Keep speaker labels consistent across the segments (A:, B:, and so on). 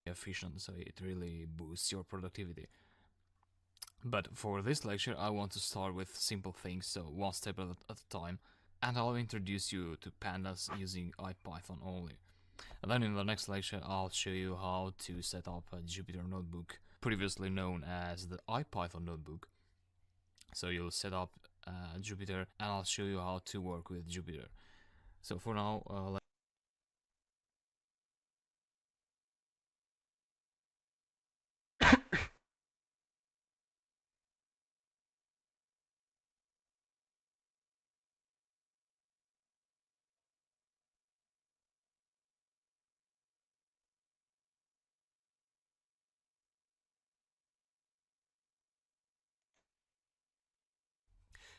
A: efficient, so it really boosts your productivity. But for this lecture, I want to start with simple things, so one step at a time, and I'll introduce you to pandas using IPython only. And then in the next lecture, I'll show you how to set up a Jupyter notebook, previously known as the IPython notebook. So you'll set up Jupyter, and I'll show you how to work with Jupyter. So for now,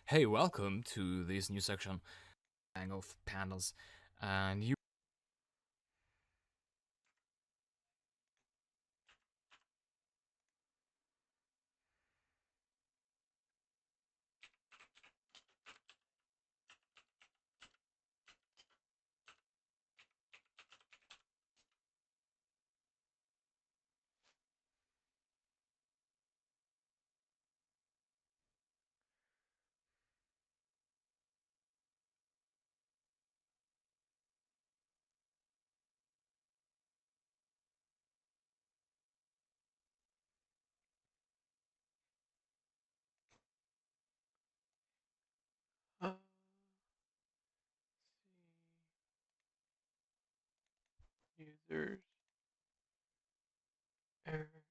A: hey, welcome to this new section of pandas, and you.
B: Uh, users, Eric.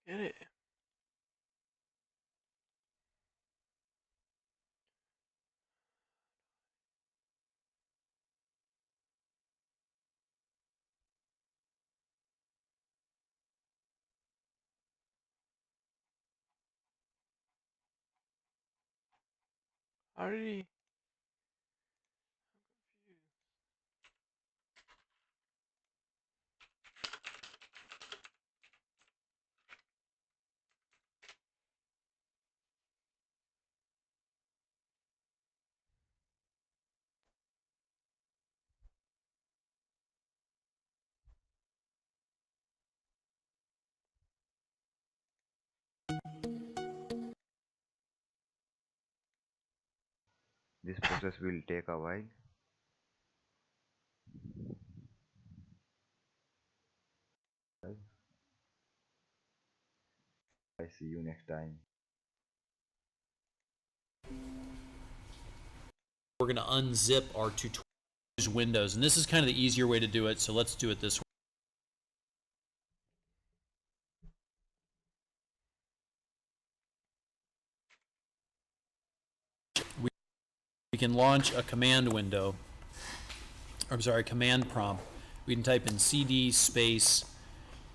B: I don't get it. How did he?
C: This process will take a while. I see you next time.
D: We're going to unzip our tutorial windows, and this is kind of the easier way to do it, so let's do it this way. We can launch a command window, I'm sorry, command prompt. We can type in cd space,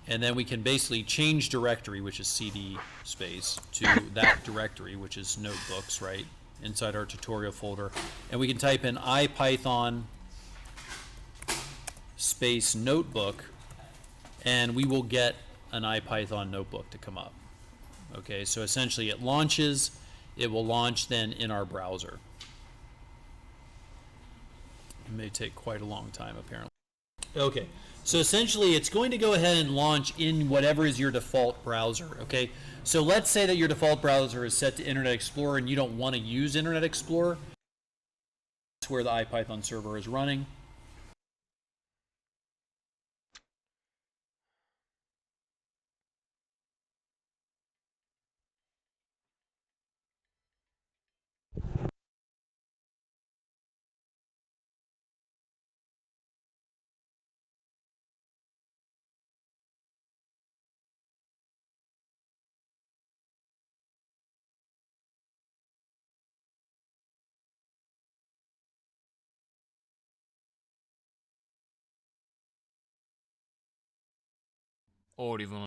D: and then we can basically change directory, which is cd space, to that directory, which is notebooks, right, inside our tutorial folder. And we can type in IPython space notebook, and we will get an IPython notebook to come up. Okay, so essentially it launches, it will launch then in our browser. It may take quite a long time, apparently. Okay, so essentially it's going to go ahead and launch in whatever is your default browser, okay? So let's say that your default browser is set to Internet Explorer and you don't want to use Internet Explorer. That's where the IPython server is running.
A: Or even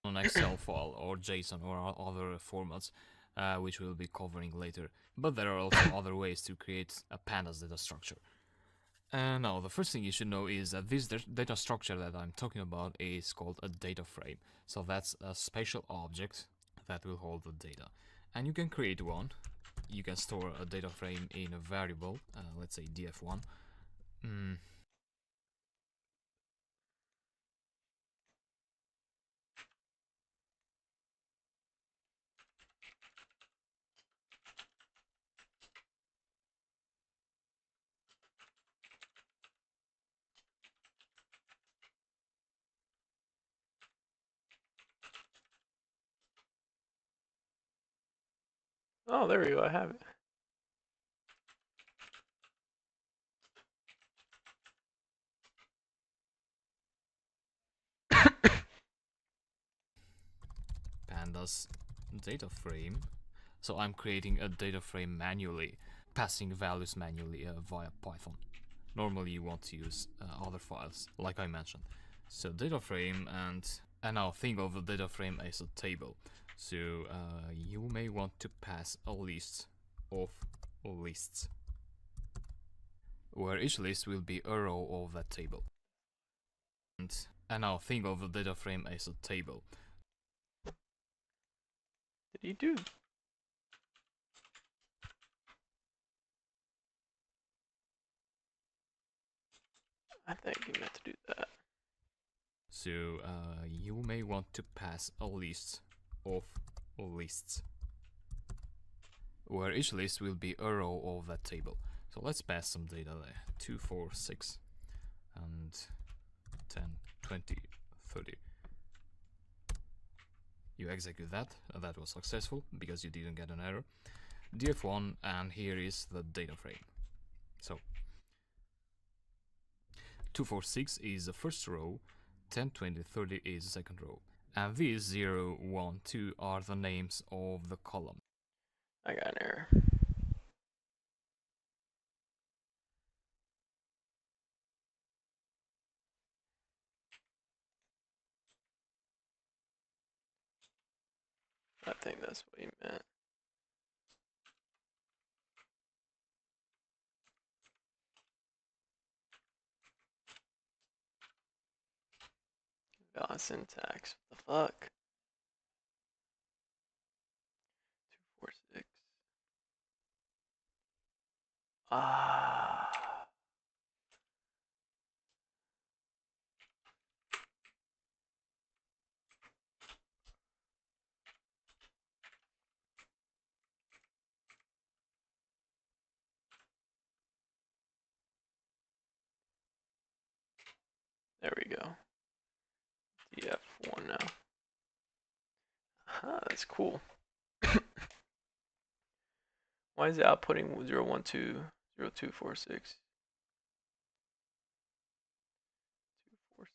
A: an Excel file or JSON or other formats, which we'll be covering later. But there are also other ways to create a pandas data structure. Now, the first thing you should know is that this data structure that I'm talking about is called a data frame. So that's a spatial object that will hold the data. And you can create one. You can store a data frame in a variable, let's say df1.
B: Oh, there we go. I have it.
A: Pandas data frame. So I'm creating a data frame manually, passing values manually via Python. Normally you want to use other files, like I mentioned. So data frame, and now think of the data frame as a table. So you may want to pass a list of lists, where each list will be a row of that table. And now think of the data frame as a table.
B: Did he do? I think he meant to do that.
A: So you may want to pass a list of lists, where each list will be a row of that table. So let's pass some data there, 2, 4, 6, and 10, 20, 30. You execute that, that was successful because you didn't get an error. df1, and here is the data frame. So 246 is the first row, 10, 20, 30 is the second row, and these 0, 1, 2 are the names of the column.
B: I got an error. I think that's what he meant. Valid syntax. What the fuck? 246. Ah. There we go. DF1 now. Huh, that's cool. Why is it outputting 0, 1, 2, 0, 2, 4, 6? 2, 4,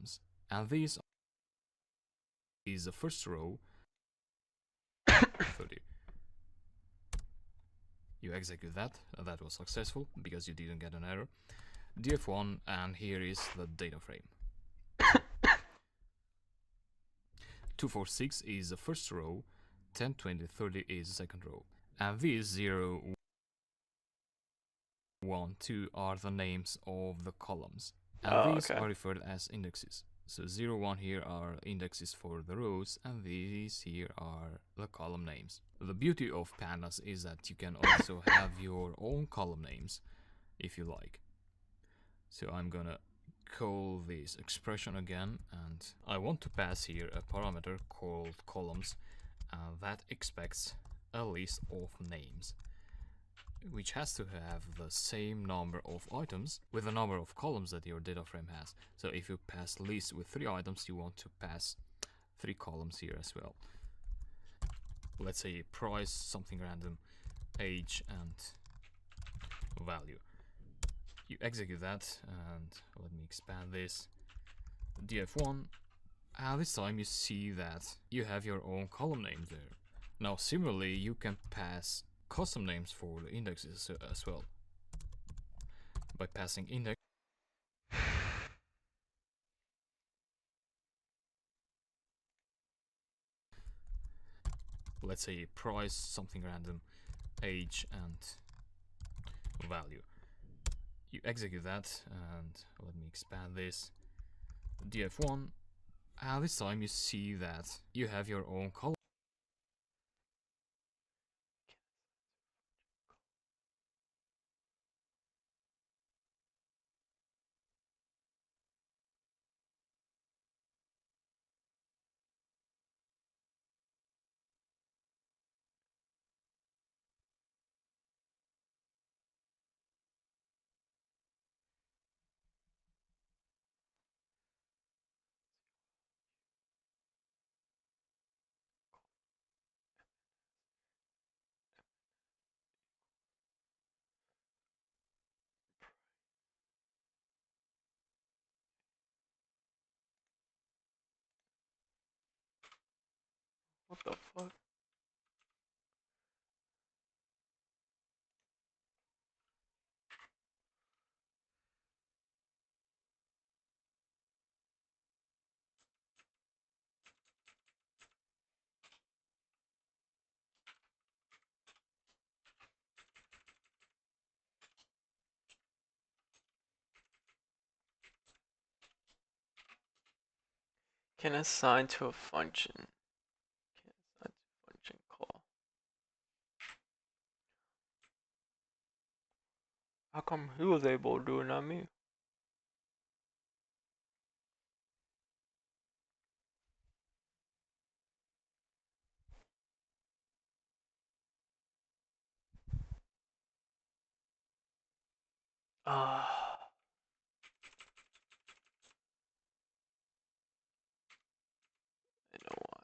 B: 6.
A: And these is the first row, 30. You execute that, that was successful because you didn't get an error. df1, and here is the data frame. 246 is the first row, 10, 20, 30 is the second row, and these 0, 1, 2 are the names of the columns, and these are referred as indexes. So 0, 1 here are indexes for the rows, and these here are the column names. The beauty of pandas is that you can also have your own column names if you like. So I'm gonna call this expression again, and I want to pass here a parameter called columns that expects a list of names, which has to have the same number of items with the number of columns that your data frame has. So if you pass list with 3 items, you want to pass 3 columns here as well. Let's say price, something random, age, and value. You execute that, and let me expand this. df1, and this time you see that you have your own column names there. Now similarly, you can pass custom names for the indexes as well by passing index. Let's say price, something random, age, and value. You execute that, and let me expand this. df1, and this time you see that you have your own column.
B: What the fuck? Can assign to a function. Can assign to a function call. How come he was able to do it, not me? I know why.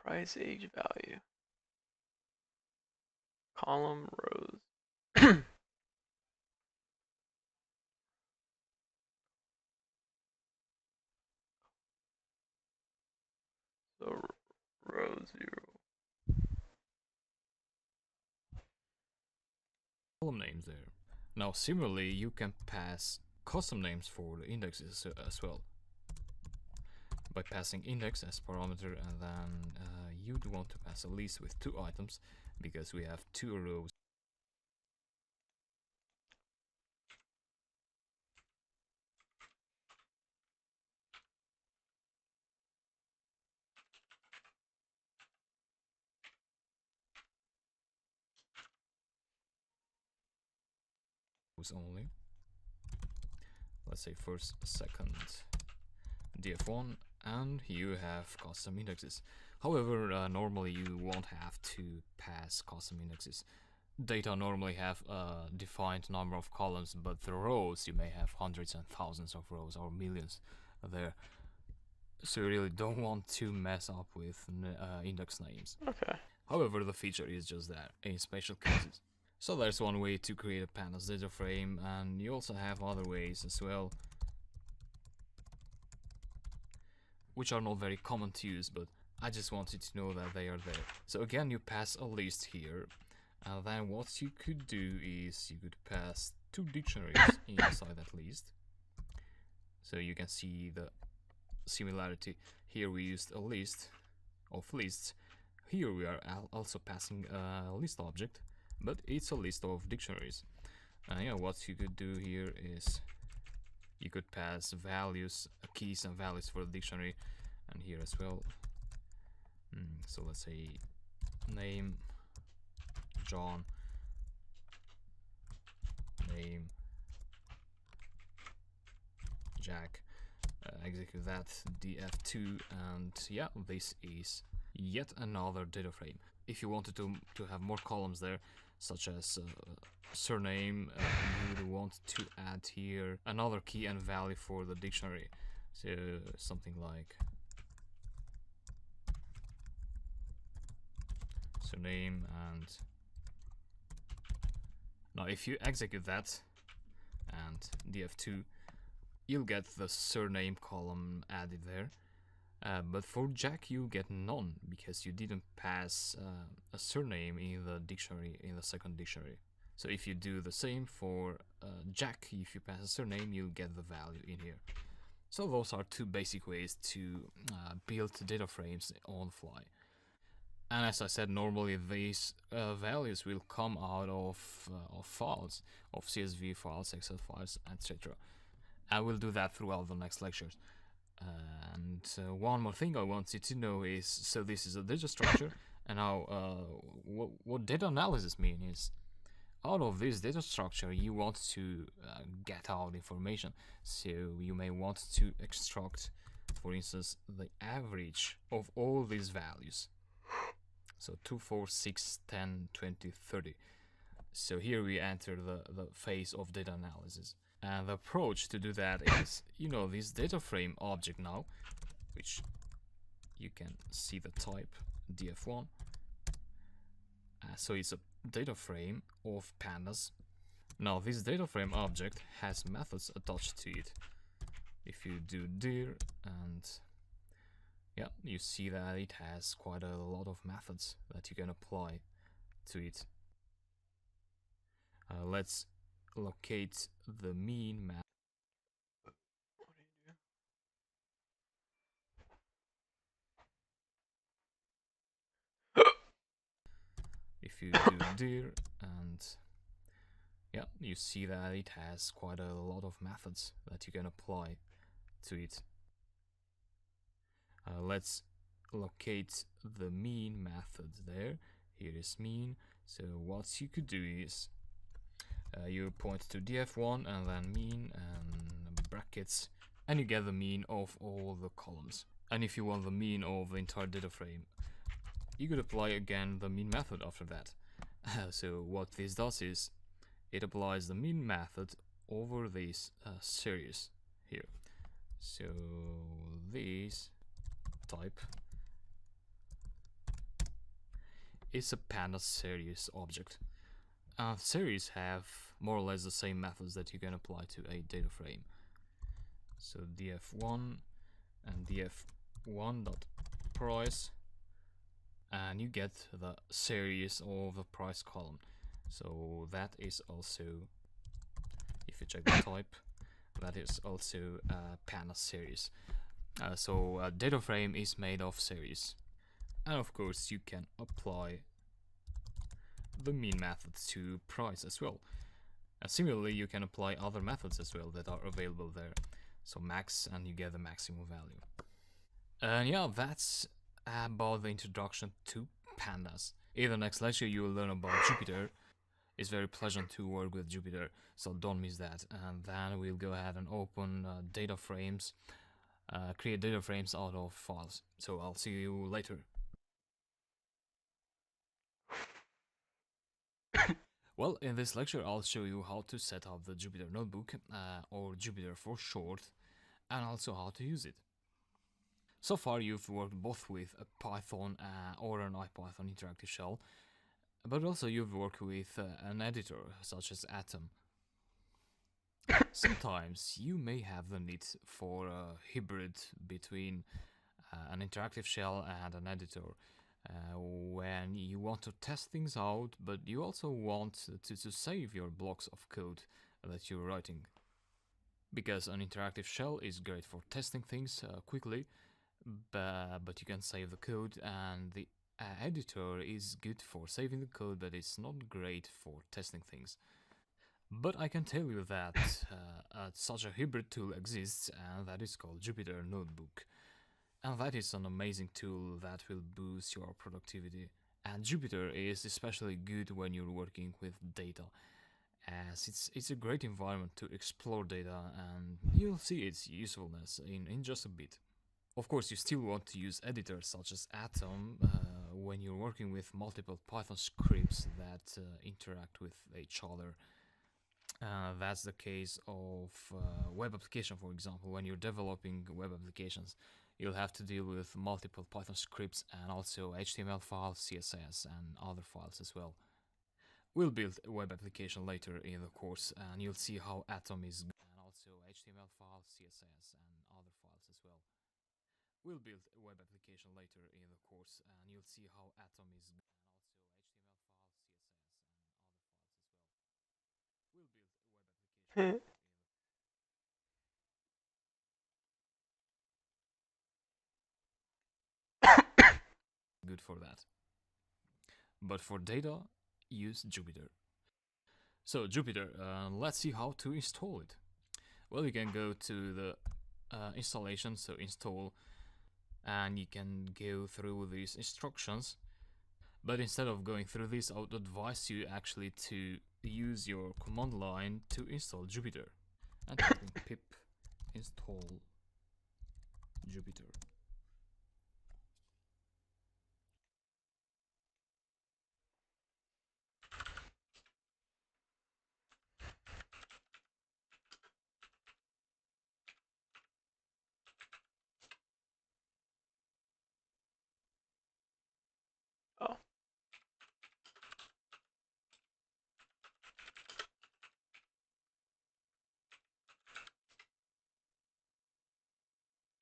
B: Price, age, value. Column, rows. So row 0.
A: Column names there. Now similarly you can pass custom names for the indexes as well. By passing index as parameter, and then you'd want to pass a list with 2 items because we have 2 rows. Only. Let's say first, second, df1, and you have custom indexes. However, normally you won't have to pass custom indexes. Data normally have a defined number of columns, but the rows, you may have hundreds and thousands of rows or millions there. So you really don't want to mess up with index names.
B: Okay.
A: However, the feature is just that in special cases. So there's one way to create a pandas data frame, and you also have other ways as well, which are not very common to use, but I just wanted to know that they are there. So again, you pass a list here, and then what you could do is you could pass 2 dictionaries inside that list. So you can see the similarity. Here we used a list of lists. Here we are also passing a list object, but it's a list of dictionaries. Yeah, what you could do here is you could pass values, keys and values for the dictionary, and here as well. So let's say name John, name Jack. Execute that, df2, and yeah, this is yet another data frame. If you wanted to have more columns there, such as surname, you would want to add here another key and value for the dictionary. So something like surname, and now if you execute that and df2, you'll get the surname column added there. But for Jack you get none because you didn't pass a surname in the dictionary, in the second dictionary. So if you do the same for Jack, if you pass a surname, you'll get the value in here. So those are 2 basic ways to build data frames on the fly. And as I said, normally these values will come out of files, of CSV files, Excel files, etc. I will do that throughout the next lectures. And one more thing I want you to know is, so this is a data structure, and now what data analysis means is, out of this data structure you want to get out information. So you may want to extract, for instance, the average of all these values. So 2, 4, 6, 10, 20, 30. So here we enter the phase of data analysis. And the approach to do that is, you know, this data frame object now, which you can see the type df1. So it's a data frame of pandas. Now this data frame object has methods attached to it. If you do dir, and yeah, you see that it has quite a lot of methods that you can apply to it. Let's locate the mean map. If you do dir, and yeah, you see that it has quite a lot of methods that you can apply to it. Let's locate the mean method there. Here is mean. So what you could do is You point to df1 and then mean and brackets, and you get the mean of all the columns. And if you want the mean of the entire data frame, you could apply again the mean method after that. So what this does is it applies the mean method over this series here. So this type is a pandas series object. Series have more or less the same methods that you can apply to a data frame. So df1 and df1.price, and you get the series of the price column. So that is also, if you check the type, that is also a pandas series. So a data frame is made of series, and of course you can apply the mean method to price as well. Similarly, you can apply other methods as well that are available there. So max, and you get the maximum value. And yeah, that's about the introduction to pandas. In the next lecture you will learn about Jupyter. It's very pleasant to work with Jupyter, so don't miss that. And then we'll go ahead and open data frames, create data frames out of files. So I'll see you later. Well, in this lecture I'll show you how to set up the Jupyter Notebook, or Jupyter for short, and also how to use it. So far you've worked both with a Python or an IPython interactive shell, but also you've worked with an editor such as Atom. Sometimes you may have the need for a hybrid between an interactive shell and an editor, when you want to test things out, but you also want to save your blocks of code that you're writing. Because an interactive shell is great for testing things quickly, but you can save the code, and the editor is good for saving the code, but it's not great for testing things. But I can tell you that such a hybrid tool exists, and that is called Jupyter Notebook. And that is an amazing tool that will boost your productivity. And Jupyter is especially good when you're working with data, as it's a great environment to explore data, and you'll see its usefulness in just a bit. Of course, you still want to use editors such as Atom when you're working with multiple Python scripts that interact with each other. That's the case of web application, for example. When you're developing web applications, you'll have to deal with multiple Python scripts and also HTML files, CSS, and other files as well. We'll build a web application later in the course, and you'll see how Atom is good, and also HTML files, CSS, and other files as well. We'll build a web application later in the course, and you'll see how Atom is good, and also HTML files, CSS, and other files as well. We'll build a web application. Good for that. But for data, use Jupyter. So Jupyter, let's see how to install it. Well, you can go to the installation, so install, and you can go through these instructions. But instead of going through this, I would advise you actually to use your command line to install Jupyter. And typing pip install Jupyter.
B: Oh.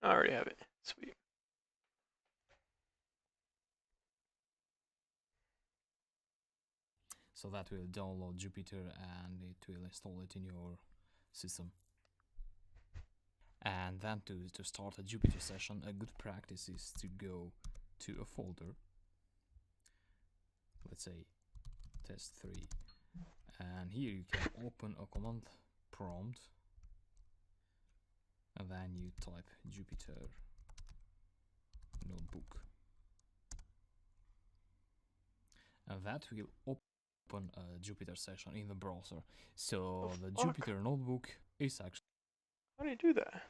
B: I already have it. Sweet.
A: So that will download Jupyter and it will install it in your system. And then to start a Jupyter session, a good practice is to go to a folder, let's say test3, and here you can open a command prompt, and then you type Jupyter Notebook, and that will open open a Jupyter session in the browser. So the
B: fuck?
A: Jupyter Notebook is actually
B: How do you do that?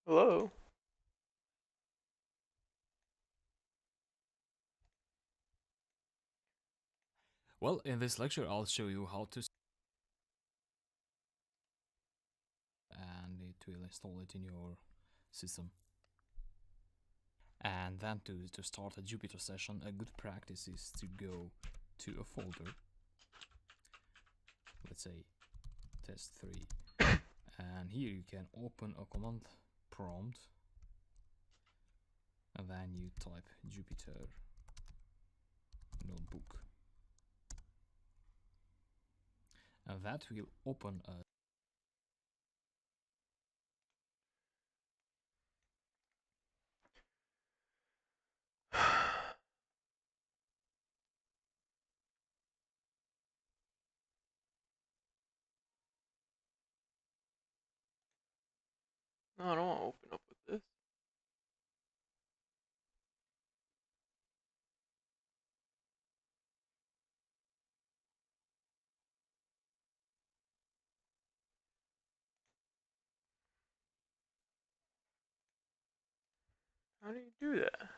B: Hello?
A: well, in this lecture I'll show you how to and it will install it in your system. And then to start a Jupyter session, a good practice is to go to a folder, let's say test3, and here you can open a command prompt and then you type Jupyter Notebook, and that will open a
B: No, I don't want to open up with this. How do you do that?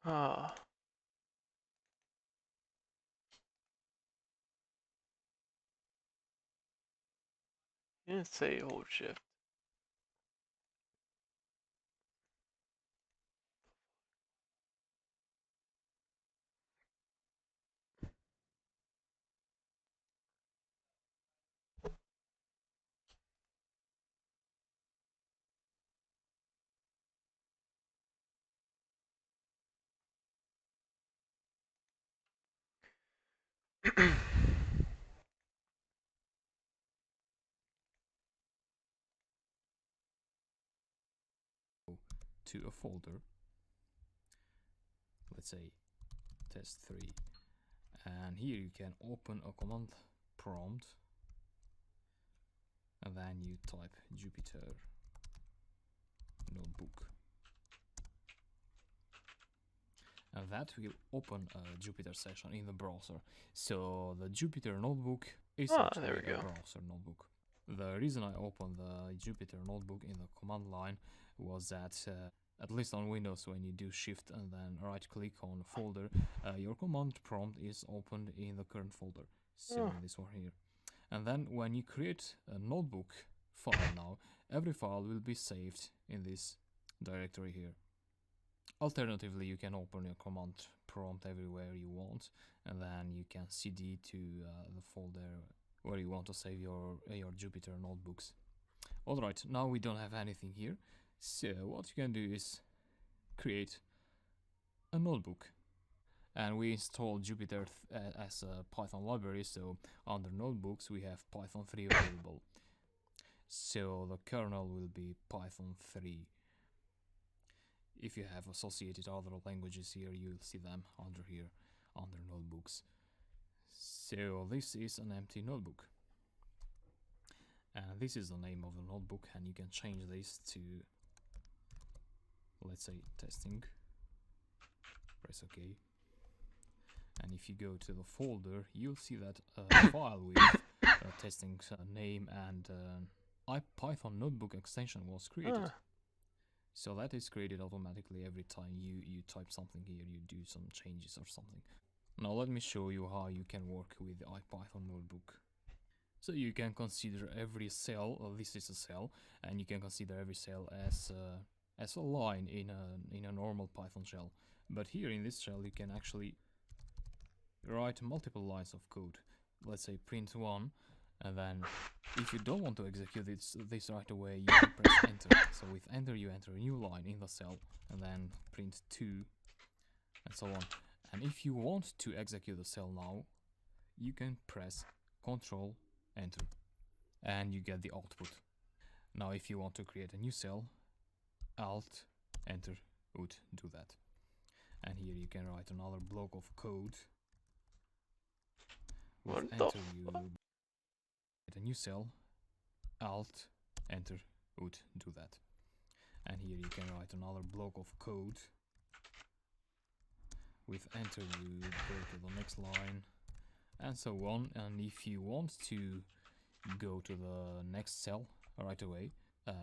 B: Ah, you didn't say hold shift.
A: to a folder, let's say test3, and here you can open a command prompt and then you type Jupyter Notebook, and that will open a Jupyter session in the browser. So the Jupyter Notebook is actually
B: there we
A: a
B: go.
A: browser notebook. The reason I opened the Jupyter Notebook in the command line was that at least on Windows, when you do shift and then right click on folder, your command prompt is opened in the current folder, so
B: Oh.
A: this one here. And then when you create a notebook file now, every file will be saved in this directory here. Alternatively, you can open your command prompt everywhere you want, and then you can cd to the folder where you want to save your Jupyter notebooks. Alright, now we don't have anything here, so what you can do is create a notebook. And we install Jupyter as a Python library, so under notebooks we have Python 3 available. So the kernel will be Python 3. If you have associated other languages here, you'll see them under here, under notebooks. So this is an empty notebook. And this is the name of the notebook, and you can change this to, let's say, testing. Press OK. And if you go to the folder, you'll see that a file with testing name and IPython notebook extension was created.
B: Ah.
A: So that is created automatically every time you type something here, you do some changes or something. Now let me show you how you can work with the IPython notebook. So you can consider every cell, this is a cell, and you can consider every cell as a line in a normal Python shell. But here in this shell you can actually write multiple lines of code. Let's say print 1, and then if you don't want to execute this right away, you can press enter. So with enter you enter a new line in the cell, and then print 2, and so on. And if you want to execute the cell now, you can press Ctrl enter, and you get the output. Now if you want to create a new cell, Alt enter would do that. And here you can write another block of code. With
B: What the
A: enter you get a new cell, Alt enter would do that. And here you can write another block of code. With enter you go to the next line, and so on. And if you want to go to the next cell right away,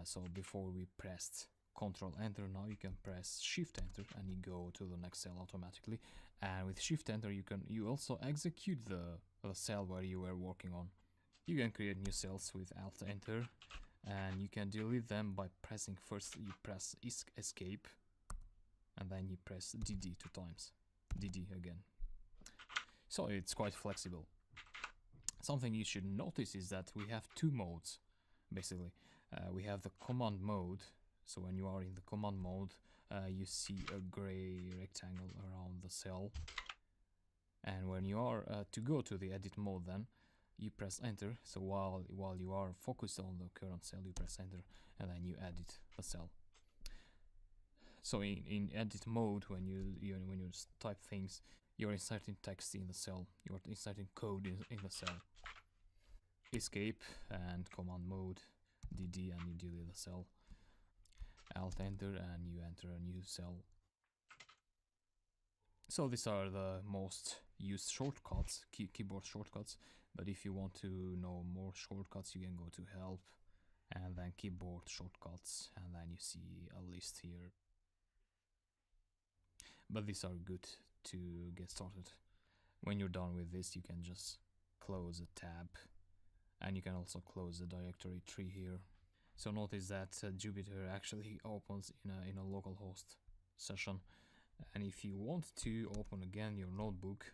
A: so before we pressed Ctrl enter, now you can press Shift enter and you go to the next cell automatically. And with Shift enter you also execute the cell where you were working on. You can create new cells with Alt enter, and you can delete them by pressing first you press escape, and then you press DD 2 times. DD again. So it's quite flexible. Something you should notice is that we have two modes, basically. We have the command mode. So when you are in the command mode, you see a gray rectangle around the cell. And when you are to go to the edit mode, then you press enter. So while you are focused on the current cell, you press enter, and then you edit the cell. So in edit mode, when you type things, you're inserting text in the cell, you're inserting code in the cell. Escape and command mode, DD, and you delete the cell. Alt enter and you enter a new cell. So these are the most used shortcuts, keyboard shortcuts. But if you want to know more shortcuts, you can go to help and then keyboard shortcuts, and then you see a list here. But these are good to get started. When you're done with this, you can just close a tab, and you can also close the directory tree here. So notice that Jupyter actually opens in a localhost session, and if you want to open again your notebook,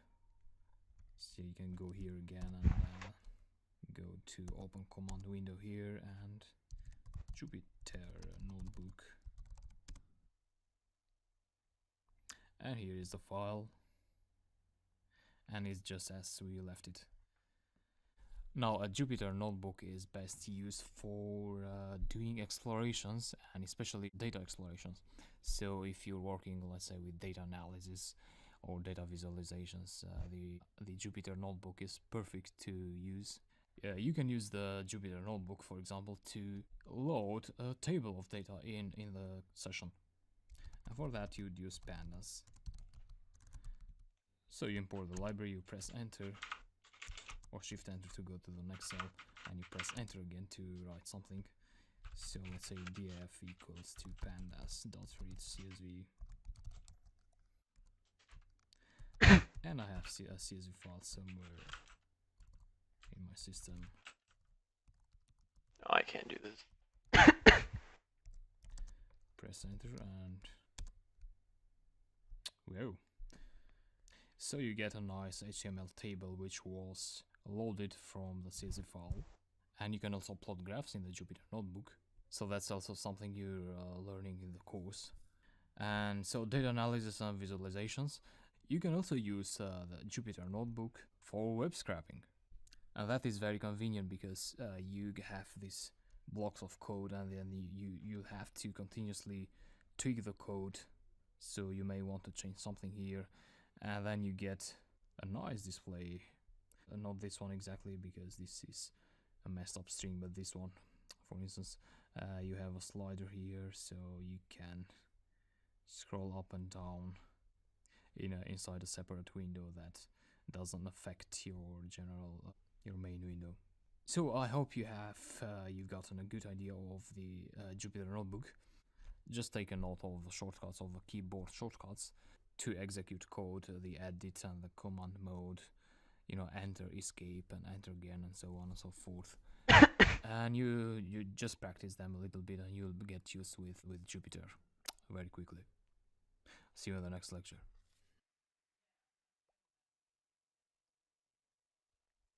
A: so you can go here again and go to open command window here and Jupyter notebook. And here is the file, and it's just as we left it. Now a Jupyter notebook is best used for doing explorations, and especially data explorations. So if you're working, let's say, with data analysis or data visualizations, the Jupyter notebook is perfect to use. You can use the Jupyter notebook, for example, to load a table of data in the session. And for that you'd use pandas. So you import the library, you press enter or shift enter to go to the next cell, and you press enter again to write something. So let's say df equals to pandas.read CSV. And I have a CSV file somewhere in my system.
B: Oh, I can't do this.
A: Press enter and whoa. So you get a nice HTML table which was loaded from the CSV file, and you can also plot graphs in the Jupyter notebook. So that's also something you're learning in the course. And so data analysis and visualizations, you can also use the Jupyter notebook for web scraping. And that is very convenient because you have these blocks of code, and then you have to continuously tweak the code. So you may want to change something here, and then you get a nice display. Not this one exactly, because this is a messed up string, but this one, for instance, you have a slider here, so you can scroll up and down inside a separate window that doesn't affect your general your main window. So I hope you've gotten a good idea of the Jupyter notebook. Just take a note of the shortcuts, of the keyboard shortcuts to execute code, the edit and the command mode, enter, escape, and enter again, and so on and so forth. And you just practice them a little bit, and you'll get used with Jupyter very quickly. See you in the next lecture.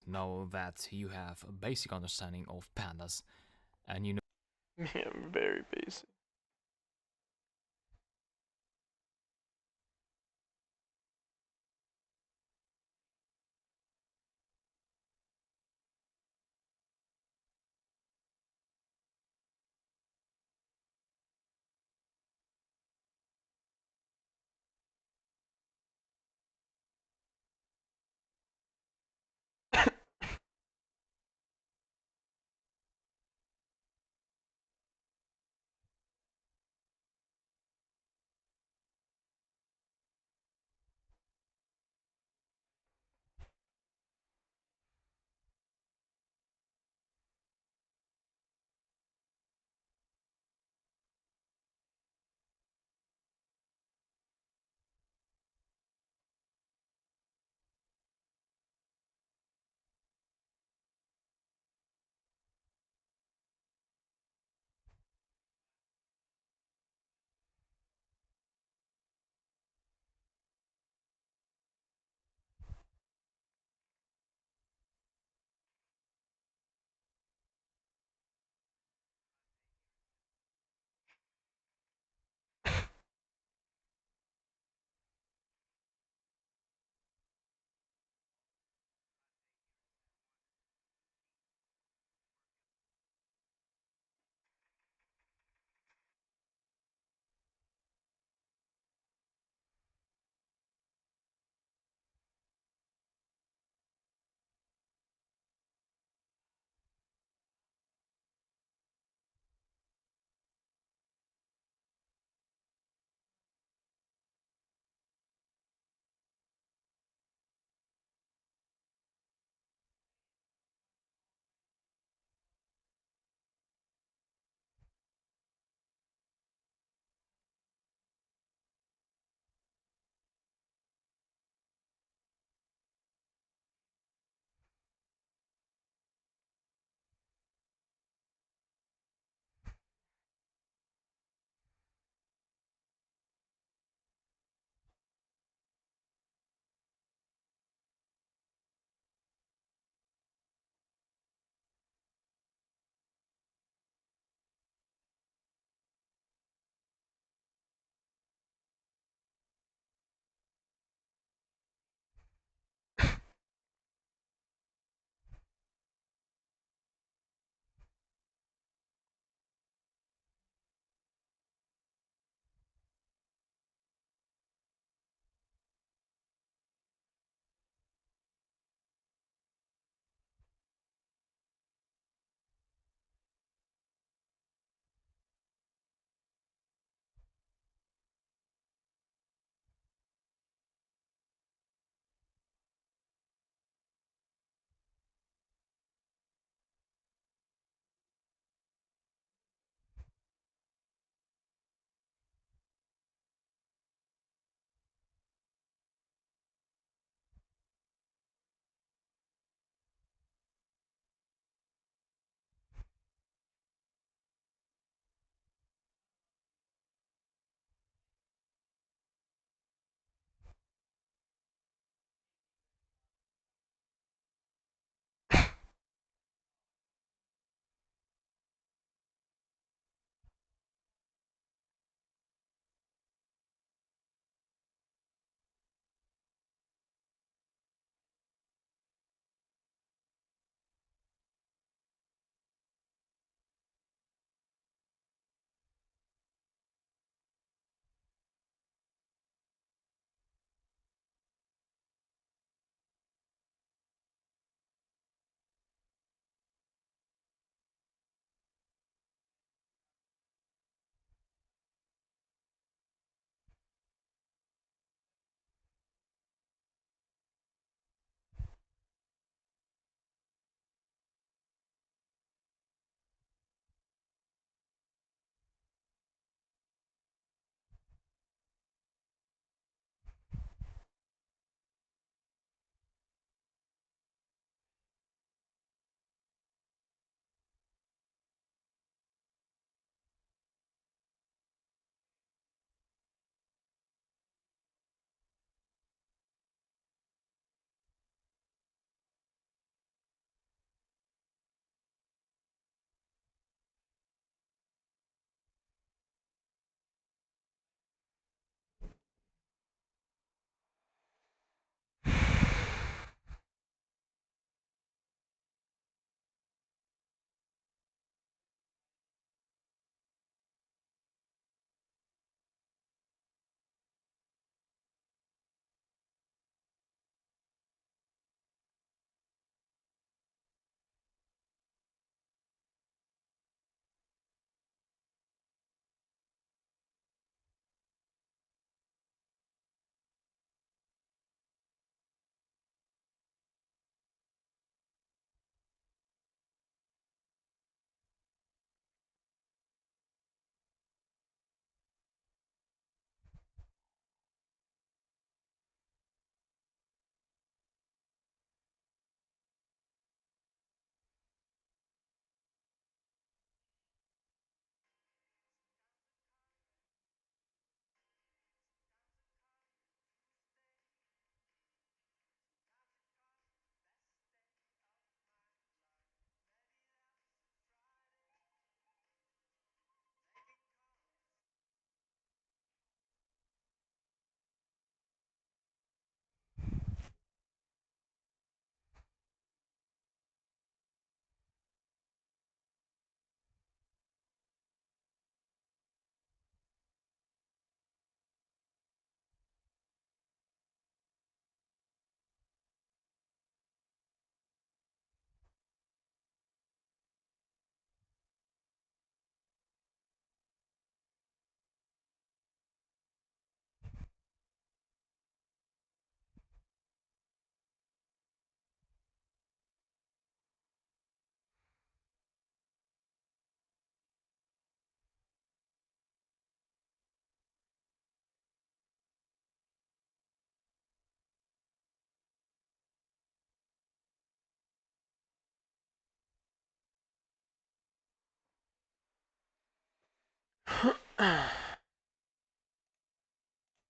A: know that you have a basic understanding of pandas, and you know
B: Yeah, very basic.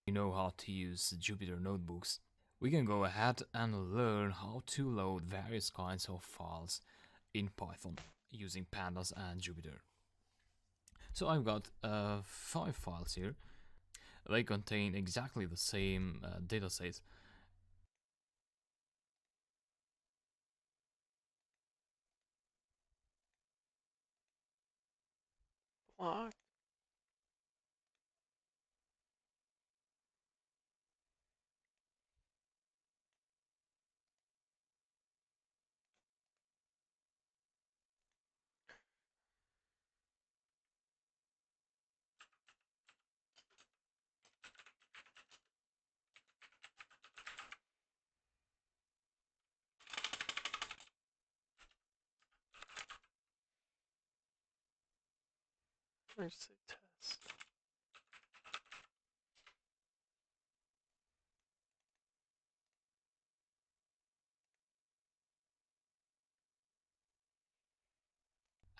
A: You know how to use Jupyter notebooks, we can go ahead and learn how to load various kinds of files in Python using pandas and Jupyter. So I've got 5 files here. They contain exactly the same dataset.
B: Block. Let's say test.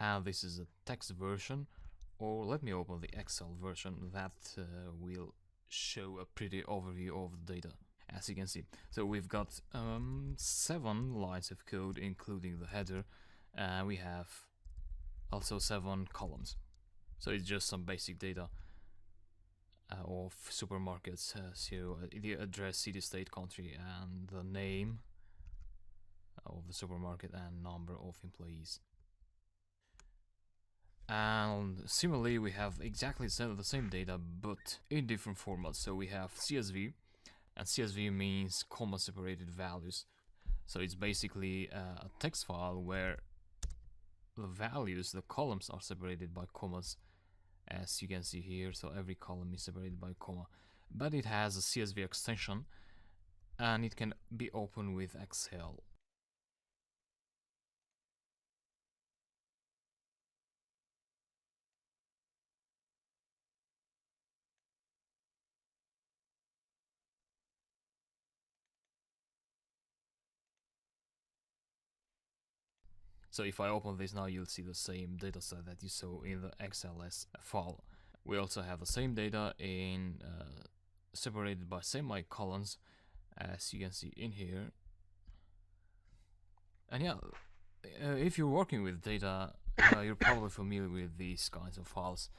A: And this is a text version, or let me open the Excel version that will show a pretty overview of the data, as you can see. So we've got 7 lines of code including the header, and we have also 7 columns. So it's just some basic data of supermarkets, so the address, city, state, country, and the name of the supermarket and number of employees. And similarly, we have exactly the same data, but in different formats. So we have CSV, and CSV means comma separated values. So it's basically a text file where the values, the columns, are separated by commas, as you can see here. So every column is separated by a comma, but it has a CSV extension, and it can be opened with Excel. So if I open this now, you'll see the same dataset that you saw in the XLS file. We also have the same data in separated by semicolons, as you can see in here. And yeah, if you're working with data, you're probably familiar with these kinds of files.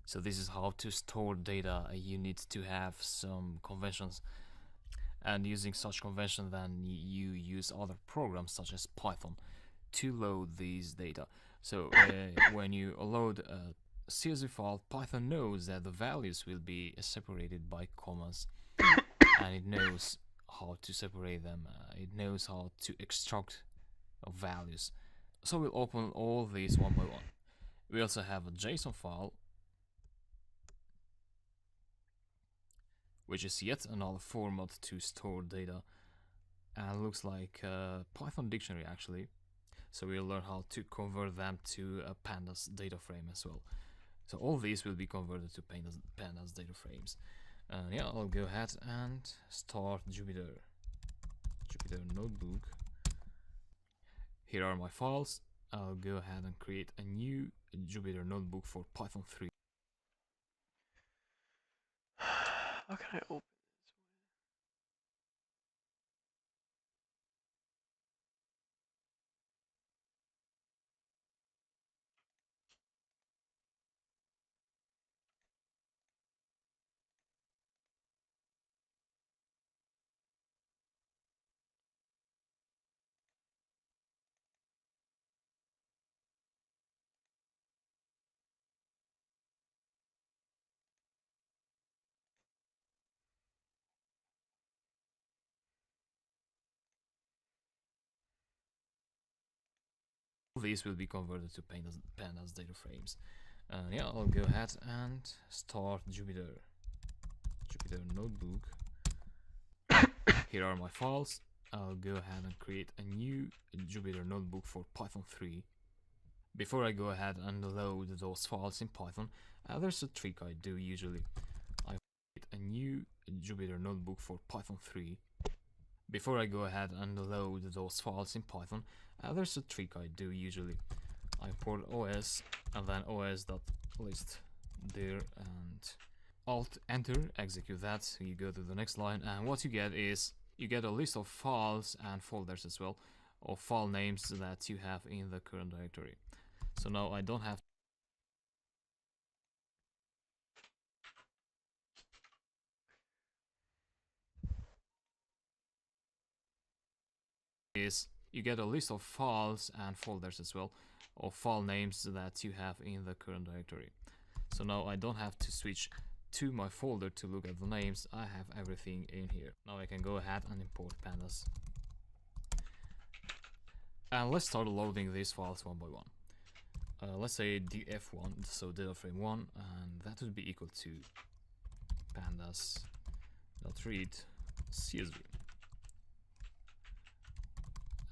A: So this is how to store data. You need to have some conventions, and using such convention, then you use other programs such as Python to load these data. So when you load a CSV file, Python knows that the values will be separated by commas, and it knows how to separate them. It knows how to extract values. So we'll open all these one by one. We also have a JSON file, which is yet another format to store data, and looks like a Python dictionary actually. So we'll learn how to convert them to a pandas data frame as well. So all these will be converted to pandas data frames. And yeah, I'll go ahead and start Jupyter notebook. Here are my files. I'll go ahead and create a new Jupyter notebook for Python 3.
B: How can I open?
A: These will be converted to pandas data frames. And yeah, I'll go ahead and start Jupyter notebook. Here are my files. I'll go ahead and create a new Jupyter notebook for Python 3. Before I go ahead and load those files in Python, there's a trick I do usually. I create a new Jupyter notebook for Python 3. Before I go ahead and load those files in Python, there's a trick I do usually. I import os and then os.list there and Alt Enter, execute that. You go to the next line, and what you get is you get a list of files and folders as well, of file names that you have in the current directory. So now I don't have is you get a list of files and folders as well, of file names that you have in the current directory. So now I don't have to switch to my folder to look at the names. I have everything in here. Now I can go ahead and import pandas. And let's start loading these files one by one. Let's say df1, so data frame 1, and that would be equal to pandas.read csv.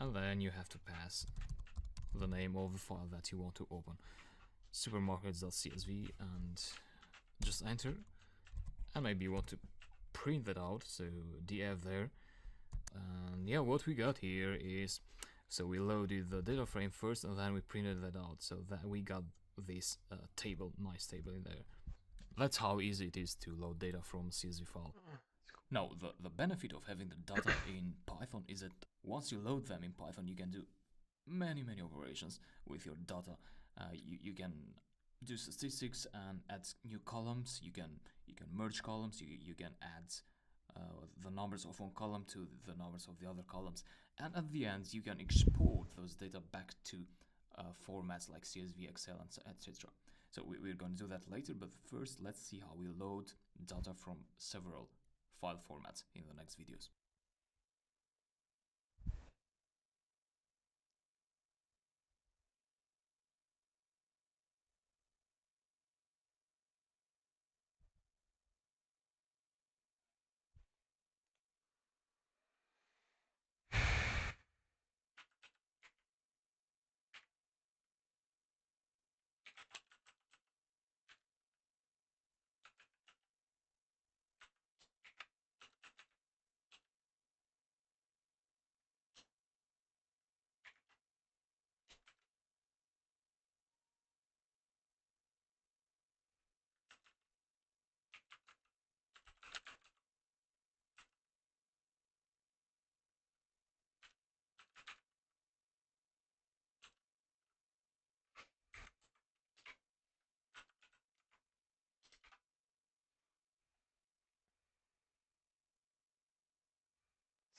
A: And then you have to pass the name of the file that you want to open, supermarkets.csv, and just enter. And maybe you want to print that out, so df there. And yeah, what we got here is, so we loaded the data frame first and then we printed that out, so that we got this table, nice table in there. That's how easy it is to load data from CSV file. Now, the benefit of having the data in Python is that once you load them in Python, you can do many operations with your data. You can do statistics and add new columns. You can merge columns. You can add the numbers of one column to the numbers of the other columns, and at the end you can export those data back to formats like CSV, Excel, and etc. So we're going to do that later, but first let's see how we load data from several file formats in the next videos.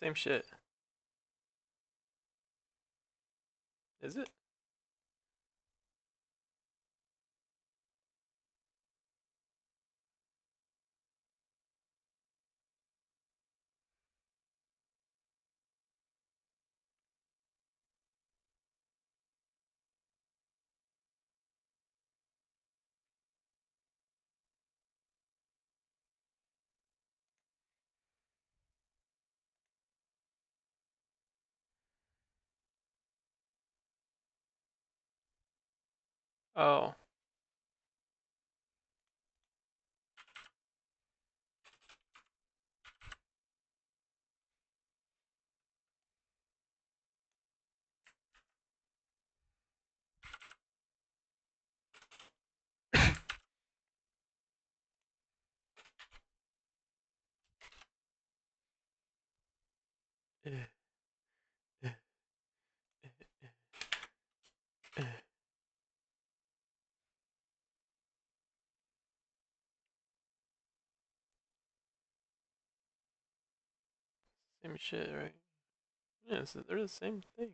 B: Same shit. Is it? Oh. Same shit, right? Yeah, so they're the same thing.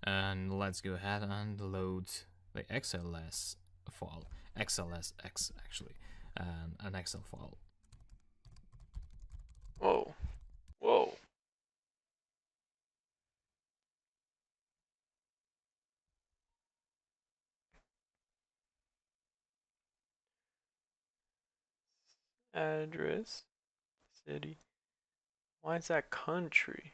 A: And let's go ahead and load the XLS file, XLSX actually, an Excel file.
B: Whoa. Whoa. Address. City. Why is that country?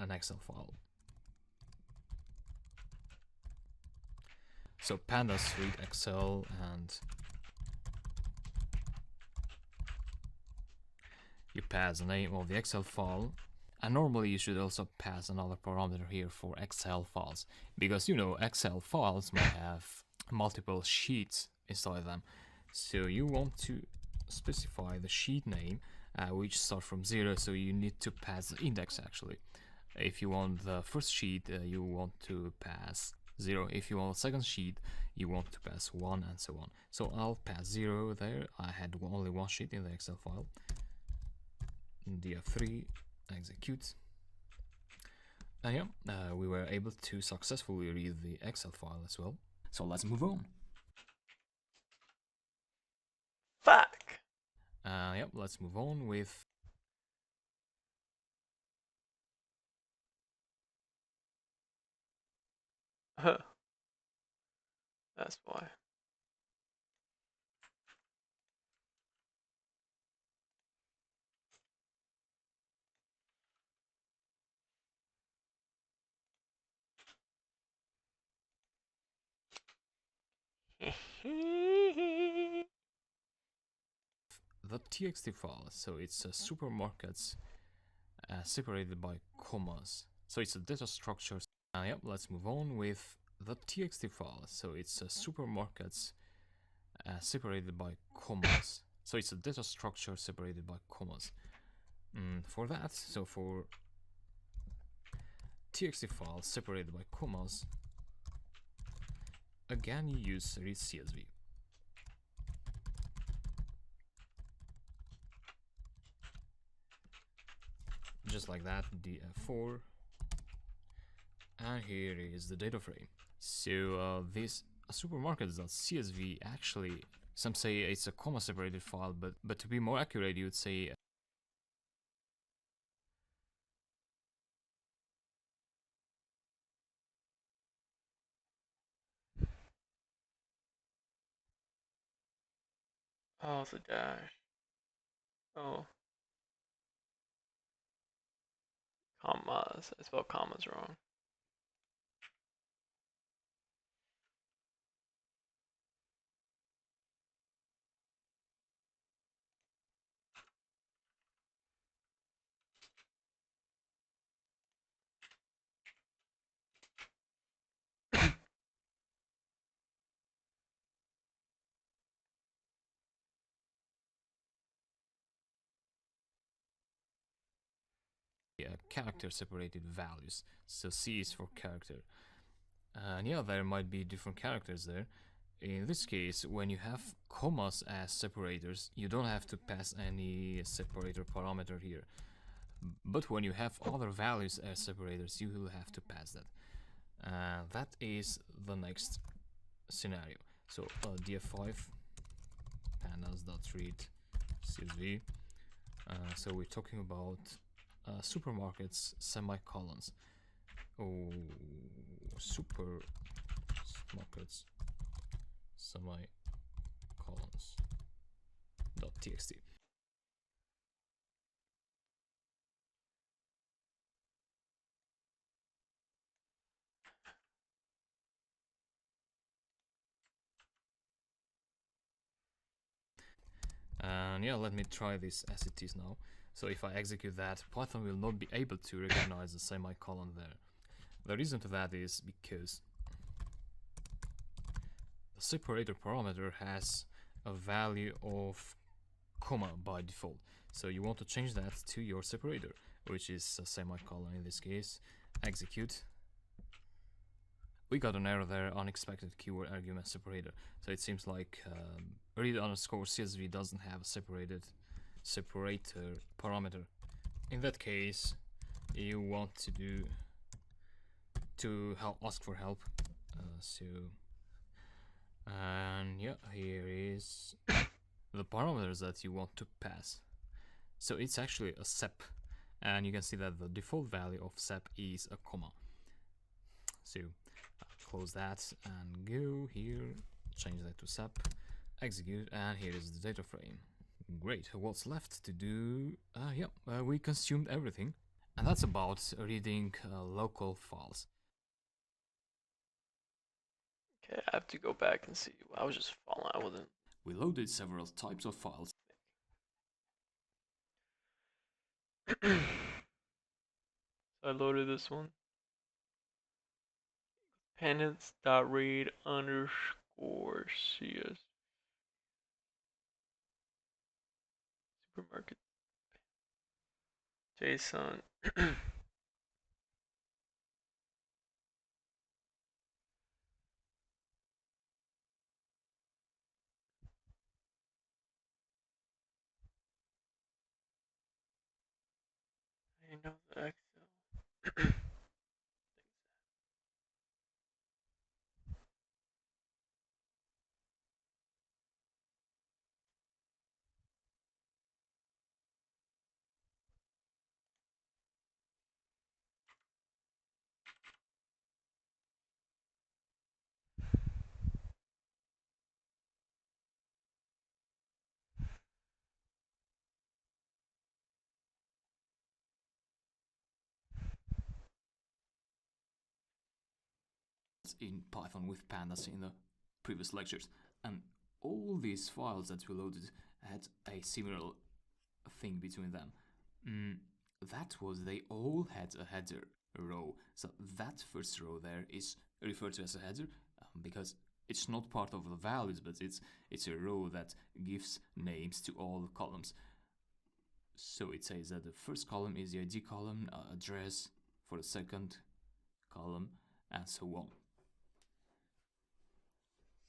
A: an Excel file. So pandas read Excel, and you pass the name of the Excel file. And normally you should also pass another parameter here for Excel files, because you know Excel files might have multiple sheets inside them. So you want to specify the sheet name, which starts from 0, so you need to pass the index actually. If you want the first sheet, you want to pass 0. If you want the second sheet, you want to pass 1, and so on. So I'll pass 0 there. I had only one sheet in the Excel file. df3 execute. And yeah, we were able to successfully read the Excel file as well. So let's move on.
B: Fuck.
A: Yep, let's move on with
B: Huh. That's why.
A: the txt file. So it's supermarkets separated by commas. So it's a data structure. Yep, let's move on with the txt file. So it's supermarkets separated by commas. So it's a data structure separated by commas. For that, so for txt file separated by commas, again you use read CSV. Just like that, df4, and here is the data frame. So this supermarkets.csv, actually some say it's a comma separated file, but to be more accurate you would say
B: Oh, the dash. Oh. Commas. I spelled commas wrong.
A: character separated values. So C is for character. And yeah, there might be different characters there. In this case, when you have commas as separators, you don't have to pass any separator parameter here. But when you have other values as separators, you will have to pass that. That is the next scenario. So df5 pandas.read csv. So we're talking about supermarkets semicolons. Oh, supermarkets semicolons .txt. And yeah, let me try this as it is now. So if I execute that, Python will not be able to recognize the semicolon there. The reason to that is because the separator parameter has a value of comma by default. So you want to change that to your separator, which is a semicolon in this case. Execute. We got an error there, unexpected keyword argument separator. So it seems like read underscore CSV doesn't have a separator parameter. In that case, you want to do ask for help. And yeah, here is the parameters that you want to pass. So it's actually a sep, and you can see that the default value of sep is a comma. So close that and go here, change that to sep, execute, and here is the data frame. Great. What's left to do? We consumed everything. And that's about reading local files.
B: Okay, I have to go back and see. I was just following. I wasn't.
A: We loaded several types of files.
B: So I loaded this one. Penance.read underscore CS. Supermarket. JSON. I know the Excel.
A: In Python with pandas in the previous lectures, and all these files that we loaded had a similar thing between them. That was they all had a header row. So that first row there is referred to as a header because it's not part of the values, but it's a row that gives names to all the columns. So it says that the first column is the ID column, address for the second column, and so on.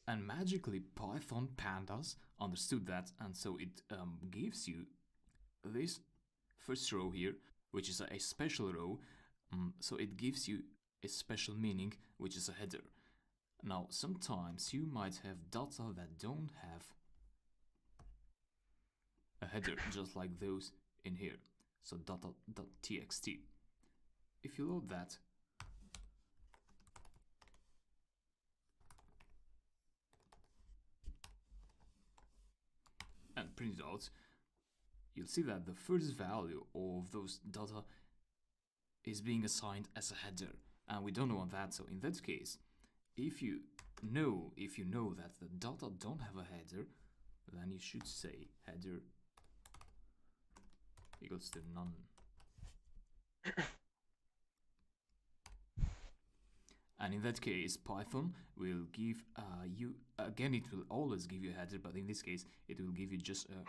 A: And magically, Python pandas understood that, and so it gives you this first row here, which is a special row. So it gives you a special meaning, which is a header. Now, sometimes you might have data that don't have a header, just like those in here. So data.txt. If you load that, and print it out, you'll see that the first value of those data is being assigned as a header, and we don't want that. So in that case, if you know that the data don't have a header, then you should say header equals to none. And in that case, Python will give you, again, it will always give you a header, but in this case, it will give you just a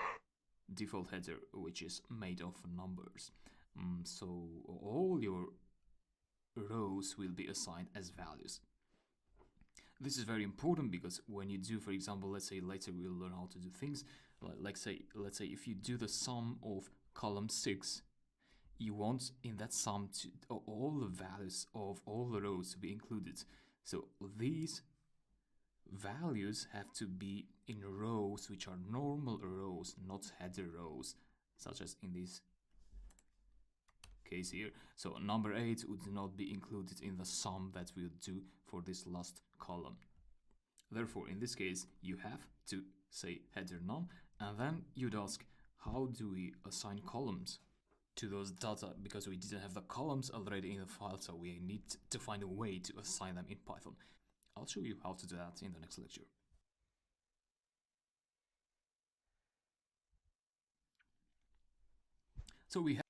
A: default header, which is made of numbers. So all your rows will be assigned as values. This is very important because when you do, for example, let's say later we'll learn how to do things, let's say if you do the sum of column 6, you want in that sum to all the values of all the rows to be included. So these values have to be in rows which are normal rows, not header rows, such as in this case here. So number 8 would not be included in the sum that we'll do for this last column. Therefore, in this case, you have to say header none, and then you'd ask, how do we assign columns to those data, because we didn't have the columns already in the file, so we need to find a way to assign them in Python. I'll show you how to do that in the next lecture. So we have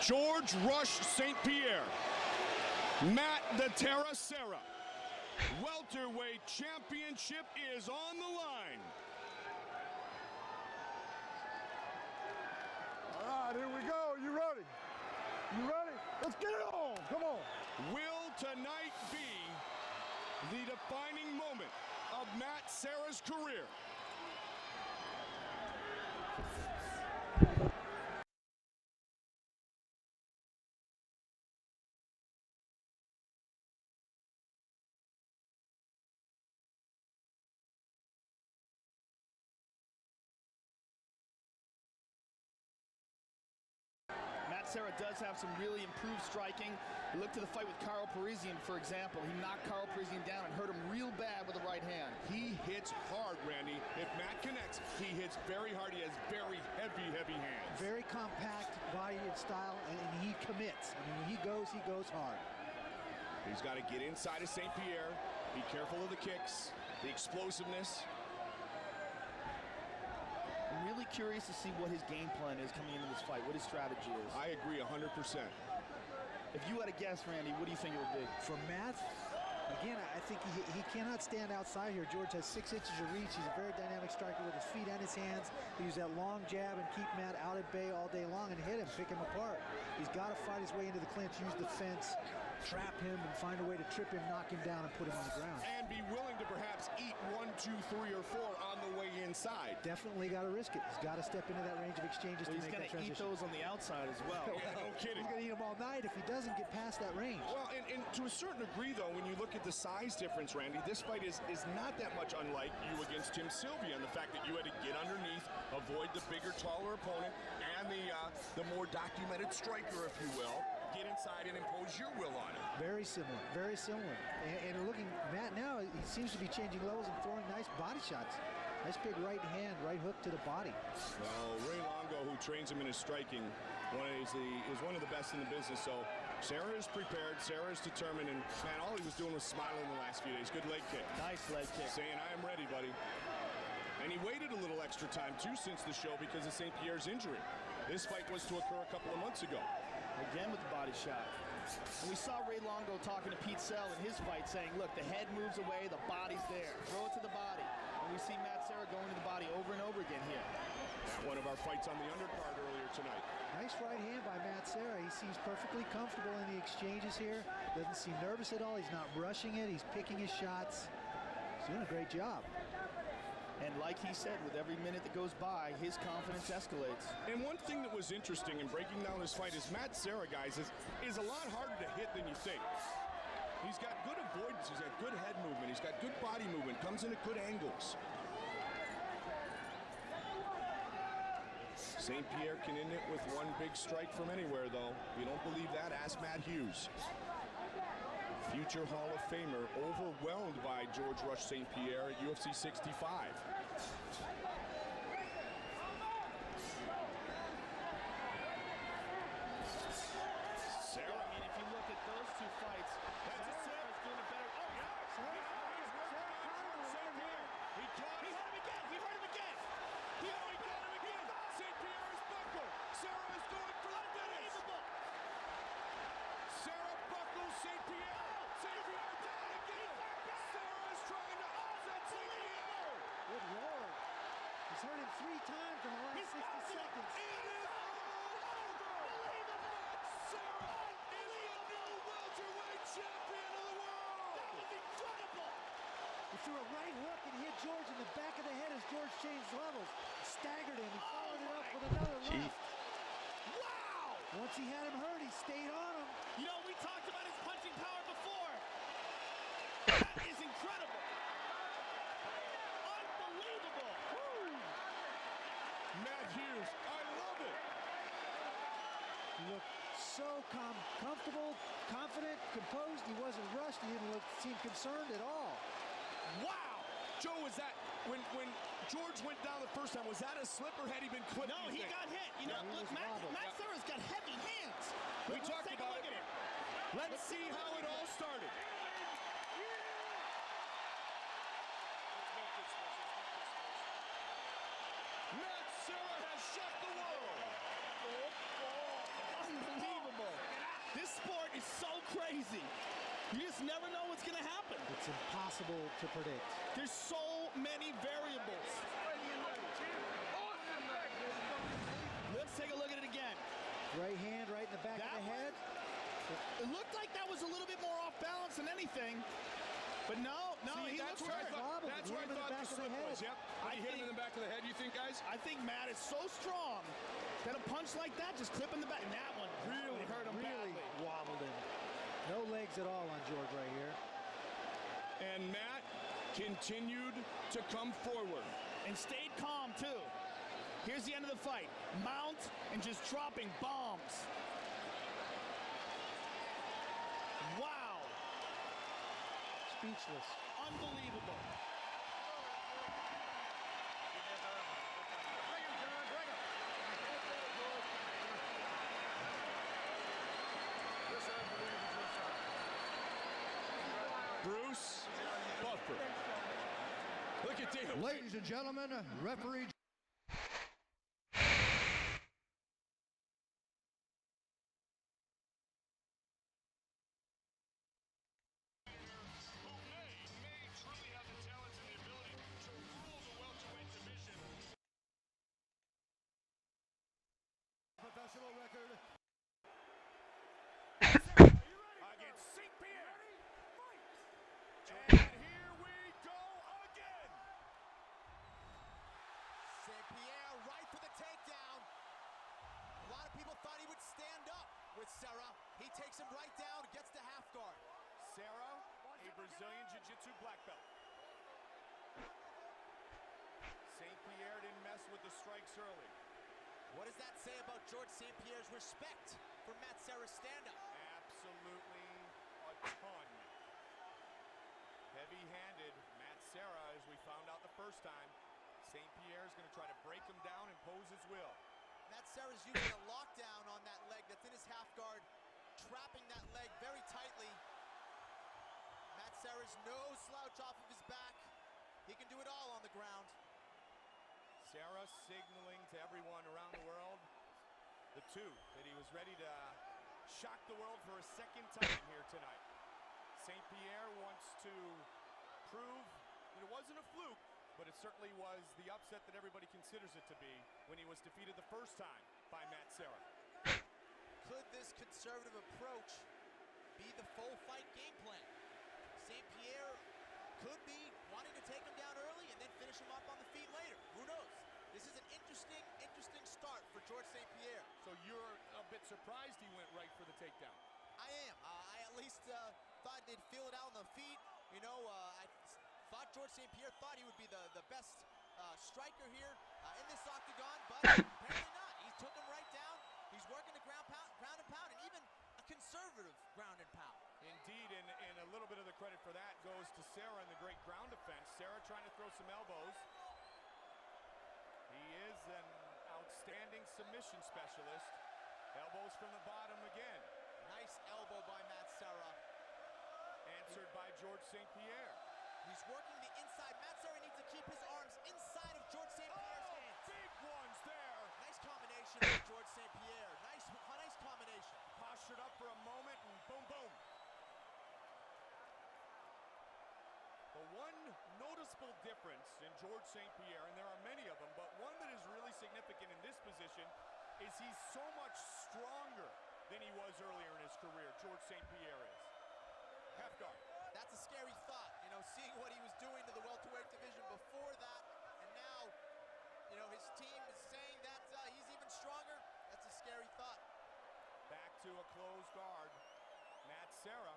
E: George Rush St. Pierre, Matt the Terra Serra. Welterweight championship is on the line.
F: All right, here we go. You ready? You ready? Let's get it on. Come on.
E: Will tonight be the defining moment of Matt Serra's career?
G: Matt Serra does have some really improved striking. You look to the fight with Karo Parisyan, for example. He knocked Karo Parisyan down and hurt him real bad with the right hand.
E: He hits hard, Randy. If Matt connects, he hits very hard. He has very heavy hands.
H: Very compact body and style, and he commits. I mean, when he goes hard.
E: He's got to get inside of St. Pierre. Be careful of the kicks, the explosiveness.
G: I'm really curious to see what his game plan is coming into this fight, what his strategy is.
E: I agree 100%.
G: If you had a guess, Randy, what do you think it would be?
H: For Matt, again, I think he cannot stand outside here. George has 6 inches of reach. He's a very dynamic striker with his feet and his hands. He uses that long jab and keep Matt out at bay all day long and hit him, pick him apart. He's got to fight his way into the clinch, use the fence, trap him, and find a way to trip him, knock him down, and put him on the ground.
E: And be willing to perhaps eat 1, 2, 3, or 4 on the way inside.
H: Definitely got to risk it. He's got to step into that range of exchanges to make that transition.
G: He's going to eat those on the outside as well.
E: Yeah, no kidding.
H: He's going to eat them all night if he doesn't get past that range.
E: Well, and to a certain degree, though, when you look at the size difference, Randy, this fight is not that much unlike you against Tim Sylvia, and the fact that you had to get underneath, avoid the bigger, taller opponent, and the more documented striker, if you will, get inside and impose your will on it.
H: Very similar, very similar. And looking, Matt now, he seems to be changing levels and throwing nice body shots. Nice big right hand, right hook to the body.
E: Well, Ray Longo, who trains him in his striking, is one of the best in the business. So Serra is prepared, Serra is determined, and man, all he was doing was smiling the last few days. Good leg kick.
G: Nice leg kick.
E: Saying, I am ready, buddy. And he waited a little extra time, too, since the show because of St. Pierre's injury. This fight was to occur a couple of months ago.
G: Again with the body shot. And we saw Ray Longo talking to Pete Sell in his fight saying, look, the head moves away, the body's there. Throw it to the body. And we see Matt Serra going to the body over and over again here.
E: One of our fights on the undercard earlier tonight.
H: Nice right hand by Matt Serra. He seems perfectly comfortable in the exchanges here. Doesn't seem nervous at all. He's not rushing it. He's picking his shots. He's doing a great job.
G: And like he said, with every minute that goes by, his confidence escalates.
E: And one thing that was interesting in breaking down this fight is Matt Serra, guys, is a lot harder to hit than you think. He's got good avoidance. He's got good head movement. He's got good body movement. Comes in at good angles. St. Pierre can end it with one big strike from anywhere, though. If you don't believe that, ask Matt Hughes. Future Hall of Famer, overwhelmed by George Rush St. Pierre at UFC 65. Serra.
G: I mean, if you look at those two fights, Serra's doing a better. Oh, yeah.
E: He hurt him again. He hurt him again. He got him again. St. Pierre is buckled. Serra is going for the finish. Serra buckles St. Pierre. St. Pierre down again. Serra is trying to upset St. Pierre.
H: Good Lord. He's hurt him 3 times in the last 60 seconds.
E: It is unbelievable. Serra is the new welterweight champion of the world.
G: That was incredible.
H: He threw a right hook and hit George in the back of the head as George changed levels. Staggered him. He followed it up with another left.
G: Wow.
H: Once he had him hurt, he stayed on him.
G: You know, we talked about his punching power before. That is incredible. Unbelievable. Woo.
E: Matt Hughes, I love it.
H: He looked so comfortable, confident, composed. He wasn't rushed. He didn't seem concerned at all.
E: Wow. Joe, was that when George went down the first time, was that a slip or had he been clipped?
G: No, he got hit. You know, look, Matt Serra's got heavy hands.
E: We
G: Let's
E: talked
G: take a
E: about
G: look
E: it.
G: at it.
E: Let's see how it all started. Matt Serra has shocked the world.
G: Unbelievable. This sport is so crazy. You just never know what's going to happen.
H: It's impossible to predict.
G: There's so many variables. Let's take a look at it again.
H: Right hand right in the back of the head.
G: It looked like that was a little bit more off balance than anything. But no,
E: See,
G: he
E: that's
G: looks
E: where I
G: hurt.
E: thought,
H: Wobbled.
E: that's
H: Hit
E: where I
H: him in the
E: thought
H: back
E: the
H: of the
E: slip was.
H: head.
E: Yep. Did he hit him in the back of the head, you think, guys?
G: I think Matt is so strong that a punch like that just clip in the back. And that one really hurt him
H: Really
G: badly.
H: wobbled him. No legs at all on George right here.
E: And Matt continued to come forward.
G: And stayed calm, too. Here's the end of the fight. Mount and just dropping bombs. Wow.
H: Speechless.
G: Unbelievable.
E: Bruce Buffer. Look at Dana.
F: Ladies and gentlemen, referee professional record.
E: Against St. Pierre. And here we go again.
I: St. Pierre right for the takedown. A lot of people thought he would stand up with Serra. He takes him right down and gets the half guard.
E: Serra, a Brazilian Jiu-Jitsu black belt. St. Pierre didn't mess with the strikes early.
I: What does that say about George St. Pierre's respect for Matt Serra's stand-up?
E: Absolutely a ton. Heavy-handed Matt Serra, as we found out the first time. St. Pierre is going to try to break him down, impose his will.
I: Matt Serra's using a lockdown on that leg that's in his half guard, trapping that leg very tightly. Matt Serra's no slouch off of his back. He can do it all on the ground.
E: Serra signaling to everyone around the world, the two, that he was ready to shock the world for a second time here tonight. St. Pierre wants to prove that it wasn't a fluke, but it certainly was the upset that everybody considers it to be when he was defeated the first time by Matt Serra.
I: Could this conservative approach be the full fight game plan? St. Pierre could be wanting to take him down early and then finish him up on the feet later. Who knows? This is an interesting start for George St. Pierre.
E: So you're a bit surprised he went right for the takedown.
I: I am. I at least thought they'd feel it out on the feet. You know, I thought George St. Pierre thought he would be the best striker here in this octagon, but apparently not. He took him right down. He's working the ground and pound, and even a conservative ground and pound.
E: Indeed, and a little bit of the credit for that goes to Serra in the great ground defense. Serra trying to throw some elbows. He is an outstanding submission specialist. Elbows from the bottom again.
I: Nice elbow by Matt Serra.
E: Answered by George St. Pierre.
I: He's working the inside. Matt Serra needs to keep his arms inside of George St. Pierre's hands.
E: Big ones there.
I: Nice combination by George St. Pierre. Nice combination.
E: Postured up for a moment and boom, boom. The one noticeable difference in George St. Pierre, and there are many of them, but one that is really significant in this position is he's so much stronger than he was earlier in his career, George St. Pierre is. Half guard.
I: That's a scary thought, you know, seeing what he was doing to the welterweight division before that, and now, you know, his team is saying that he's even stronger. That's a scary thought.
E: Back to a closed guard. Matt Serra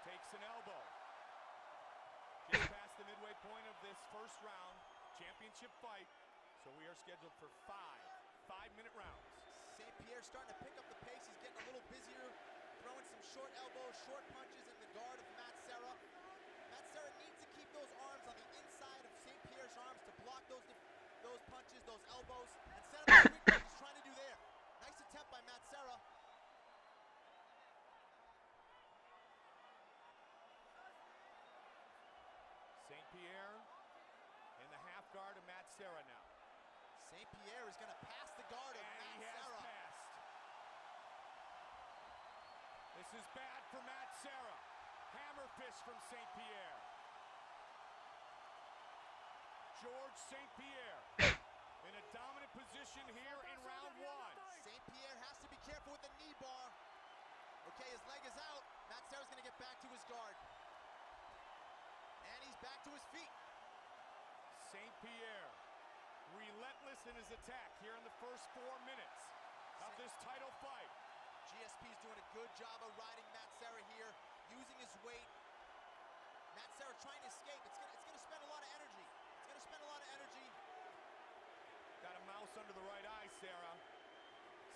E: takes an elbow. Gets past the midway point of this first round, championship fight. So we are scheduled for five-minute rounds.
I: St. Pierre starting to pick up the pace. He's getting a little busier, throwing some short elbows, short punches in the guard of Matt Serra. Matt Serra needs to keep those arms on the inside of St. Pierre's arms to block those punches, those elbows, and set up the quick he's trying to do there. Nice attempt by Matt Serra.
E: St. Pierre in the half guard of Matt Serra now.
I: St. Pierre is going to pass the guard of
E: And
I: Matt
E: he has
I: Serra.
E: passed. This is bad for Matt Serra. Hammer fist from St. Pierre. George St. Pierre in a dominant position here in round one.
I: St. Pierre has to be careful with the knee bar. Okay, his leg is out. Matt Serra's gonna get back to his guard. And he's back to his feet.
E: St. Pierre, relentless in his attack here in the first 4 minutes of this title fight.
I: GSP's doing a good job of riding Matt Serra here, using his weight. Matt Serra trying to escape. It's gonna spend a lot of energy. It's gonna spend a lot of energy.
E: Got a mouse under the right eye, Serra.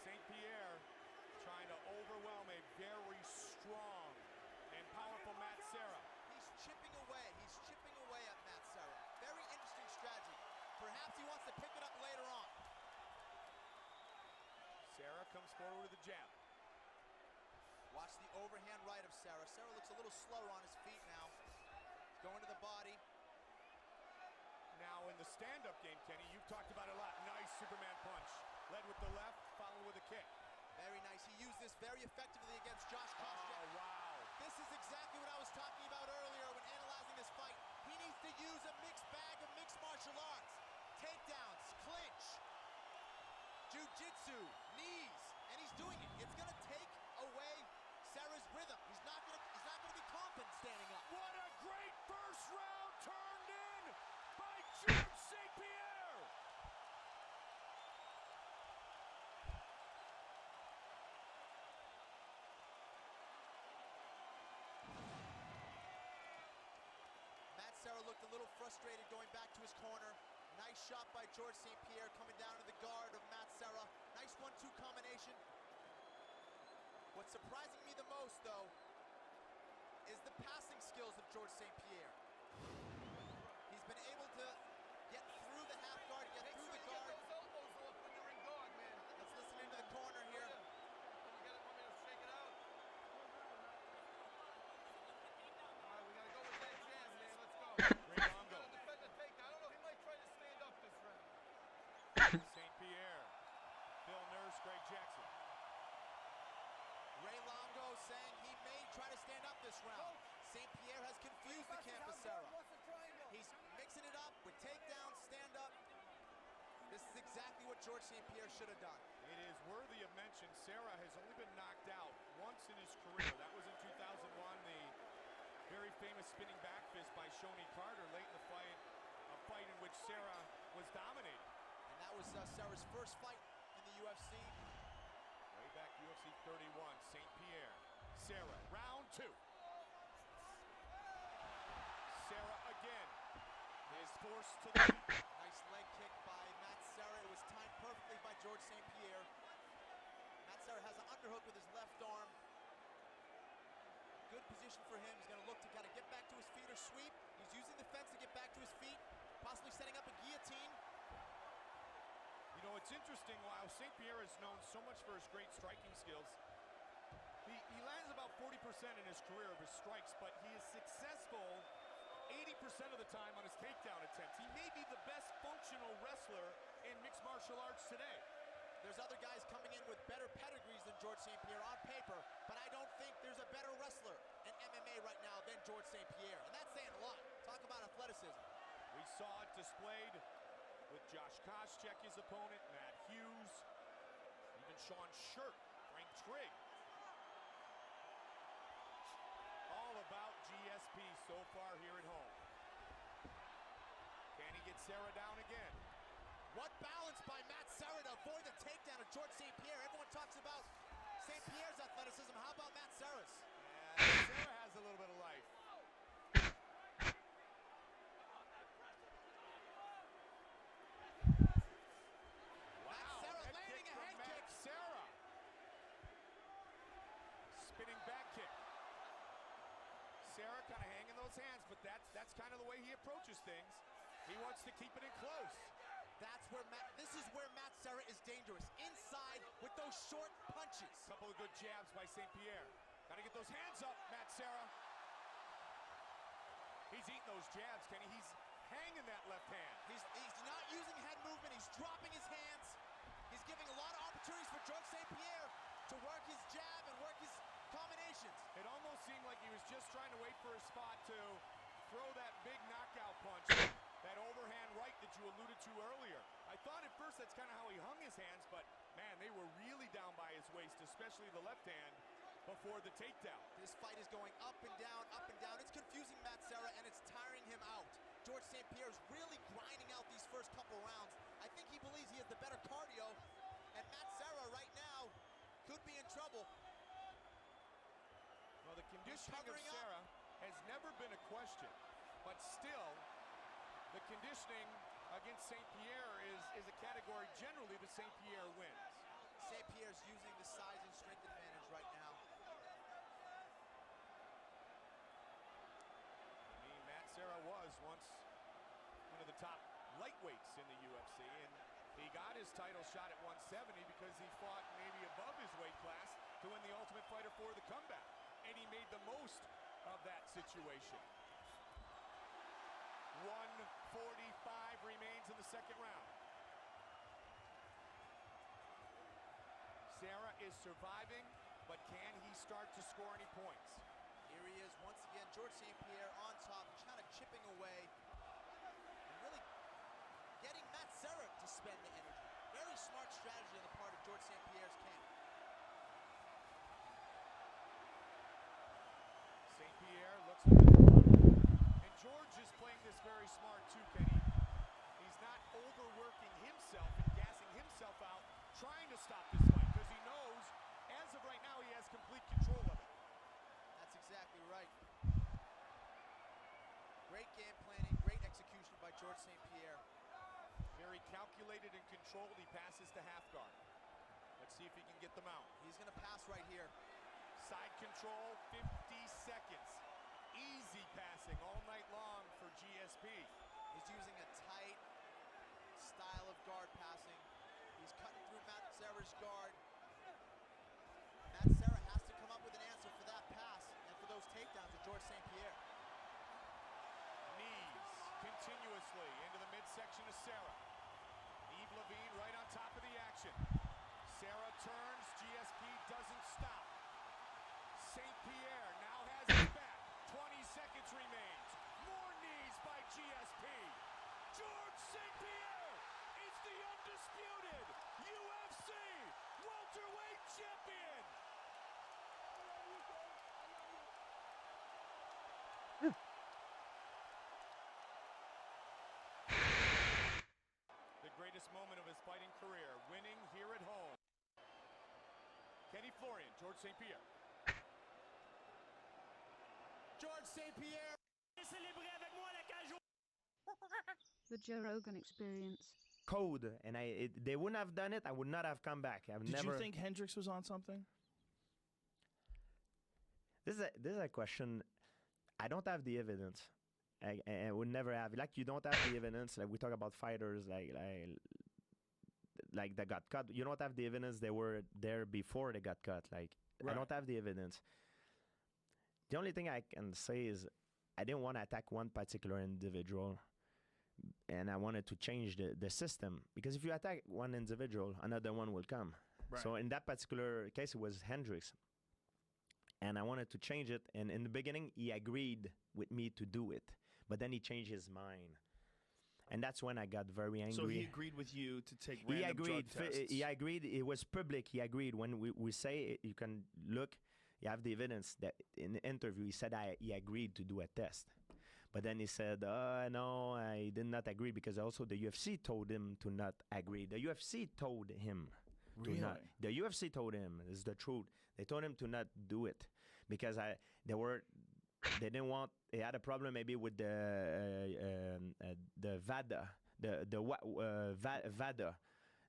E: St. Pierre trying to overwhelm a very strong and powerful Matt Serra.
I: He's chipping away. He's chipping away at Matt Serra. Very interesting strategy. Perhaps he wants to pick it up later on.
E: Serra comes forward with a jab.
I: Watch the overhand right of Serra. Serra looks a little slower on his feet now. Going to the body.
E: Now in the stand-up game, Kenny, you've talked about it a lot. Nice Superman punch. Led with the left, followed with a kick.
I: Very nice. He used this very effectively against Josh Koscheck.
E: Oh, wow.
I: This is exactly what I was talking about earlier when analyzing this fight. He needs to use a mixed bag of mixed martial arts. Takedowns, clinch, jiu-jitsu, knees, and he's doing it. It's gonna take away Serra's rhythm. He's not gonna be confident standing up.
E: What a great first round turned in by George St. Pierre.
I: Matt Serra looked a little frustrated going back to his corner. Nice shot by George St. Pierre coming down to the guard of Matt Serra. Nice 1-2 combination. What's surprising me the most, though, is the passing skills of George St. Pierre. He's been able to get through the half guard, get through the guard.
F: Get those elbows off when you're in guard, man.
I: Let's listen into the corner here.
F: You gotta want me to shake it out. All right, we gotta go with that jab, man. Let's go.
E: Ray Longo.
F: Gotta defend the takedown. I don't know. He might try to stand up this round.
E: St. Pierre. Phil Nurse, Greg Jackson.
I: Ray Longo saying he may try to stand up this round. St. Pierre has confused the camp of Serra. He's mixing it up with takedowns, stand up. This is exactly what George St. Pierre should have done.
E: It is worthy of mention, Serra has only been knocked out once in his career. That was in 2001, the very famous spinning back fist by Shoney Carter late in the fight, a fight in which Serra was dominating.
I: And that was Serra's first fight in the UFC.
E: Way back UFC 31, St. Pierre. Serra, round 2. Serra again is forced to the feet.
I: Nice leg kick by Matt Serra. It was timed perfectly by George St. Pierre. Matt Serra has an underhook with his left arm. Good position for him. He's going to look to kind of get back to his feet or sweep. He's using the fence to get back to his feet, possibly setting up a guillotine.
E: You know, it's interesting, while St. Pierre is known so much for his great striking skills, he lands about 40% in his career of his strikes, but he is successful 80% of the time on his takedown attempts. He may be the best functional wrestler in mixed martial arts today.
I: There's other guys coming in with better pedigrees than George St. Pierre on paper, but I don't think there's a better wrestler in MMA right now than George St. Pierre, and that's saying a lot. Talk about athleticism.
E: We saw it displayed with Josh Koscheck, his opponent, Matt Hughes, even Sean Shirt, Frank Trigg. All about GSP so far here at home. Can he get Serra down again?
I: What balance by Matt Serra to avoid the takedown of George St. Pierre. Everyone talks about St. Pierre's athleticism. How about Matt Serra's?
E: Yeah, Serra has a little bit of life. Wow,
I: Serra
E: head
I: landing
E: kick
I: a
E: from
I: head
E: Matt
I: kick.
E: Serra. Spinning back kick. Serra kind of hanging those hands, but that's kind of the way he approaches things. He wants to keep it in close.
I: This is where Matt Serra is dangerous. Inside with those short punches.
E: Couple of good jabs by St. Pierre. Got to get those hands up, Matt Serra. He's eating those jabs, Kenny. He's hanging that left hand.
I: He's not using head movement. He's dropping his hands. He's giving a lot of opportunities for George St. Pierre to work his jab and work his combinations.
E: you alluded to earlier. I thought at first that's kind of how he hung his hands, but man, they were really down by his waist, especially the left hand before the takedown.
I: This fight is going up and down, up and down. It's confusing Matt Serra, and it's tiring him out. George St. Pierre is really grinding out these first couple rounds. I think he believes he has the better cardio, and Matt Serra right now could be in trouble.
E: Well, the conditioning of Serra has never been a question, but still, the conditioning against St. Pierre is a category generally that St. Pierre wins.
I: St. Pierre's using the size and strength advantage right now.
E: I mean, Matt Serra was once one of the top lightweights in the UFC, and he got his title shot at 170 because he fought maybe above his weight class to win the Ultimate Fighter for the comeback, and he made the most of that situation. 145 remains in the second round. Serra is surviving, but can he start to score any points?
I: Here he is once again, George St. Pierre on top, kind of chipping away and really getting Matt Serra to spend the energy. Very smart strategy on the part of George St. Pierre's camp.
E: St. Pierre looks like and George is playing this very smart too, Kenny. He's not overworking himself and gassing himself out, trying to stop this fight, because he knows, as of right now, he has complete control of it.
I: That's exactly right. Great game planning, great execution by George St. Pierre.
E: Very calculated and controlled. He passes to half guard. Let's see if he can get them out.
I: He's going to pass right here.
E: Side control, 50 seconds. Easy passing all night long for GSP.
I: He's using a tight style of guard passing. He's cutting through Matt Serra's guard. Matt Serra has to come up with an answer for that pass and for those takedowns of George St. Pierre.
E: Knees continuously into the midsection of Serra. Yves Lavigne right on top of the action. Serra turns, GSP doesn't stop. St. Pierre now has his back. 20 seconds remains. More knees by GSP. George St. Pierre is the undisputed UFC welterweight champion. The greatest moment of his fighting career, winning here at home. Kenny Florian, George St. Pierre.
I: George St. Pierre.
J: The Joe Rogan Experience.
K: Code, and they wouldn't have done it. I would not have come back.
L: Did you think Hendricks was on something?
K: This is a question. I don't have the evidence. I would never have. Like, you don't have the evidence. Like, we talk about fighters like that got cut. You don't have the evidence they were there before they got cut. Like,
L: Right.
K: I don't have the evidence. The only thing I can say is I didn't want to attack one particular individual, and I wanted to change the system, because if you attack one individual, another one will come.
L: Right.
K: So in that particular case, it was Hendricks, and I wanted to change it. And in the beginning, he agreed with me to do it, but then he changed his mind, and that's when I got very angry.
L: So he agreed with you to take random drug tests.
K: He agreed. It was public. He agreed. When we say you can look, you have the evidence that in the interview he said he agreed to do a test. But then he said, no, I did not agree, because also the UFC told him to not agree. The UFC told him
L: Really?
K: to not. The UFC told him, this is the truth. They told him to not do it because they didn't want. They had a problem maybe with the VADA, VADA.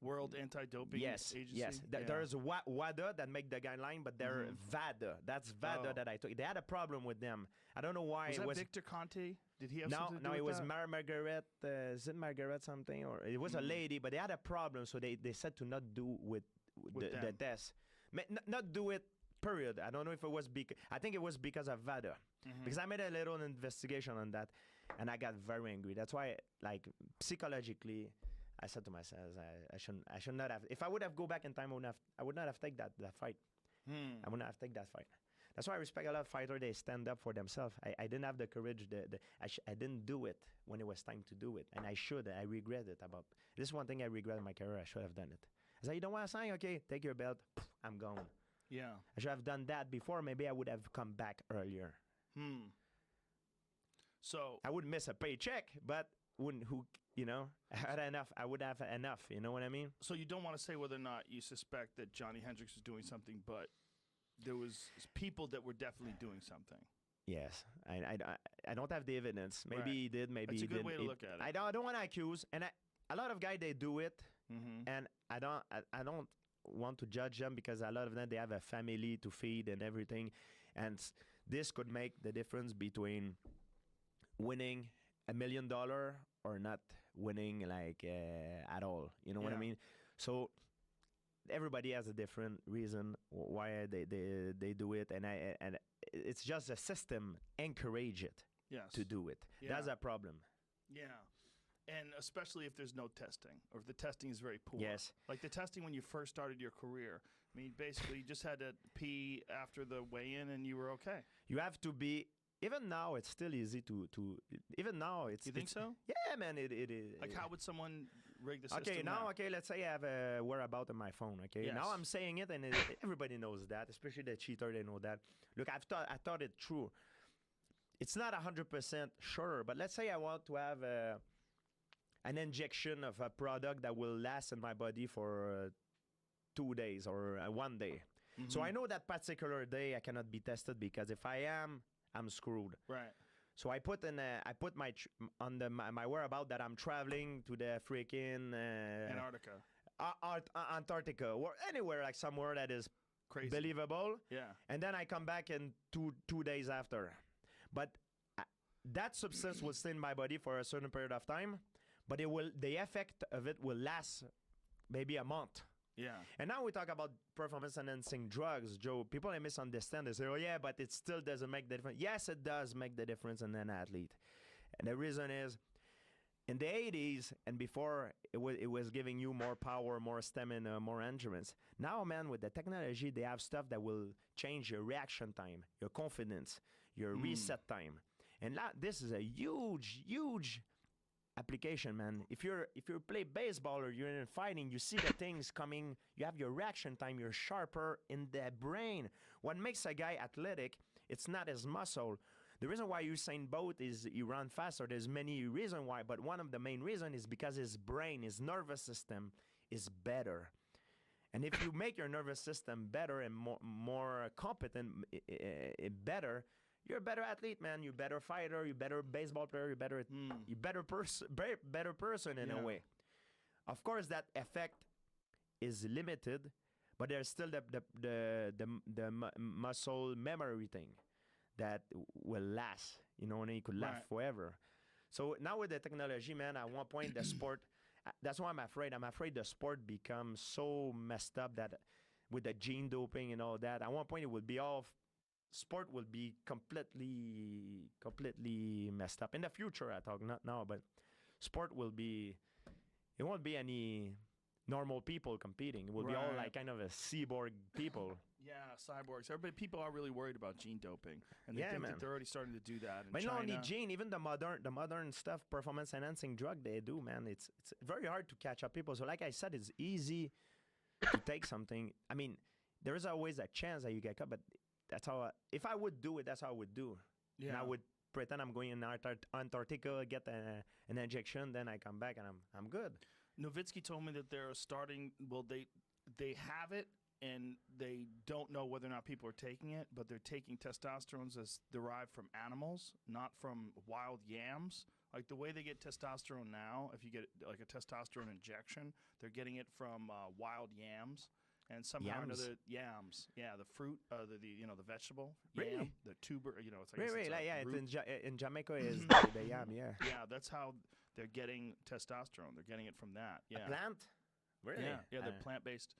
L: World Anti-Doping Agency?
K: Yes. There's WADA that make the guideline, but they're VADA. That's VADA that I took. They had a problem with them. I don't know why.
L: Was that Victor Conte? Did he have something to do with
K: it was
L: that?
K: Margaret. Is it Margaret something? Or it was a lady, but they had a problem, so they said to not do with the test. Not do it, period. I don't know if it was because, I think it was because of VADA. Because I made a little investigation on that, and I got very angry. That's why, like, psychologically, I said to myself, I should not have. If I would have go back in time, I would not have taken that fight. I would not have taken that fight. That's why I respect a lot of fighters. They stand up for themselves. I didn't have the courage. I didn't do it when it was time to do it, and I should. I regret it. This is one thing I regret in my career. I should have done it. I said, you don't want to sign? Okay, take your belt. I'm gone.
L: Yeah.
K: I should have done that before. Maybe I would have come back earlier.
L: So
K: I wouldn't miss a paycheck, but I had enough. I would have enough. You know what I mean?
L: So you don't want to say whether or not you suspect that Johnny Hendricks was doing something, but there was people that were definitely doing something.
K: Yes, I don't have the evidence. Maybe he did. Maybe he didn't.
L: That's a good way to look at it.
K: I don't want to accuse, and a lot of guys they do it, and I don't want to judge them because a lot of them they have a family to feed and everything, and this could make the difference between winning $1 million or not winning at all. You know what I mean? So everybody has a different reason why they do it, and it's just the system encourage it to do it. That's a problem.
L: Yeah. And especially if there's no testing, or if the testing is very poor.
K: Yes.
L: Like the testing when you first started your career. I mean, basically, you just had to pee after the weigh-in, and you were okay.
K: You have to be. Even now, it's still easy to. Even now, it's.
L: You think so?
K: Yeah, man. It is.
L: Like, how would someone rig the system?
K: Okay, now, let's say I have a whereabout on my phone. Okay, now I'm saying it, and everybody knows that, especially the cheater. They know that. Look, I thought it through. It's not 100% sure, but let's say I want to have an injection of a product that will last in my body for 2 days or 1 day. So I know that particular day I cannot be tested because if I am, I'm screwed.
L: Right.
K: So I put my whereabout that I'm traveling to the freaking
L: Antarctica,
K: Antarctica, or anywhere like somewhere that is
L: crazy,
K: believable.
L: Yeah.
K: And then I come back in two days after, but that substance will stay in my body for a certain period of time, but the effect of it will last maybe a month.
L: Yeah.
K: And now we talk about performance-enhancing drugs, Joe. People they misunderstand. They say, oh, yeah, but it still doesn't make the difference. Yes, it does make the difference in an athlete. And the reason is, in the 80s and before, it was giving you more power, more stamina, more endurance. Now, man, with the technology, they have stuff that will change your reaction time, your confidence, your reset time. And this is a huge, huge application, man. If you play baseball or you're in fighting, you see the things coming. You have your reaction time. You're sharper in the brain. What makes a guy athletic, it's not his muscle. The reason why Usain Bolt is he run faster, there's many reasons why, but one of the main reasons is because his brain, his nervous system is better. And if you make your nervous system better and more competent, better, you're a better athlete, man. You're a better fighter. You're a better baseball player. You're better person in a way. Of course, that effect is limited, but there's still the muscle memory thing that will last. You know, and it could last forever. So now with the technology, man, at one point the sport. That's why I'm afraid. I'm afraid the sport becomes so messed up that with the gene doping and all that, at one point it will be all. Sport will be completely messed up in the future. I talk not now, but sport will be. It won't be any normal people competing. It will be all like kind of a cyborg people.
L: Yeah, cyborgs. People are really worried about gene doping, and they think that they're already starting to do that.
K: But not only gene, even the modern stuff, performance enhancing drug they do, man. It's very hard to catch up people. So like I said, it's easy to take something. I mean, there is always a chance that you get caught, but. That's how. If I would do it, that's how I would do. Yeah. And I would pretend I'm going in Antarctica, get an injection, then I come back and I'm good.
L: Nowitzki told me that they're starting. Well, they have it and they don't know whether or not people are taking it, but they're taking testosterone as derived from animals, not from wild yams. Like the way they get testosterone now, if you get like a testosterone injection, they're getting it from wild yams. And somehow another yams, the fruit, the vegetable, yam, the tuber, it's like
K: in Jamaica is the yam,
L: yeah. That's how they're getting testosterone. They're getting it from that. Yeah,
K: a plant, really?
L: Yeah, they're plant-based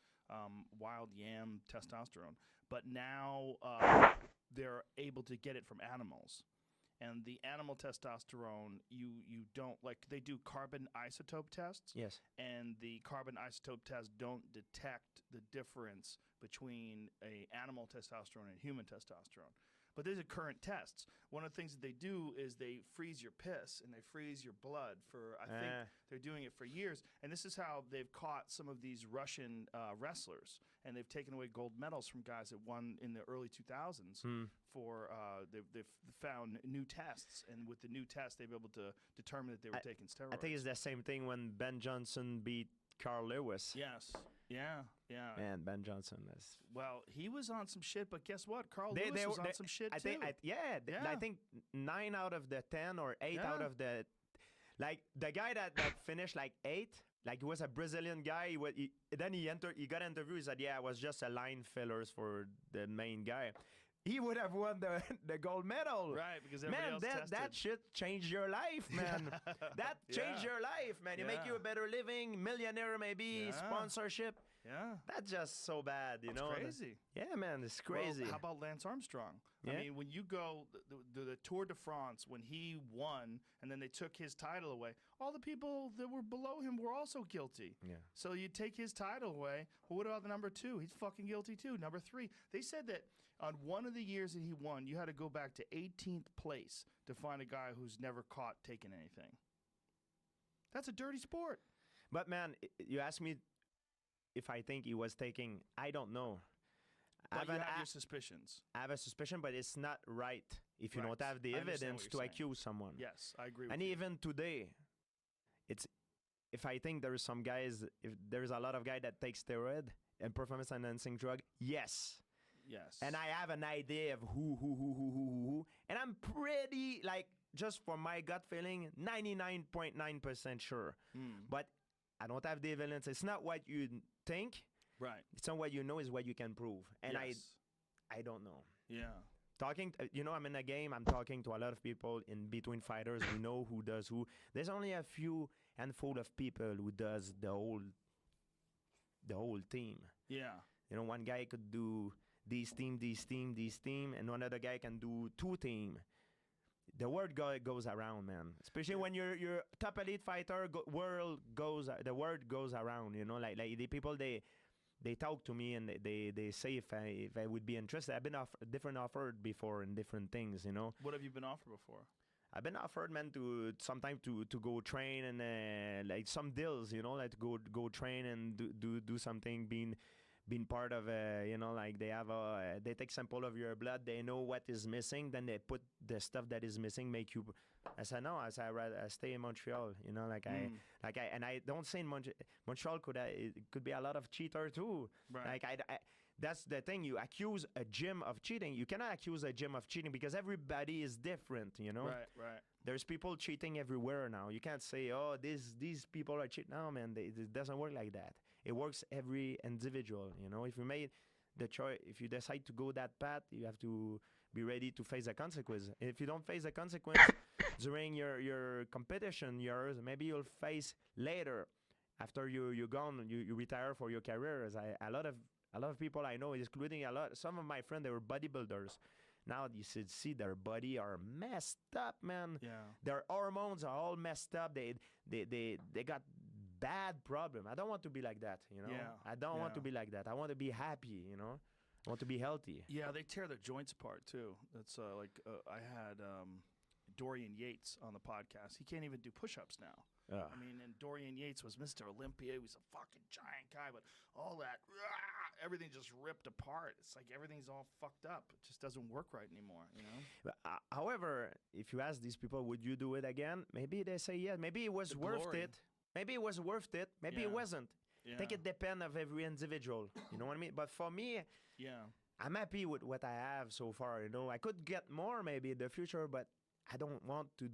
L: wild yam testosterone. But now they're able to get it from animals, And the animal testosterone, you don't like. They do carbon isotope tests.
K: Yes.
L: And the carbon isotope tests don't detect the difference between a animal testosterone and human testosterone. But these are current tests. One of the things that they do is they freeze your piss and they freeze your blood for, I think they're doing it for years. And this is how they've caught some of these Russian wrestlers. And they've taken away gold medals from guys that won in the early 2000s for, they've found new tests. And with the new tests, they've been able to determine that they were taking steroids.
K: I think it's the same thing when Ben Johnson beat Carl Lewis.
L: Yes. Yeah.
K: Man, Ben Johnson is...
L: Well, he was on some shit, but guess what? Carl Lewis was on some shit too.
K: I think 9 out of the 10 or 8 out of the... Like, the guy that finished like 8, like, he was a Brazilian guy. Then he got interviewed. He said, I was just a line fillers for the main guy. He would have won the gold medal.
L: Right, because everybody else tested.
K: That shit changed your life, man. That changed your life, man. It make you a better living, millionaire maybe, sponsorship.
L: Yeah.
K: That's just so bad, you know?
L: Crazy.
K: Yeah, man, it's crazy.
L: Well, how about Lance Armstrong?
K: Yeah.
L: I mean, when you go the Tour de France, when he won and then they took his title away, all the people that were below him were also guilty.
K: Yeah.
L: So you take his title away. Well, what about the number 2? He's fucking guilty too. Number 3. They said that on one of the years that he won, you had to go back to 18th place to find a guy who's never caught taking anything. That's a dirty sport.
K: But, man, you asked me if I think he was taking, I don't know.
L: But you have your suspicions.
K: I have a suspicion, but it's not right if you don't have the evidence to accuse someone.
L: Yes, I agree with
K: and
L: you.
K: even today, if I think there is some guys, if there's a lot of guys that take steroid and performance enhancing drug, yes.
L: Yes.
K: And I have an idea of who. And I'm pretty, like, just for my gut feeling, 99.9% sure. But I don't have the evidence. It's not what you think.
L: Right.
K: It's not what you know, it's what you can prove. And
L: yes.
K: I don't know.
L: Yeah.
K: Talking, I'm in a game, I'm talking to a lot of people in between fighters who know who does who. There's only a few handful of people who does the whole team.
L: Yeah.
K: One guy could do this team, and one other guy can do 2 team. The word goes around, man. Especially when you're top elite fighter, the word goes around. Like the people they talk to me and they say if I would be interested. I've been offered before in different things.
L: What have you been offered before?
K: I've been offered, man, to sometimes to go train and like some deals. Like go train and do something. Being part of like they take sample of your blood, they know what is missing, then they put the stuff that is missing, make you. I said no, I stay in Montreal, and I don't say in Montreal could be a lot of cheater too.
L: Right.
K: Like that's the thing, you accuse a gym of cheating. You cannot accuse a gym of cheating because everybody is different,
L: Right.
K: There's people cheating everywhere now. You can't say, oh, these people are cheating. No, man, it doesn't work like that. It works every individual, If you made the choice, if you decide to go that path, you have to be ready to face the consequence. If you don't face the consequence during your competition years, maybe you'll face later after you're gone, you retire for your careers. A lot of people I know, including some of my friends, they were bodybuilders. Now you should see their body are messed up, man.
L: Yeah.
K: Their hormones are all messed up. They got bad problem. I don't want to be like that,
L: Yeah.
K: I don't want to be like that. I want to be happy, I want to be healthy.
L: Yeah, they tear their joints apart too. That's I had Dorian Yates on the podcast. He can't even do push-ups now. I mean, and Dorian Yates was Mr. Olympia. He was a fucking giant guy, but all that, everything just ripped apart. It's like everything's all fucked up. It just doesn't work right anymore,
K: However, if you ask these people, would you do it again? Maybe they say yes. Maybe it was worth it. Maybe it was worth it. Maybe it wasn't.
L: Yeah.
K: I think it depends of every individual. You know what I mean? But for me, I'm happy with what I have so far. I could get more maybe in the future, but I don't want to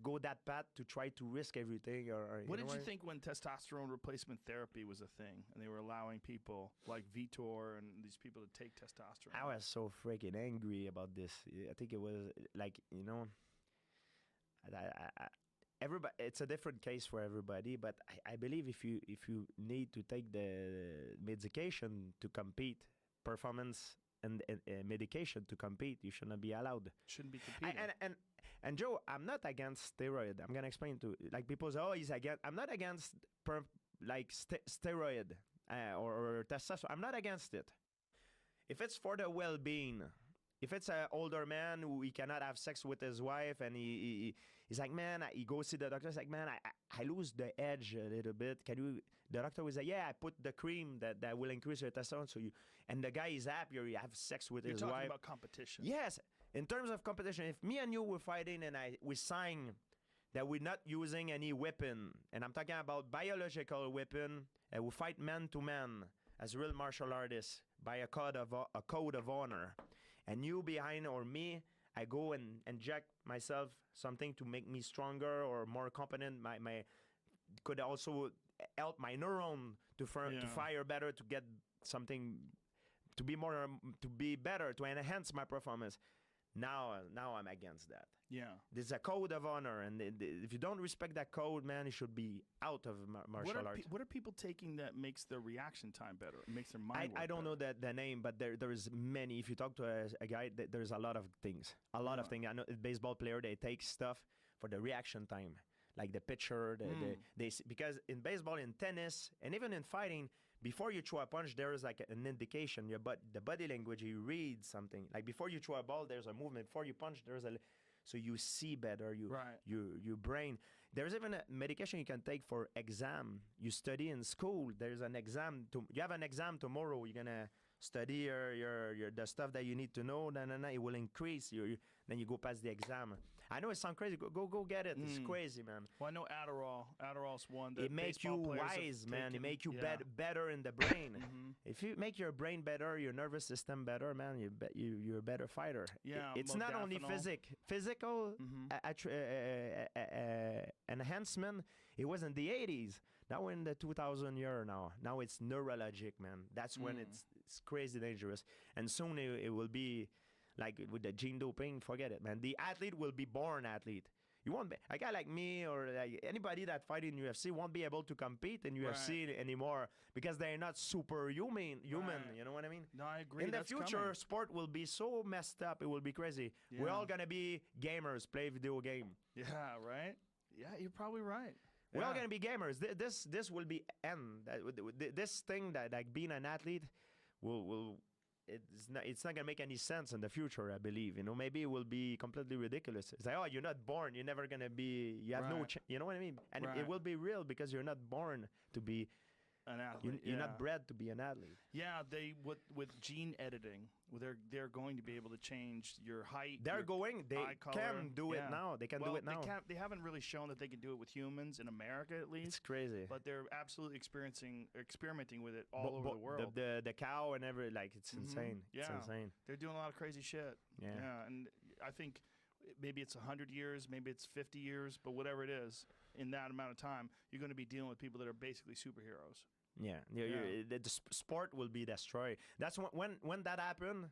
K: go that path to try to risk everything.
L: What did you think when testosterone replacement therapy was a thing and they were allowing people like Vitor and these people to take testosterone?
K: I was so freaking angry about this. I think it was like, everybody, it's a different case for everybody, but I believe if you need to take the medication to compete, performance and medication to compete, you should not be allowed.
L: Shouldn't be competing.
K: And Joe, I'm not against steroid. I'm gonna explain to like people say, oh, he's against. I'm not against steroid or testosterone. I'm not against it. If it's for the well-being, if it's an older man who he cannot have sex with his wife and he's like, man, he goes see the doctor. He's like, man, I lose the edge a little bit. Can you? The doctor was like, yeah, I put the cream that will increase your testosterone. So you and the guy is happier. You have sex with his
L: You're
K: wife.
L: talking about competition.
K: Yes, in terms of competition, if me and you were fighting and we sign that we're not using any weapon, and I'm talking about biological weapon, and we fight man to man as real martial artists by a code of honor, and you behind or me, I go and inject myself something to make me stronger or more competent. My could also help my neuron to fire better, to get something, to be better, to enhance my performance. Now I'm against that.
L: Yeah.
K: There's a code of honor, and if you don't respect that code, man, you should be out of martial arts.
L: What are people taking that makes their reaction time better? It makes their mind work
K: I don't
L: better?
K: know the name, but there is many. If you talk to a guy, there's a lot of things. Of things. I know a baseball player, they take stuff for the reaction time. Like the pitcher, because in baseball, in tennis, and even in fighting, before you throw a punch, there is like an indication. The body language, you read something. Like before you throw a ball, there's a movement. Before you punch, so you see better. Your brain. There's even a medication you can take for exam. You study in school. There's an exam. You have an exam tomorrow. You're gonna study the stuff that you need to know. It will increase. Then you go past the exam. I know it sounds crazy. Go get it. It's crazy, man.
L: Well, I know Adderall. Adderall's one.
K: It makes you wise, man. It makes you better in the brain. If you make your brain better, your nervous system better, man, you're a better fighter.
L: Yeah,
K: it's not only physical enhancement. It was in the 80s. Now we're in the 2000 year now. Now it's neurologic, man. That's when it's crazy dangerous. And soon it will be like with the gene doping. Forget it, man. The athlete will be born athlete. You won't be a guy like me or like anybody that fight in UFC won't be able to compete in UFC anymore because they're not superhuman. You know what I mean?
L: No, I agree.
K: In the future, sport will be so messed up. It will be crazy.
L: Yeah.
K: We're all gonna be gamers, play video game.
L: Yeah, right. Yeah, you're probably right.
K: We're all gonna be gamers. This will be end. This thing that like being an athlete will. It's not gonna make any sense in the future. I believe, maybe it will be completely ridiculous. It's like, oh, you're not born. You're never gonna be. You have no. You know what I mean? And it will be real because you're not born to be
L: an athlete.
K: You're not bred to be an athlete.
L: Yeah, with gene editing, they're going to be able to change your height.
K: They
L: eye color.
K: Can do it now. They can do it now.
L: They haven't really shown that they can do it with humans in America, at least.
K: It's crazy.
L: But they're absolutely experimenting with it all over the world.
K: The cow and it's insane.
L: Yeah,
K: it's insane.
L: They're doing a lot of crazy shit.
K: Yeah,
L: and I think maybe it's 100 years, maybe it's 50 years, but whatever it is, in that amount of time, you're going to be dealing with people that are basically superheroes.
K: Yeah, the sport will be destroyed. That's when that happens,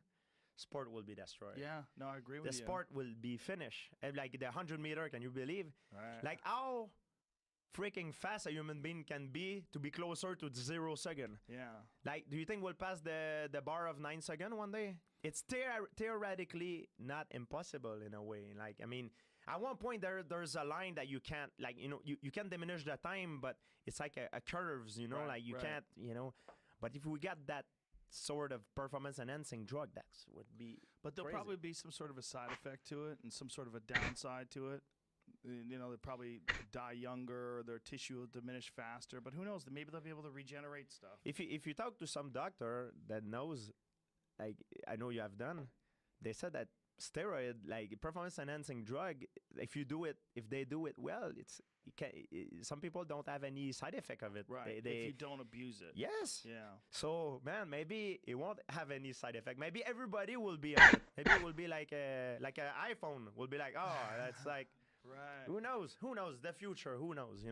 K: sport will be destroyed.
L: Yeah, no, I agree with
K: you.
L: The
K: sport will be finished. Like the 100-meter, can you believe?
L: Right.
K: Like how freaking fast a human being can be to be closer to 0 second.
L: Yeah.
K: Like, do you think we'll pass the bar of 9 seconds one day? It's theoretically not impossible in a way. Like, I mean, at one point there's a line that you can't, like, you can diminish the time, but it's like a curves,
L: right,
K: like you can't, But if we got that sort of performance enhancing drug, that would be.
L: But there'll probably be some sort of a side effect to it and some sort of a downside to it. They'll probably die younger, or their tissue will diminish faster. But who knows? Maybe they'll be able to regenerate stuff.
K: If you talk to some doctor that knows, like I know you have done, they said that steroid, like performance enhancing drug, if they do it well, some people don't have any side effect of it.
L: Right. If you don't abuse it.
K: Yes.
L: Yeah.
K: So man, maybe it won't have any side effect. Maybe everybody will be on it. Maybe it will be like an iPhone. Will be like, oh, that's like.
L: Right.
K: Who knows? Who knows? The future. Who knows?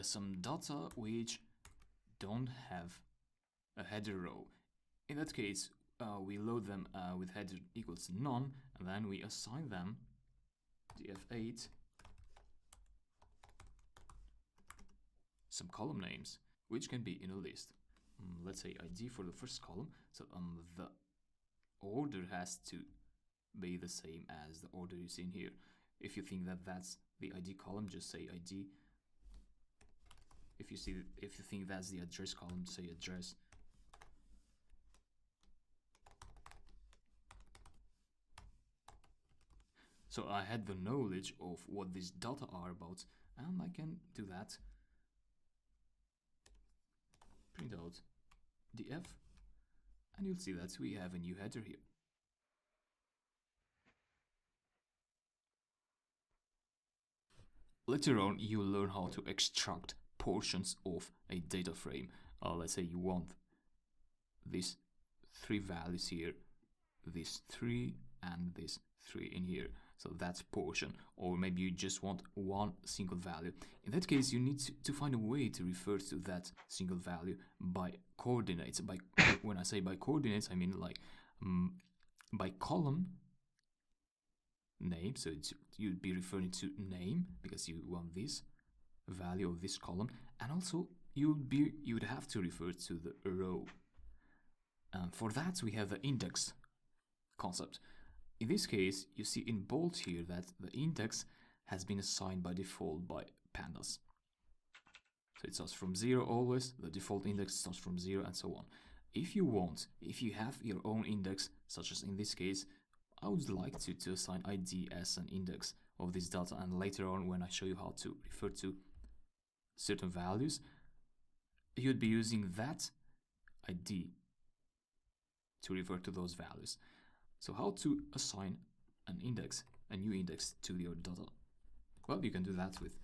A: some data which don't have a header row. In that case, we load them with header equals none, and then we assign them df8 some column names, which can be in a list. Let's say ID for the first column, so the order has to be the same as the order you see in here. If you think that that's the ID column, just say ID. If you think that's the address column, say address. So I had the knowledge of what these data are about, and I can do that. Print out df, and you'll see that we have a new header here. Later on, you'll learn how to extract portions of a data frame. Let's say you want these 3 values here, these 3 and this 3 in here. So that's portion, or maybe you just want one single value. In that case, you need to find a way to refer to that single value by coordinates. When I say by coordinates, I mean like by column name. So you'd be referring to name because you want this value of this column, and also you'd have to refer to the row. And for that, we have the index concept. In this case, you see in bold here that the index has been assigned by default by pandas. So it starts from 0 always, the default index starts from 0, and so on. If you have your own index, such as in this case, I would like to assign ID as an index of this data, and later on when I show you how to refer to certain values, you'd be using that ID to refer to those values. So how to assign an index, a new index to your data? Well, you can do that with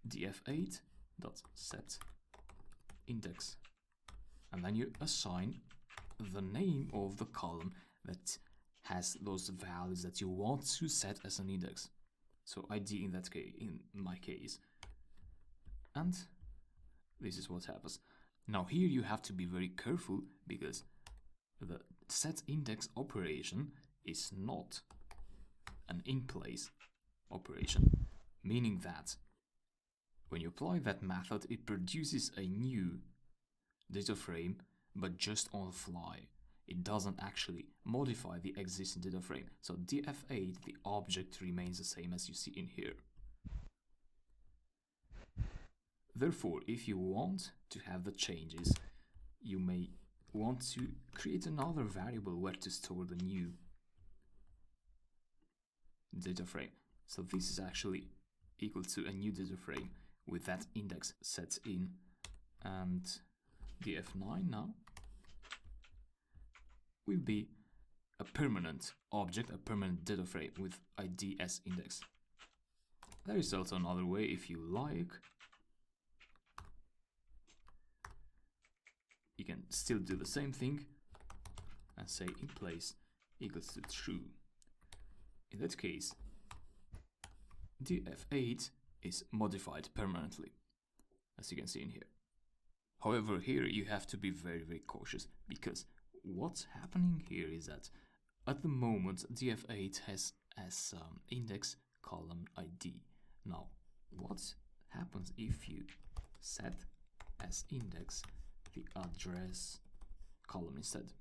A: df8.set index, and then you assign the name of the column that has those values that you want to set as an index. So ID in that case, in my case, and this is what happens. Now here you have to be very careful because the set index operation is not an in-place operation, meaning that when you apply that method, it produces a new data frame, but just on the fly. It doesn't actually modify the existing data frame. So df8, the object, remains the same as you see in here. Therefore, if you want to have the changes, you may want to create another variable where to store the new data frame. So this is actually equal to a new data frame with that index set in, and df9 now will be a permanent object, a permanent data frame with ID as index. There is also another way, if you like. You can still do the same thing and say in place equals to true. In that case, df8 is modified permanently, as you can see in here. However, here you have to be very, very cautious, because what's happening here is that at the moment df8 has as index column ID. Now, what happens if you set as index the address column instead?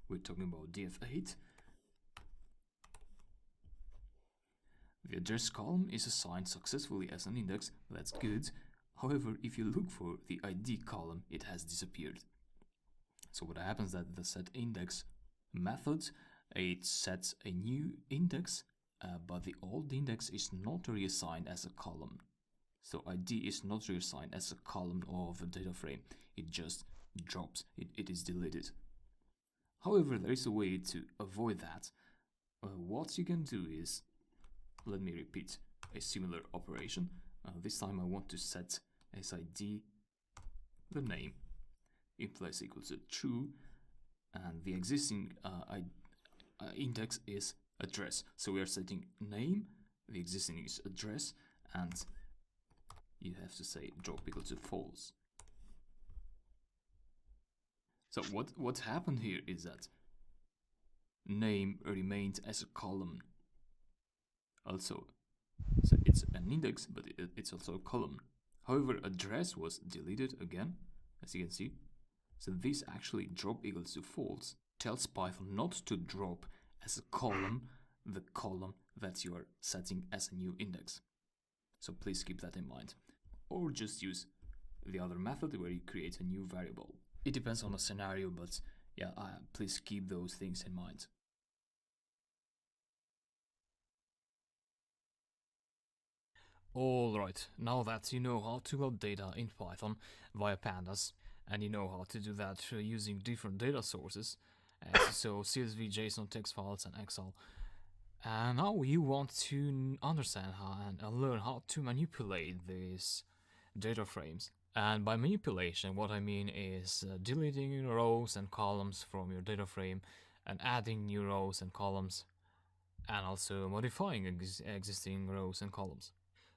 A: We're talking about df8. The address column is assigned successfully as an index. That's good. However, if you look for the ID column, it has disappeared. So what happens is that the setIndex method, it sets a new index, but the old index is not reassigned as a column. So ID is not reassigned as a column of a data frame. It just drops. It is deleted. However, there is a way to avoid that. What you can do is, let me repeat a similar operation. This time I want to set as ID the name in place equals to true, and the existing index is address. So we are setting name, the existing is address, and you have to say drop equal to false. So what happened here is that name remained as a column. Also, so it's an index, but it's also a column. However, address was deleted again, as you can see. So this actually drop equals to false tells Python not to drop as a column the column that you are setting as a new index. So please keep that in mind. Or just use the other method where you create a new variable. It depends on the scenario, but yeah, please keep those things in mind. Alright, now that you know how to load data in Python via pandas, and you know how to do that using different data sources, so CSV, JSON, text files, and Excel, and now you want to understand how and learn how to manipulate these data frames. And by manipulation, what I mean is deleting rows and columns from your data frame and adding new rows and columns, and also modifying existing rows and columns.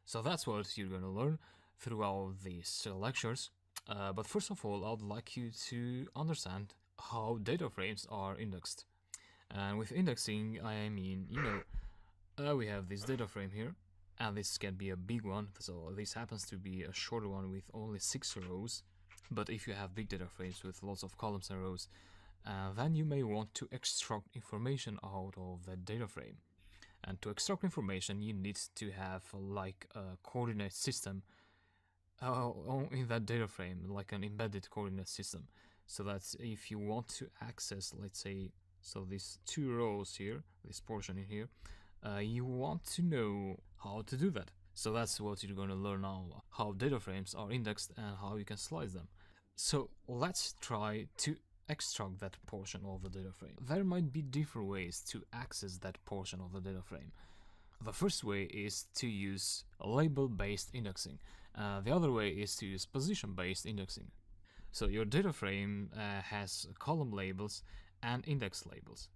A: So that's what you're going to learn throughout these lectures. But first of all, I would like you to understand how data frames are indexed. And with indexing, I mean, we have this data frame here, and this can be a big one. So this happens to be a shorter one with only 6 rows. But if you have big data frames with lots of columns and rows, then you may want to extract information out of that data frame. And to extract information, you need to have like a coordinate system in that data frame, like an embedded coordinate system. So that if you want to access, let's say, so these 2 rows here, this portion in here, you want to know how to do that. So that's what you're going to learn now, how data frames are indexed and how you can slice them. So let's try to extract that portion of the data frame. There might be different ways to access that portion of the data frame. The first way is to use label-based indexing. The other way is to use position-based indexing. So your data frame has column labels and index labels.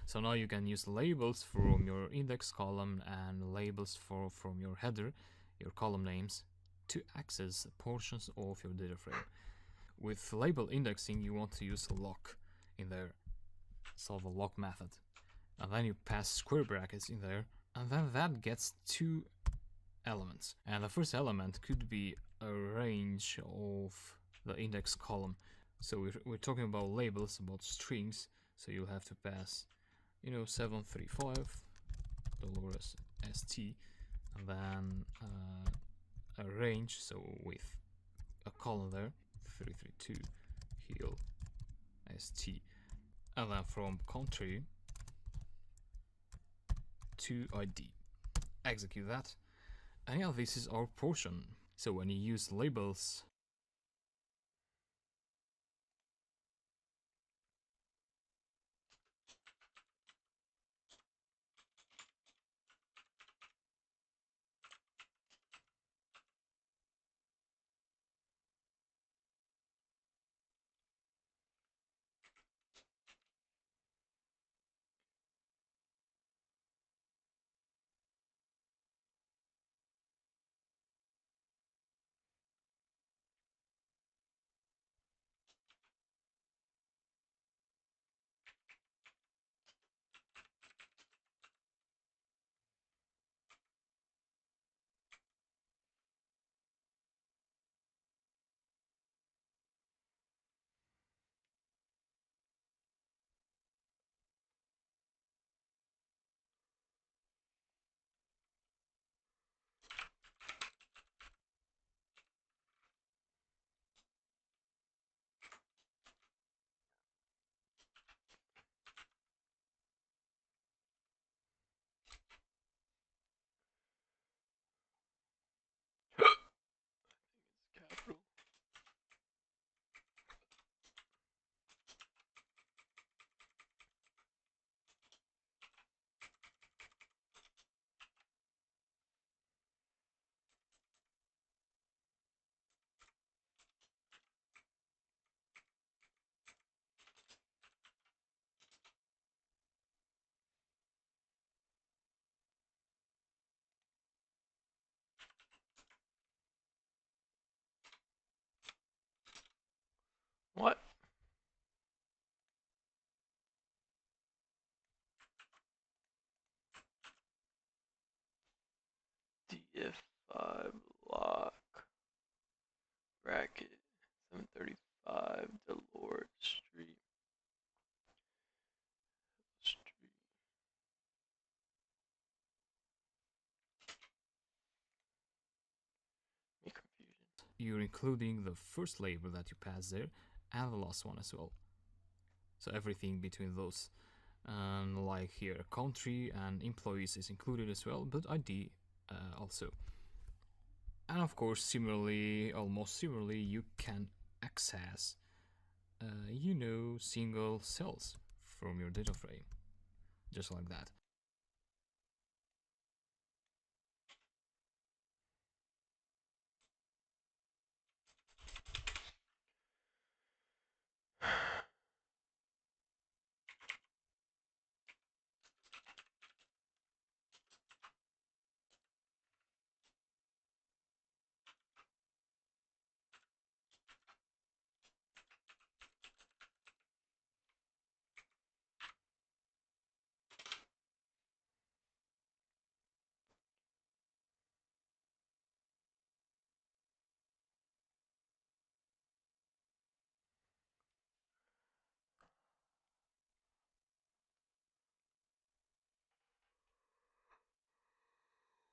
A: So now you can use labels from your index column and labels from your header, your column names, to access portions of your data frame. With label indexing, you want to use a lock in there, so the lock method, and then you pass square brackets in there, and then that gets 2 elements. And the first element could be a range of the index column. So we're talking about labels, about strings, so you'll have to pass 735 Dolores ST, and then a range, so with a column there, 332 heal ST, and then from country to ID. Execute that, and yeah, this is our portion. So when you use labels,
B: What? DF5 lock bracket 735 Delord Street.
A: You're including the first label that you pass there and the last one as well. So everything between those. And like here, country and employees is included as well, but ID also. And of course, similarly, almost similarly, you can access, you know, single cells from your data frame, just like that.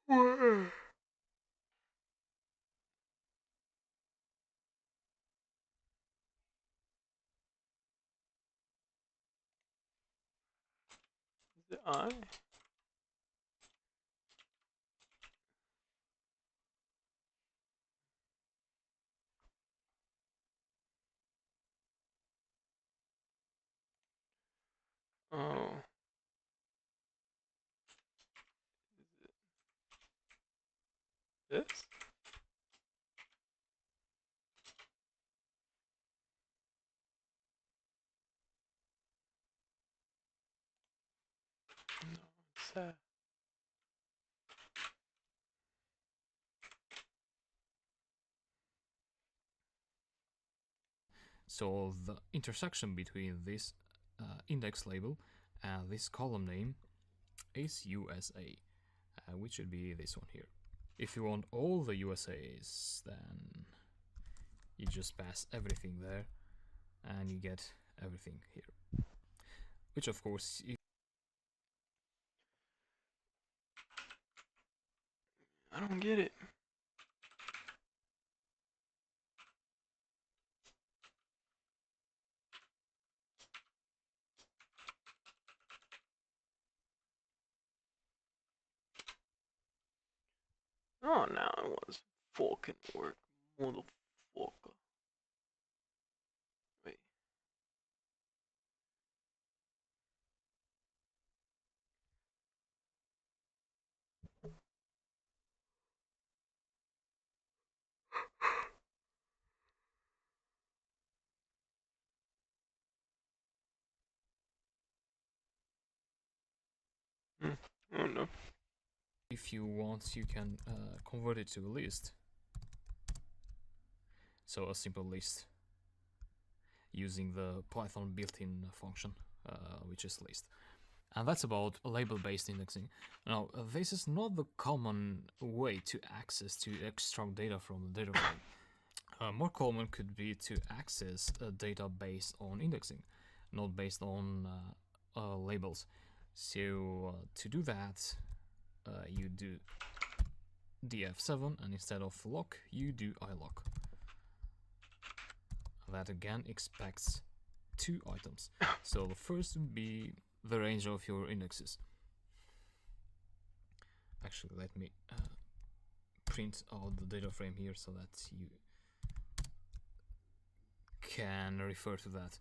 B: Is it on? Oh. Is it this? No, it's that.
A: So the intersection between this index label and this column name is USA, which should be this one here. If you want all the USAs, then you just pass everything there and you get everything here. Which of course
B: I don't get it. Oh, now it was fucking work, motherfucker. Wait. I don't know.
A: if you want, you can convert it to a list. So a simple list using the Python built-in function, which is list. And that's about label-based indexing. Now, this is not the common way to access to extract data from the data frame. More common could be to access data based on indexing, not based on labels. So to do that, you do df7, and instead of lock, you do ilock. That again expects two items. So the first would be the range of your indexes. Actually, let me print out the data frame here so that you can refer to that.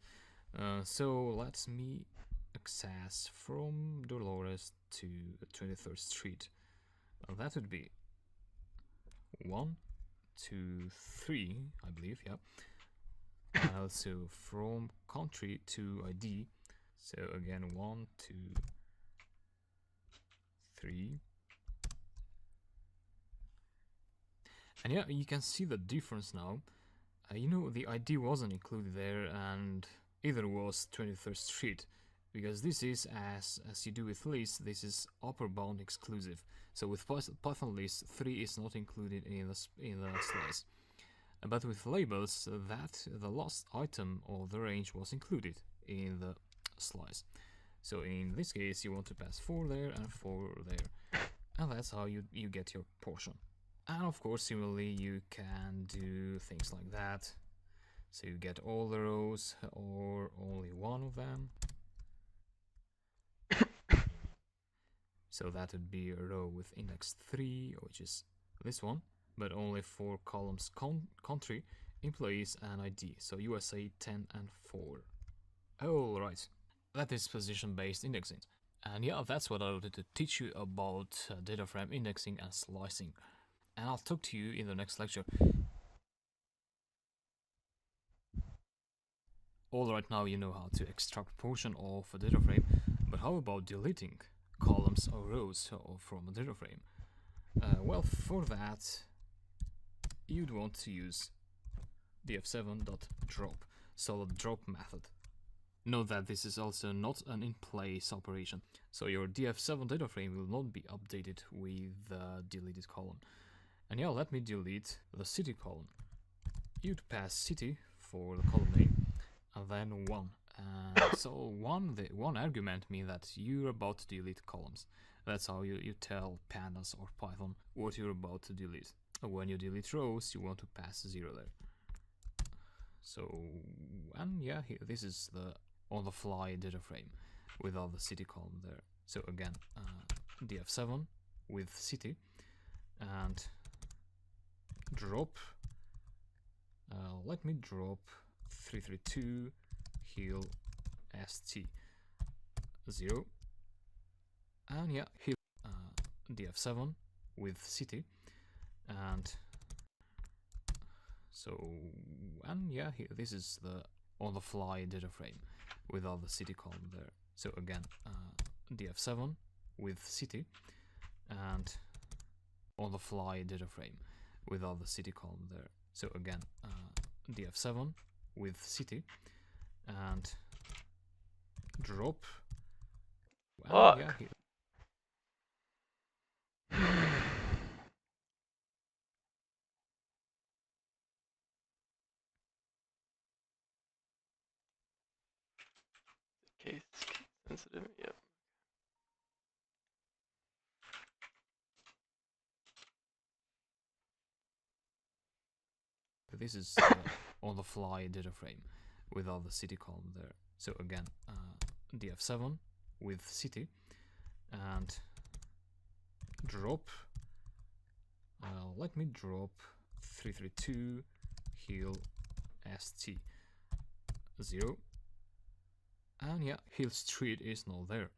A: So let me access from Dolores to 23rd Street. That would be 1, 2, 3, I believe, yeah. And also from country to ID. So again, 1, 2, 3. And yeah, you can see the difference now. You know, the ID wasn't included there, and either was 23rd Street, because this is, as you do with list, this is upper bound exclusive. So with Python list, 3 is not included in the slice. But with labels, that the last item of the range was included in the slice. So in this case, you want to pass 4 there and 4 there, and that's how you get your portion. And of course, similarly, you can do things like that. So you get all the rows or only one of them. So that would be a row with index 3, which is this one, but only 4 columns: country, employees, and ID. So USA 10 and 4. Oh, right. That is position-based indexing. And yeah, that's what I wanted to teach you about data frame indexing and slicing. And I'll talk to you in the next lecture. Alright, now you know how to extract portion of a data frame, but how about deleting columns or rows from a data frame? Well, for that, you'd want to use df7.drop, solid drop method. Note that this is also not an in-place operation, so your df7 data frame will not be updated with the deleted column. And yeah, let me delete the city column. You'd pass city for the column name, and then 1. And so one argument means that you're about to delete columns. That's how you tell pandas or Python what you're about to delete. When you delete rows, you want to pass 0 there. So, and yeah, here, this is the on-the-fly data frame without the city column there. So again, df7 with city and drop. Let me drop 332 heal st 0, and yeah, heal df7 with city, and so, and yeah, here, this is the on-the-fly data frame without the city column there. So again, df7 with city and on-the-fly data frame without the city column there. So again, df7 with city and drop. Well, yeah, here.
B: Case sensitive, yep.
A: This is on-the-fly data frame without the city column there. So again, df7 with city and drop. Let me drop 332 heal st 0, and yeah, heal street is not there.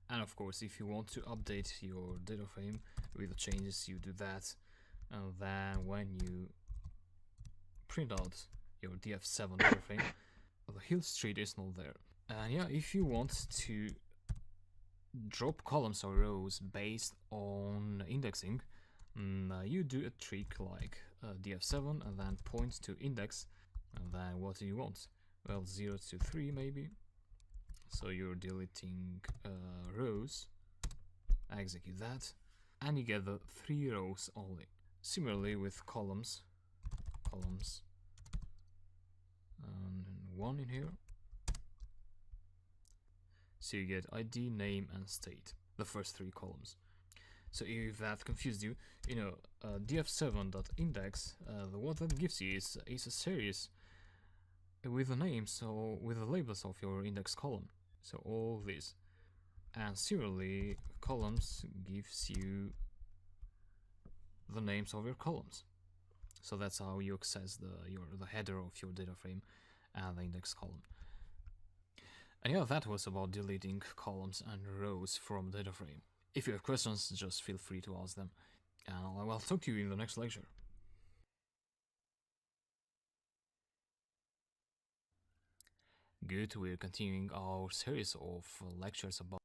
A: And of course, if you want to update your data frame with the changes, you do that, and then when you print out your df7 data frame, the heal street is not there. And yeah, if you want to drop columns or rows based on indexing, you do a trick like df7 and then point to index, and then what do you want? Well, 0 to 3 maybe. So you're deleting rows. I execute that, and you get the 3 rows only. Similarly with columns, and 1 in here. So you get ID, name, and state, the first 3 columns. So if that confused you, you know, df7.index, what that gives you is a series with the names, so with the labels of your index column. So all this. And similarly, columns gives you the names of your columns. So that's how you access the header of your data frame and the index column. And yeah, that was about deleting columns and rows from data frame. If you have questions, just feel free to ask them, and I will talk to you in the next lecture. Good, we're continuing our series of lectures about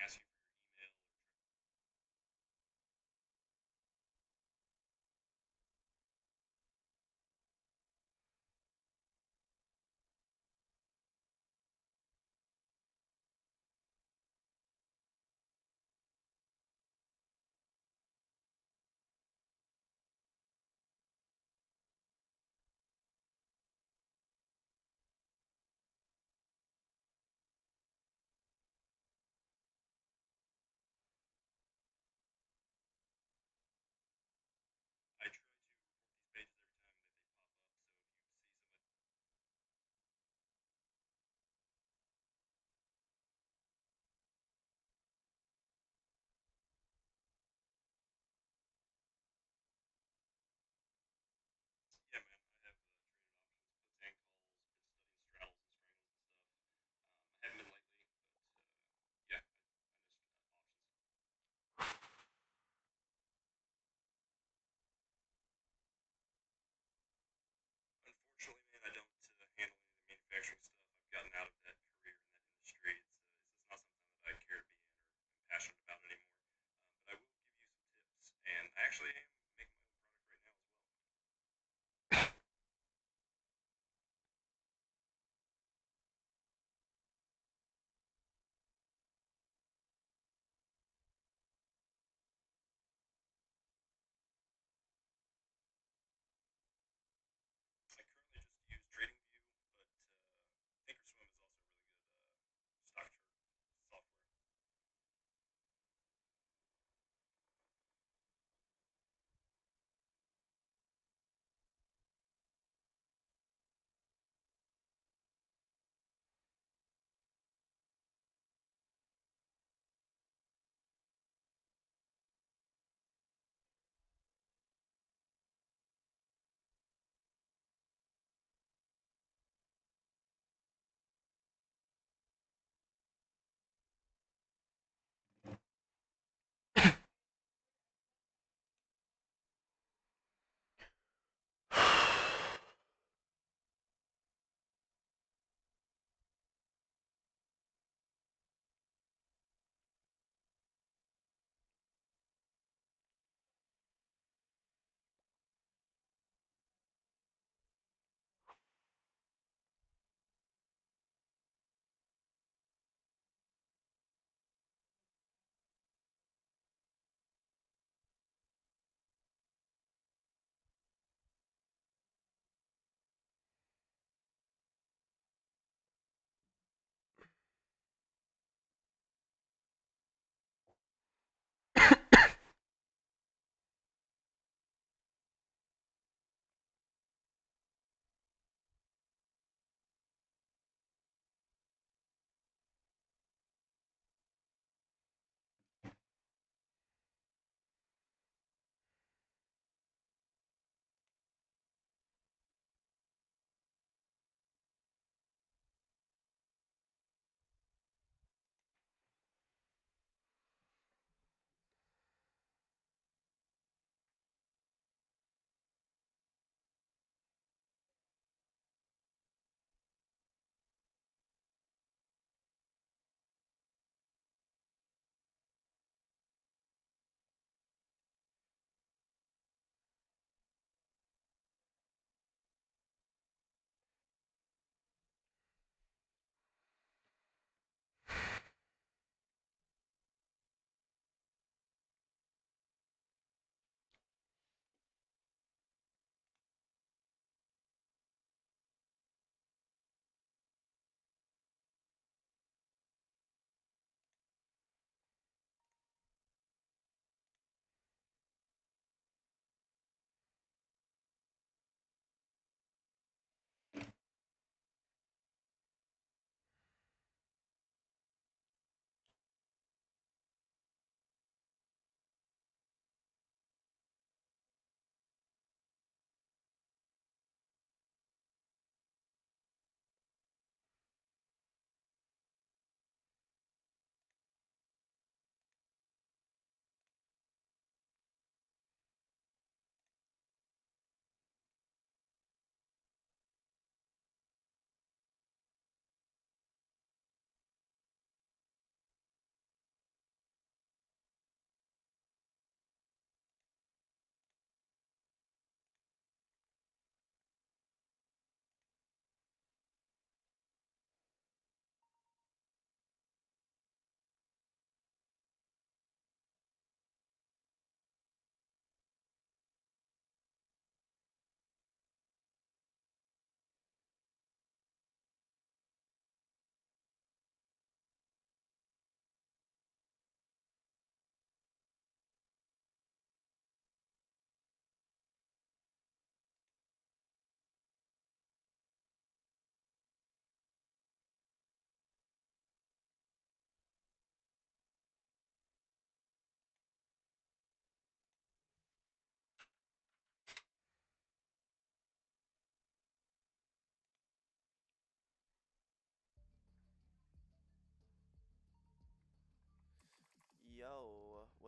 M: ask you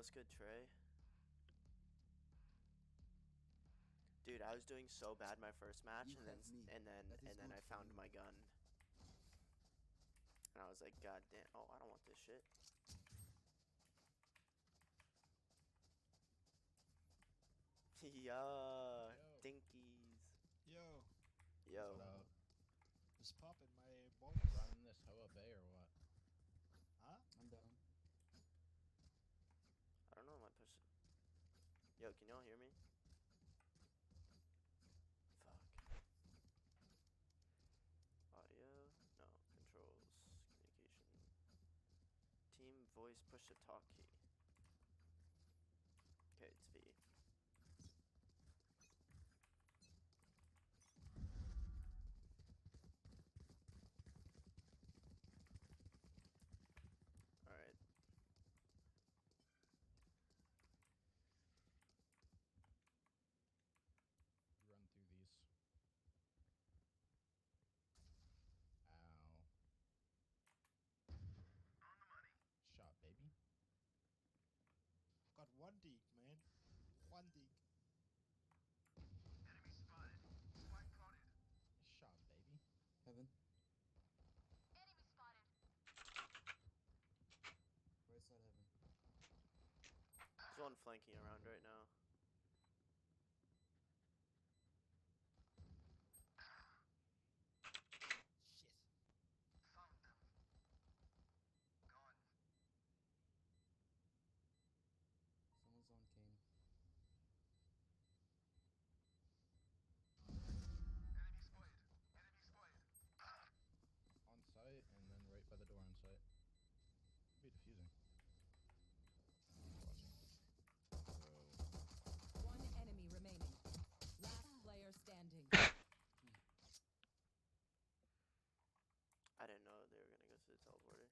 M: what's good, Trey? Dude, I was doing so bad my first match, and then I found my gun, and I was like, God damn! Oh, I don't want this shit. Yeah, dinkies.
N: Yo.
M: Yo.
N: What up? Just popping my boy.
O: Running this hoe up A or what?
N: Huh?
O: I'm down.
M: I don't know, my person. Yo, can y'all hear me? Fuck. Audio? No. Controls. Communication. Team voice push to talk key. Okay, it's V. Alright.
O: Run through these. Ow. On the money. Shot, baby.
N: I've got one deek, man. One deek.
O: Enemy spotted. Spike planted. Shot, baby.
P: Heaven.
Q: Enemy spotted.
P: Right side heaven.
M: There's one flanking around right now.
N: Shit.
O: Found them. Gone.
P: Someone's on Kane.
O: Enemy spotted. Enemy spotted. On site and then right by the door on site. Could be defusing. Watching.
Q: One enemy remaining. Last player standing.
M: I didn't know they were gonna go through the teleporter.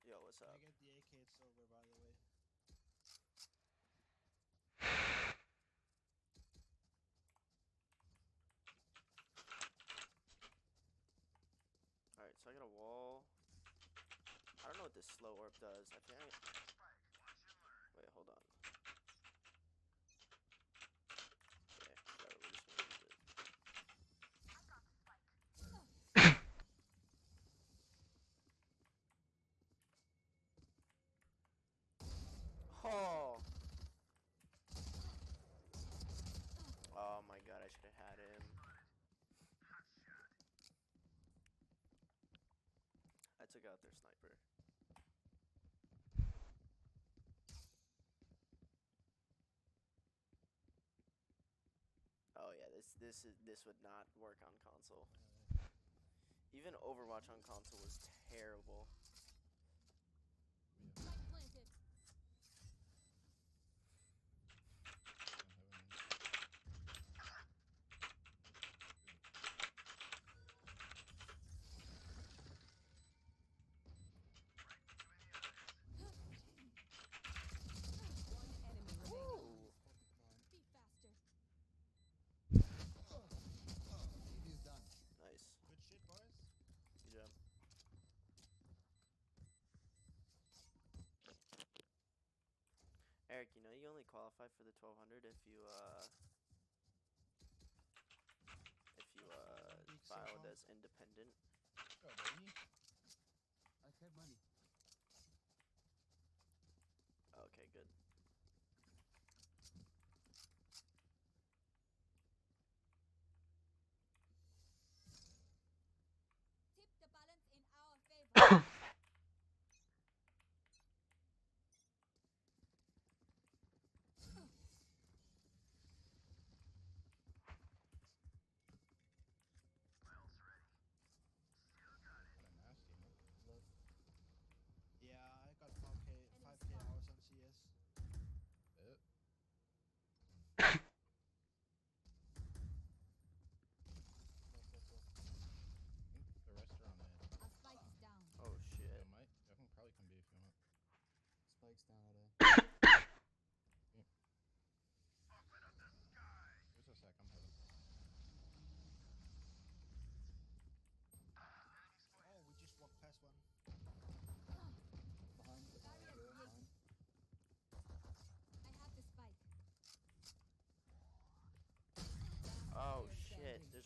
M: Yo, what's up?
N: I get the AK silver, by the way.
M: Alright, so I got a wall. I don't know what this slow orb does. I think wait, hold on. Okay, whatever, we're just gonna use it. Oh! Oh my god, I should have had him. I took out their sniper. Oh yeah, this would not work on console. Even Overwatch on console was terrible.
Q: Planted. One enemy remaining. Be faster.
N: He's done.
M: Nice.
N: Good shit, boys.
M: Good job. Eric, you know you only qualify for the 1200 if you filed as independent.
O: Go, baby.
P: I have money.
M: Okay, good.
Q: Tip the balance in our favor.
O: Kinda nasty, huh?
P: Left.
N: Yeah, I got 5k hours on CS.
O: It.
P: Left.
O: I think the rest are on A.
Q: Our spike is down.
M: Oh shit.
O: Yeah, might. I can probably come B if you want.
P: Spike's down at A.
O: Open up the sky. Just a sec, I'm heading.
N: Oh, we just walked past one.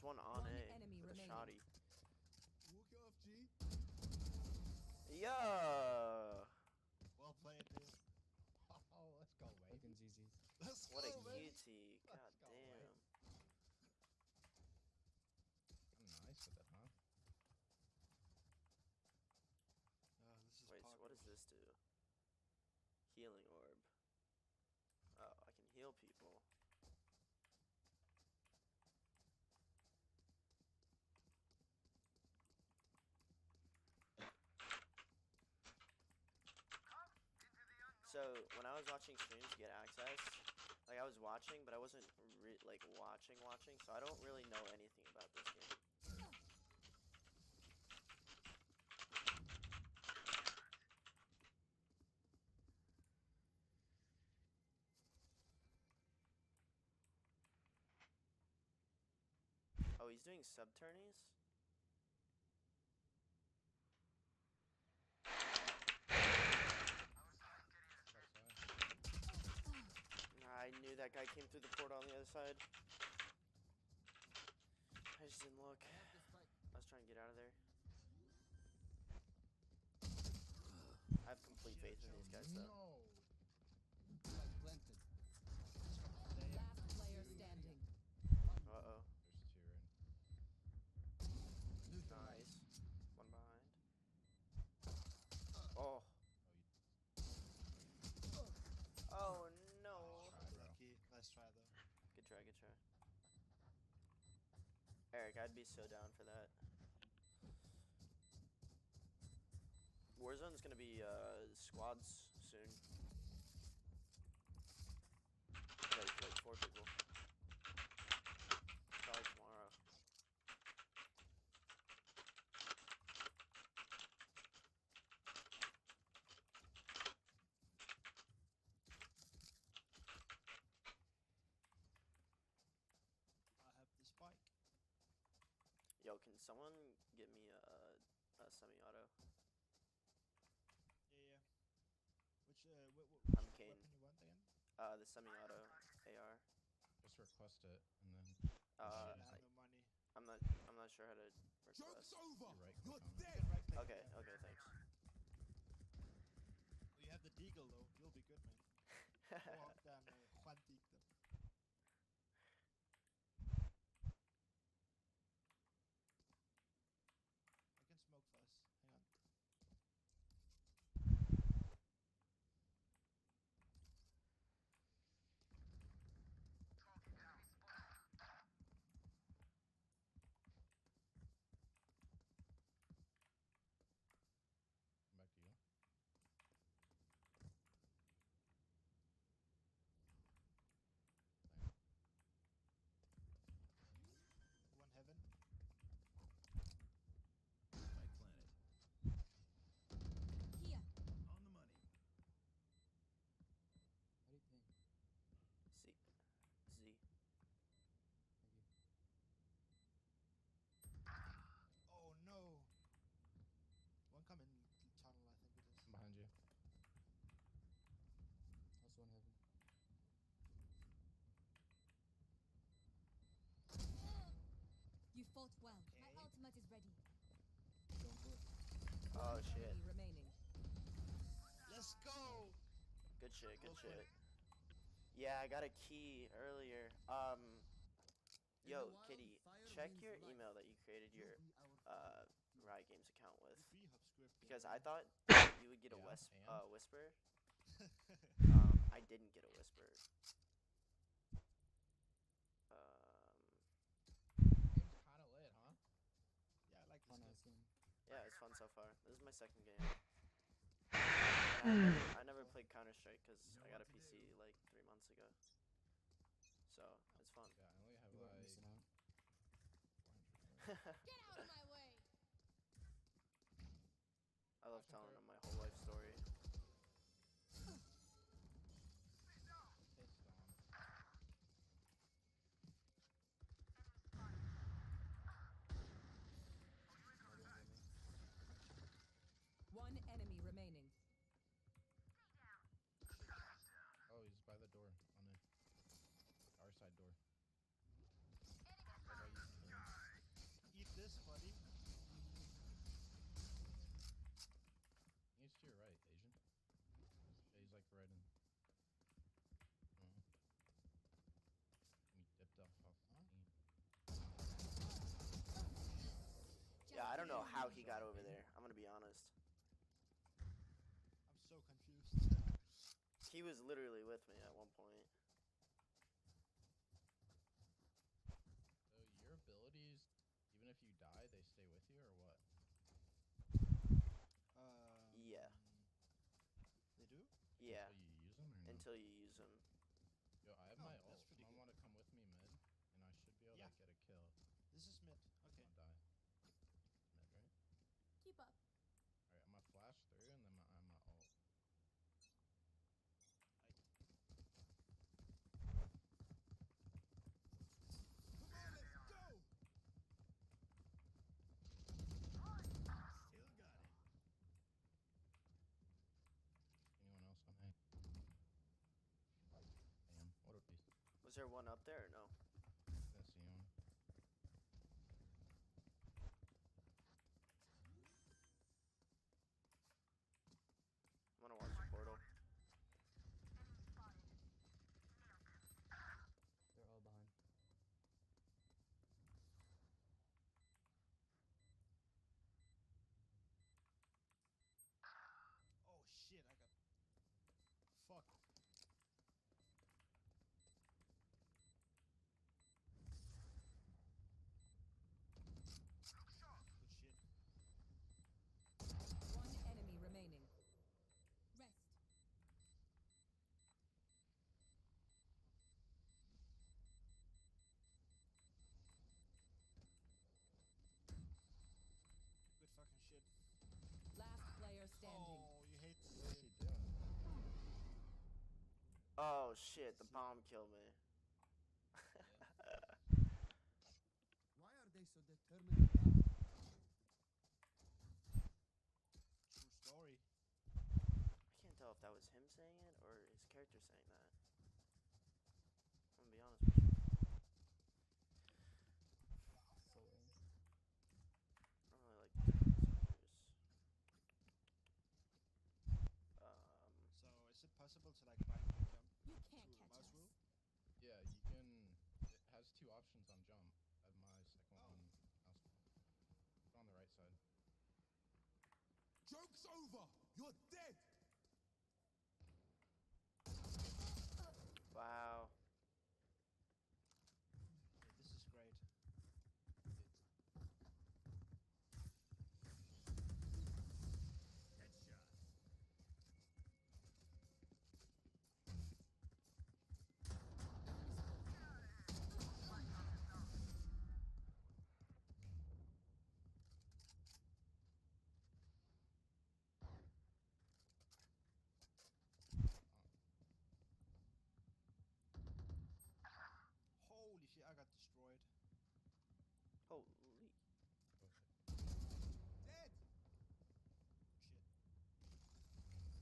M: There's one on
Q: One
M: A
Q: enemy
M: with a
Q: remaining.
M: shoddy.
N: Walk it off, G.
M: Yeah.
N: Well played, dude.
O: Oh, let's go, Wade.
P: Fucking ZZs.
N: Let's
M: What a
N: go, man.
M: cutie. God
O: Let's go,
M: damn.
O: Wade. I'm nice with it, huh?
N: This is
M: Wait, so what does this do? Healing orb. Oh, I can heal people. So when I was watching streams to get access, like I was watching, but I wasn't like watching, so I don't really know anything about this game. Oh, he's doing sub-tourneys? I knew that guy came through the portal on the other side. I just didn't look. I was trying to get out of there. I have complete faith in these guys, though.
O: No.
P: Spike planted.
Q: Last player standing.
M: Uh-oh.
O: There's two in.
M: Nice. One behind. Oh. Oh, no.
N: Lucky. Nice try, though.
M: Good try, good try. Eric, I'd be so down for that. Warzone's gonna be squads soon. Like 4 people. Probably tomorrow.
N: I have the spike.
M: Yo, can someone get me a semi-auto?
N: Yeah. Which
M: I'm Kane.
N: weapon you want again?
M: The semi-auto AR.
O: Just request it, and then.
N: I have no money.
M: I'm not sure how to request.
N: over.
O: You're right.
N: You're
O: click on it.
N: dead. Right click,
M: Okay,
N: yeah.
M: okay, thanks.
N: Oh, you have the deagle though. You'll be good, man. Go up there and Juan Deagle them. I can smoke fast. Hang on.
O: Come back to you.
N: One heaven.
R: Spike planet.
Q: Here.
R: On the money.
P: How do you ping?
M: Z.
P: Thank you.
N: Oh no. One coming tunnel, I think it is.
O: I'm behind you.
P: Also one heaven.
Q: You fought well. My ultimate is ready.
P: Don't put.
M: Oh
Q: One
M: shit.
Q: enemy remaining.
N: Let's go.
M: Good shit, good
N: Go for
M: shit.
N: it.
M: Yeah, I got a key earlier. Yo, Kitty, check your email that you created your Riot Games account with. Because I thought you would get a whisper. I didn't get a whisper.
O: Game's kind of lit, huh?
N: Yeah, I like this
P: Fun
N: game.
P: ass game.
M: Yeah, it's fun so far. This is my second game. I never played Counter-Strike because I got a PC like 3 months ago. So, it's fun.
O: Yeah, I only have
P: You are
O: like.
P: missing out.
O: 400.
Q: Get out of my way.
M: I love telling them my whole life story.
O: Pissed on.
Q: One enemy remaining.
O: Oh, he's by the door on the our side door. Right by you, Kane.
M: got over there. I'm gonna be honest.
N: I'm so confused.
M: He was literally with me at one point.
O: So your abilities, even if you die, they stay with you, or what?
M: Yeah.
N: They do?
M: Yeah.
O: Until you use them, or no?
M: Until you use them.
O: Yo, I have
N: Oh,
O: my
N: that's
O: ult.
N: pretty
O: Someone
N: good.
O: want to come with me mid, and I should be able
N: Yeah.
O: to get a kill.
N: This is mid. Okay.
O: I'll die. Mid, right?
Q: Keep up.
O: Alright, I'm gonna flash through, and then I'm gonna ult.
R: Come on, let's go! Still got it.
O: Anyone else on A? Damn, what a beast.
M: Was there one up there or no?
O: Didn't see him.
M: I'm gonna watch the portal.
P: They're all behind.
N: Oh shit, I got fucked. Good shit.
Q: One enemy remaining. Rest.
N: Good fucking shit.
Q: Last player standing.
N: Oh, you hate to
O: What
N: see
O: is
N: it.
O: he doing?
M: Oh shit, the bomb killed me.
R: Why are they so determined to die?
N: True story.
M: I can't tell if that was him saying it or his character saying that. I'm gonna be honest with you.
P: So
M: I don't really like these characters.
N: So is it possible to like buy a quick jump
Q: You can't
N: through
Q: catch
N: mouse
Q: us.
N: wheel?
O: Yeah, you can. It has two options on jump. I have my second one. Mouse. It's on the right side.
R: Joke's over! You're dead!
M: Wow.
N: Okay, this is great.
R: Headshot.
N: Holy shit, I got destroyed.
M: Holy.
O: Oh shit.
R: Dead!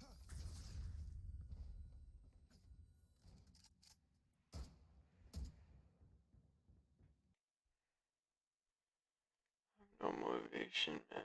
N: Shit.
B: No motivation, man.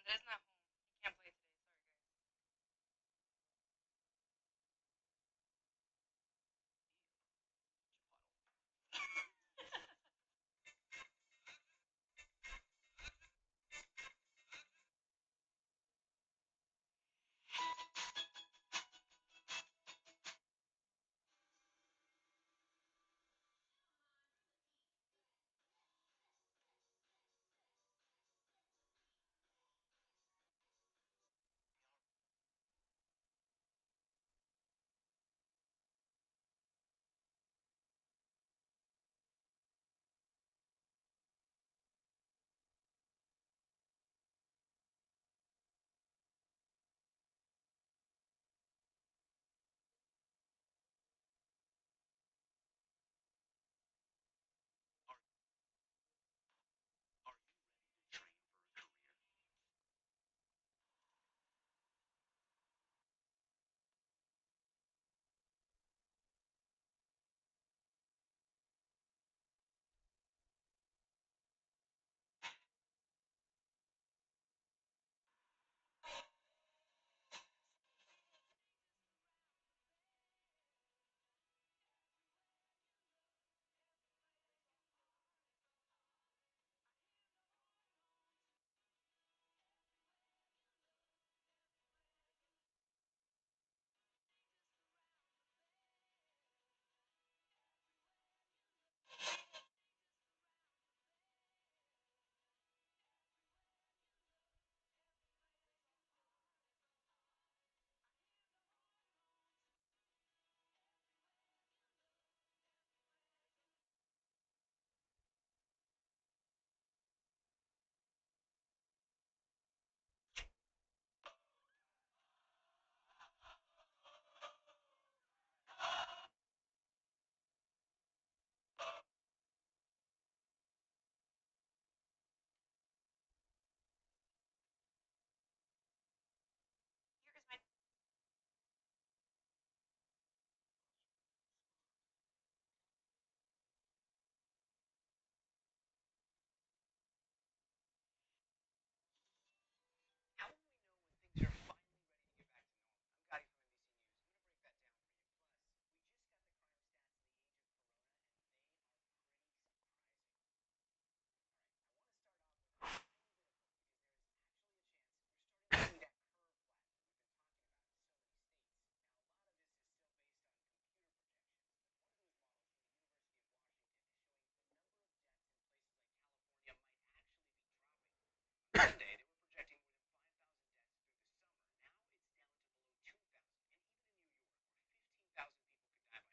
S: Andres not home. He can't play today. Monday, they were projecting more than 5,000 deaths through the summer. Now it's down to below 2,000. And even in New York, where 15,000 people could die by August, and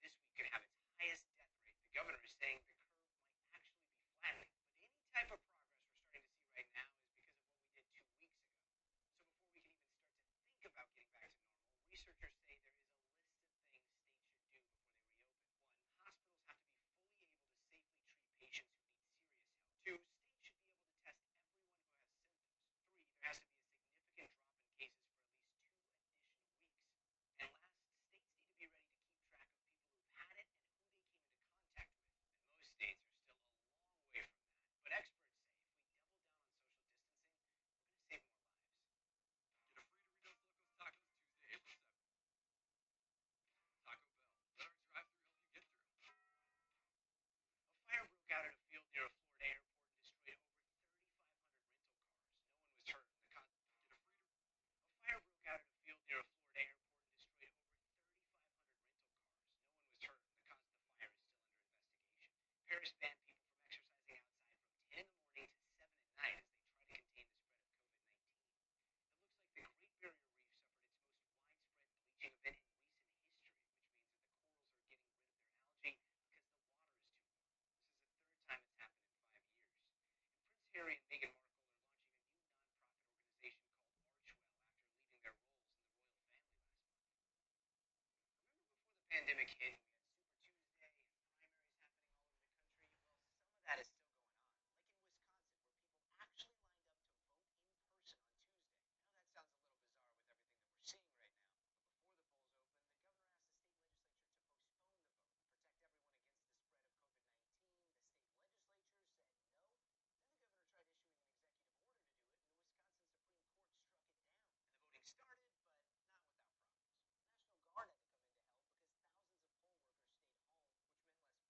S: this week could have its highest death rate, the governor is saying the curve might actually be flattening. But any type of progress we're starting to see right now is because of what we did 2 weeks ago. So before we can even start to think about getting back to normal, researchers say there is a list of things states should do before they reopen. One, hospitals have to be fully able to safely treat patients who need serious help. Two, states should be able to test everyone who has symptoms. Three, there has to be a significant drop in cases for at least 2 additional weeks. And last, states need to be ready to keep track of people who've had it and who they came into contact with. And most states are still a long way from that. But experts say if we double down on social distancing, we're going to save more lives. Get a free Doritos Locos Tacos Tuesday, April 7th. Taco Bell. Let our drive-thru help you get through. A fire broke out at a field near a Florida airport and destroyed over 3,500 rental cars. No one was hurt. A fire broke out at a field near a Florida airport and destroyed over 3,500 rental cars. No one was hurt, and the cause of the fire is still under investigation. Paris banned people from exercising outside from 10 in the morning to 7 at night as they try to contain the spread of COVID-19. It looks like the Great Barrier Reef suffered its most widespread bleaching event in recent history, which means that the corals are getting rid of their algae because the water is too warm. This is the third time it's happened in 5 years. And Prince Harry and Meghan Markle are launching a new nonprofit organization called Arch pandemic hit, we had Super Tuesday, primaries happening all over the country. Well, some of that is still going on, like in Wisconsin, where people actually lined up to vote in person on Tuesday. I know that sounds a little bizarre with everything that we're seeing right now, but before the polls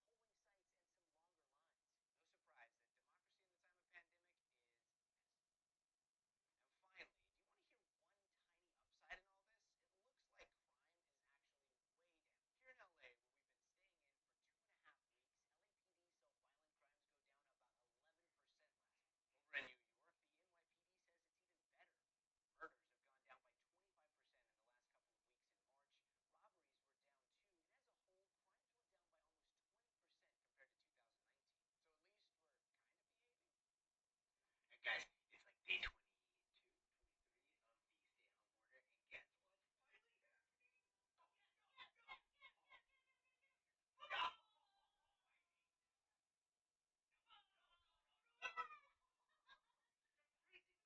S: opened, the governor asked the state legislature to postpone the vote, protect everyone against the spread of COVID-19. The state legislature said no. Then the governor tried issuing an executive order to do it, and the Wisconsin Supreme Court struck it down. And the voting started, but not without problems. The National Guard had to come in to help because thousands of poll workers stayed home, which meant less polling sites and some longer lines. No surprise that democracy in the time of pandemic is messy. And finally, do you want to hear one tiny upside in all this? It looks like crime is actually way down. Here in LA, where we've been staying in for 2.5 weeks,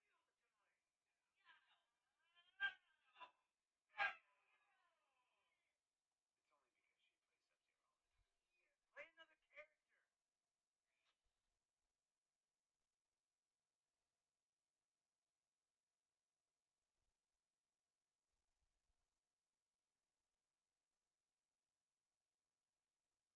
S: LAPD saw violent crimes go down about 11% last month. Over in New York, the NYPD says it's even better. Murders have gone down by 25% in the last couple of weeks in March. Robberies were down too, and as a whole, crimes were down by almost 20% compared to 2019. So at least we're kind of behaving. And guys, it's like day 22, 23 of the stay-at-home order,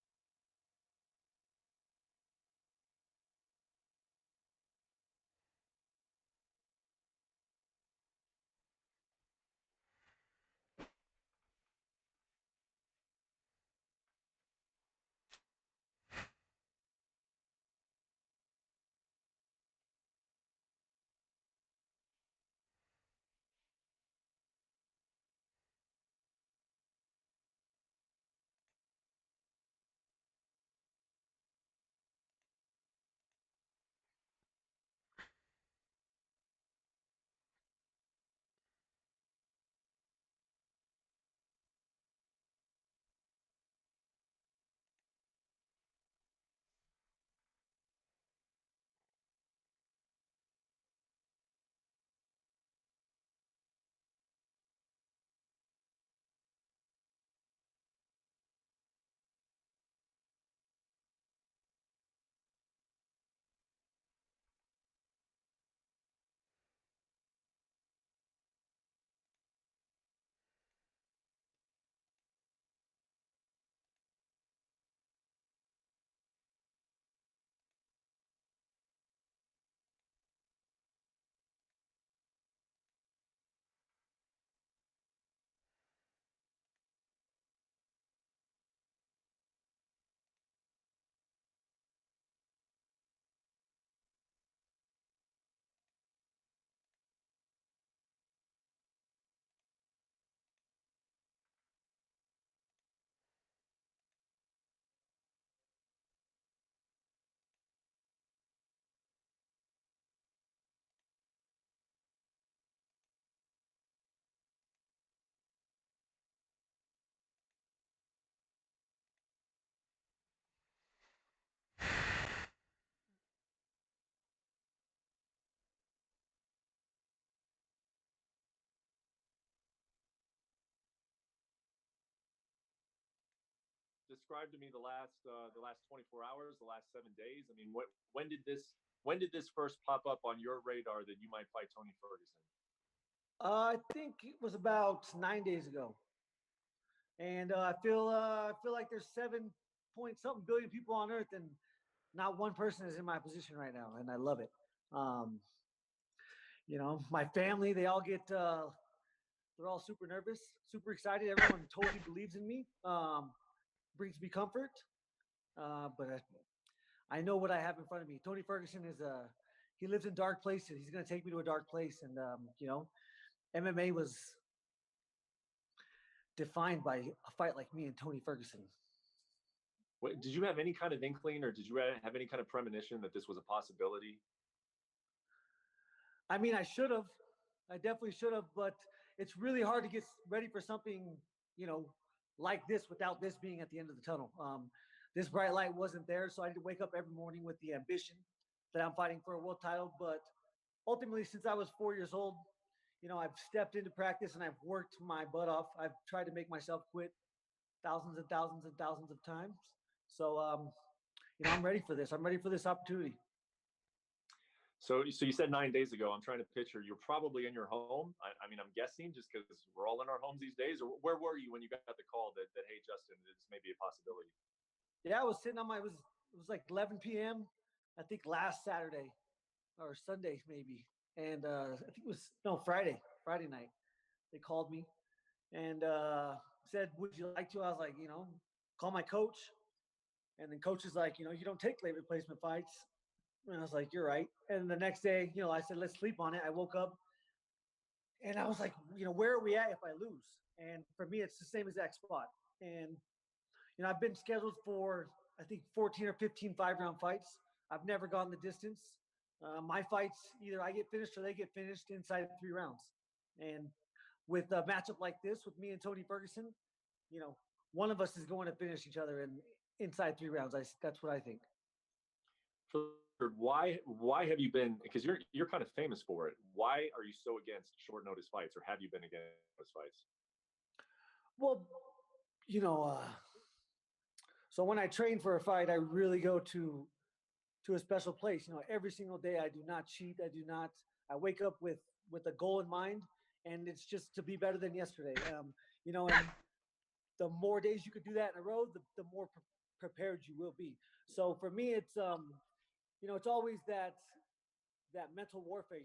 S: and guess what's finally happening? It's only because she plays Sub-Zero all the time. Yeah, play another character.
T: Describe to me the last 24 hours, the last 7 days. I mean, when did this first pop up on your radar that you might fight Tony Ferguson?
U: I think it was about 9 days ago, and I feel like there's 7 point something billion people on Earth, and not one person is in my position right now, and I love it. My family, they all get they're all super nervous, super excited. Everyone totally believes in me. Brings me comfort, but I know what I have in front of me. Tony Ferguson he lives in dark places. He's going to take me to a dark place, and MMA was defined by a fight like me and Tony Ferguson.
T: Did you have any kind of inkling, or did you have any kind of premonition that this was a possibility?
U: I mean, I should have. I definitely should have, but it's really hard to get ready for something, like this without this being at the end of the tunnel. This bright light wasn't there, so I had to wake up every morning with the ambition that I'm fighting for a world title. But ultimately, since I was 4 years old, I've stepped into practice and I've worked my butt off. I've tried to make myself quit thousands and thousands and thousands of times. So, I'm ready for this. I'm ready for this opportunity.
T: So you said 9 days ago. I'm trying to picture. You're probably in your home. I mean, I'm guessing just because we're all in our homes these days. Or where were you when you got the call that hey, Justin, this may be a possibility?
U: Yeah, I was sitting on it was like 11 p.m. I think last Saturday or Sunday maybe, and I think it was Friday night. They called me and said, "Would you like to?" I was like, call my coach, and then coach is like, you don't take late replacement fights. And I was like, you're right. And the next day, I said, let's sleep on it. I woke up and I was like, where are we at if I lose? And for me, it's the same exact spot. And, I've been scheduled for, I think, 14 or 15 5-round fights. I've never gone the distance. My fights, either I get finished or they get finished inside 3 rounds. And with a matchup like this, with me and Tony Ferguson, one of us is going to finish each other inside 3 rounds. That's what I think.
T: Why have you been, because you're kind of famous for it, why are you so against short notice fights, or have you been against those fights?
U: Well, so when I train for a fight, I really go to a special place. Every single day I do not cheat. I wake up with a goal in mind, and it's just to be better than yesterday. And the more days you could do that in a row, the more prepared you will be. So for me, it's it's always that mental warfare.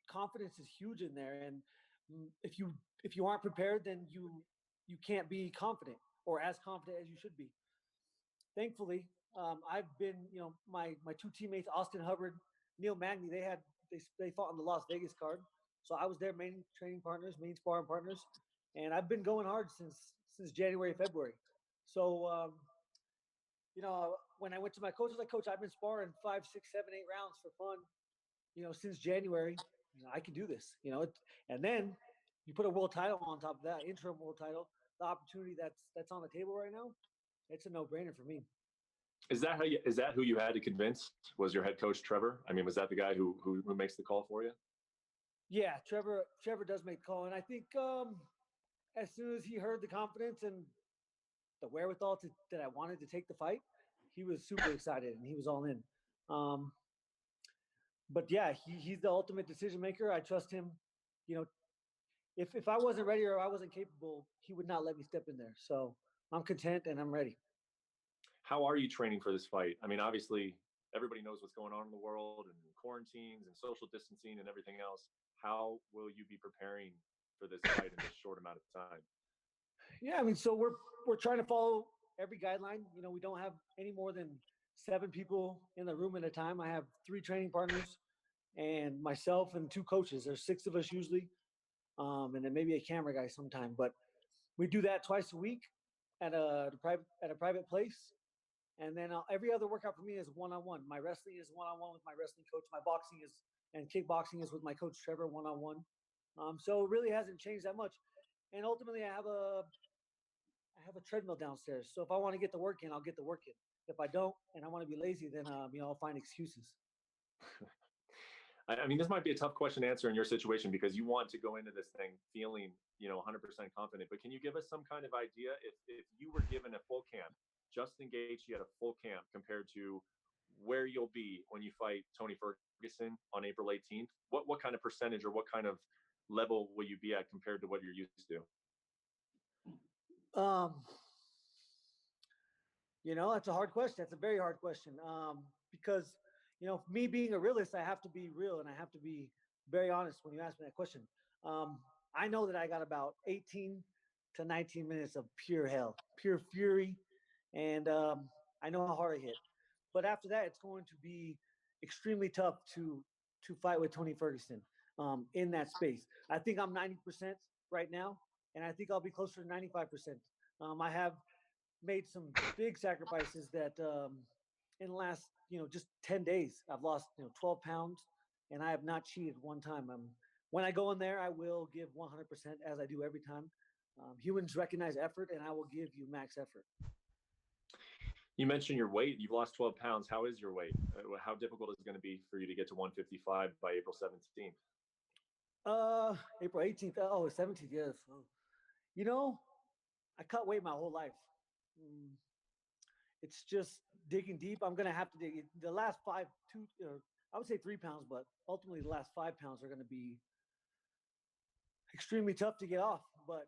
U: Confidence is huge in there, and if you aren't prepared, then you can't be confident or as confident as you should be. Thankfully, I've been, my 2 teammates, Austin Hubbard, Neil Magny, they fought on the Las Vegas card, so I was their main training partners, main sparring partners, and I've been going hard since January, February. So when I went to my coach, I was like, Coach, I've been sparring 5, 6, 7, 8 rounds for fun, since January. I can do this, and then you put a world title on top of that, interim world title, the opportunity that's on the table right now, it's a no-brainer for me.
T: Is that who you had to convince? Was your head coach Trevor? I mean, was that the guy who makes the call for you?
U: Yeah, Trevor does make the call, and I think as soon as he heard the confidence and the wherewithal that I wanted to take the fight, he was super excited and he was all in. But yeah, he's the ultimate decision maker. I trust him. If I wasn't ready or I wasn't capable, he would not let me step in there. So I'm content and I'm ready.
T: How are you training for this fight? I mean, obviously, everybody knows what's going on in the world and quarantines and social distancing and everything else. How will you be preparing for this fight in this short amount of time?
U: Yeah, I mean, so we're trying to follow every guideline. We don't have any more than 7 people in the room at a time. I have 3 training partners and myself and 2 coaches. There's 6 of us usually, and then maybe a camera guy sometime. But we do that twice a week at a private place. And then every other workout for me is one-on-one. My wrestling is one-on-one with my wrestling coach. My boxing and kickboxing is with my coach Trevor, one-on-one. So it really hasn't changed that much. And ultimately, I have a treadmill downstairs. So if I want to get the work in, I'll get the work in. If I don't, and I want to be lazy, then I'll find excuses.
T: I mean, this might be a tough question to answer in your situation because you want to go into this thing feeling, 100% confident. But can you give us some kind of idea if you were given a full camp, Justin Gaethje had a full camp compared to where you'll be when you fight Tony Ferguson on April 18th? What kind of percentage or what kind of level will you be at compared to what you're used to?
U: That's a hard question. That's a very hard question. Because, me being a realist, I have to be real and I have to be very honest when you ask me that question. I know that I got about 18 to 19 minutes of pure hell, pure fury. And I know how hard I hit. But after that, it's going to be extremely tough to fight with Tony Ferguson in that space. I think I'm 90% right now, and I think I'll be closer to 95%. I have made some big sacrifices that in the last, just 10 days, I've lost, 12 pounds, and I have not cheated one time. When I go in there, I will give 100% as I do every time. Humans recognize effort, and I will give you max effort.
T: You mentioned your weight. You've lost 12 pounds. How is your weight? How difficult is it going to be for you to get to 155 by April 17th?
U: April 18th. Oh, 17th. Yes. Oh. You know, I cut weight my whole life. It's just digging deep. I'm gonna have to dig. The last I would say 3 pounds, but ultimately the last 5 pounds are gonna be extremely tough to get off. But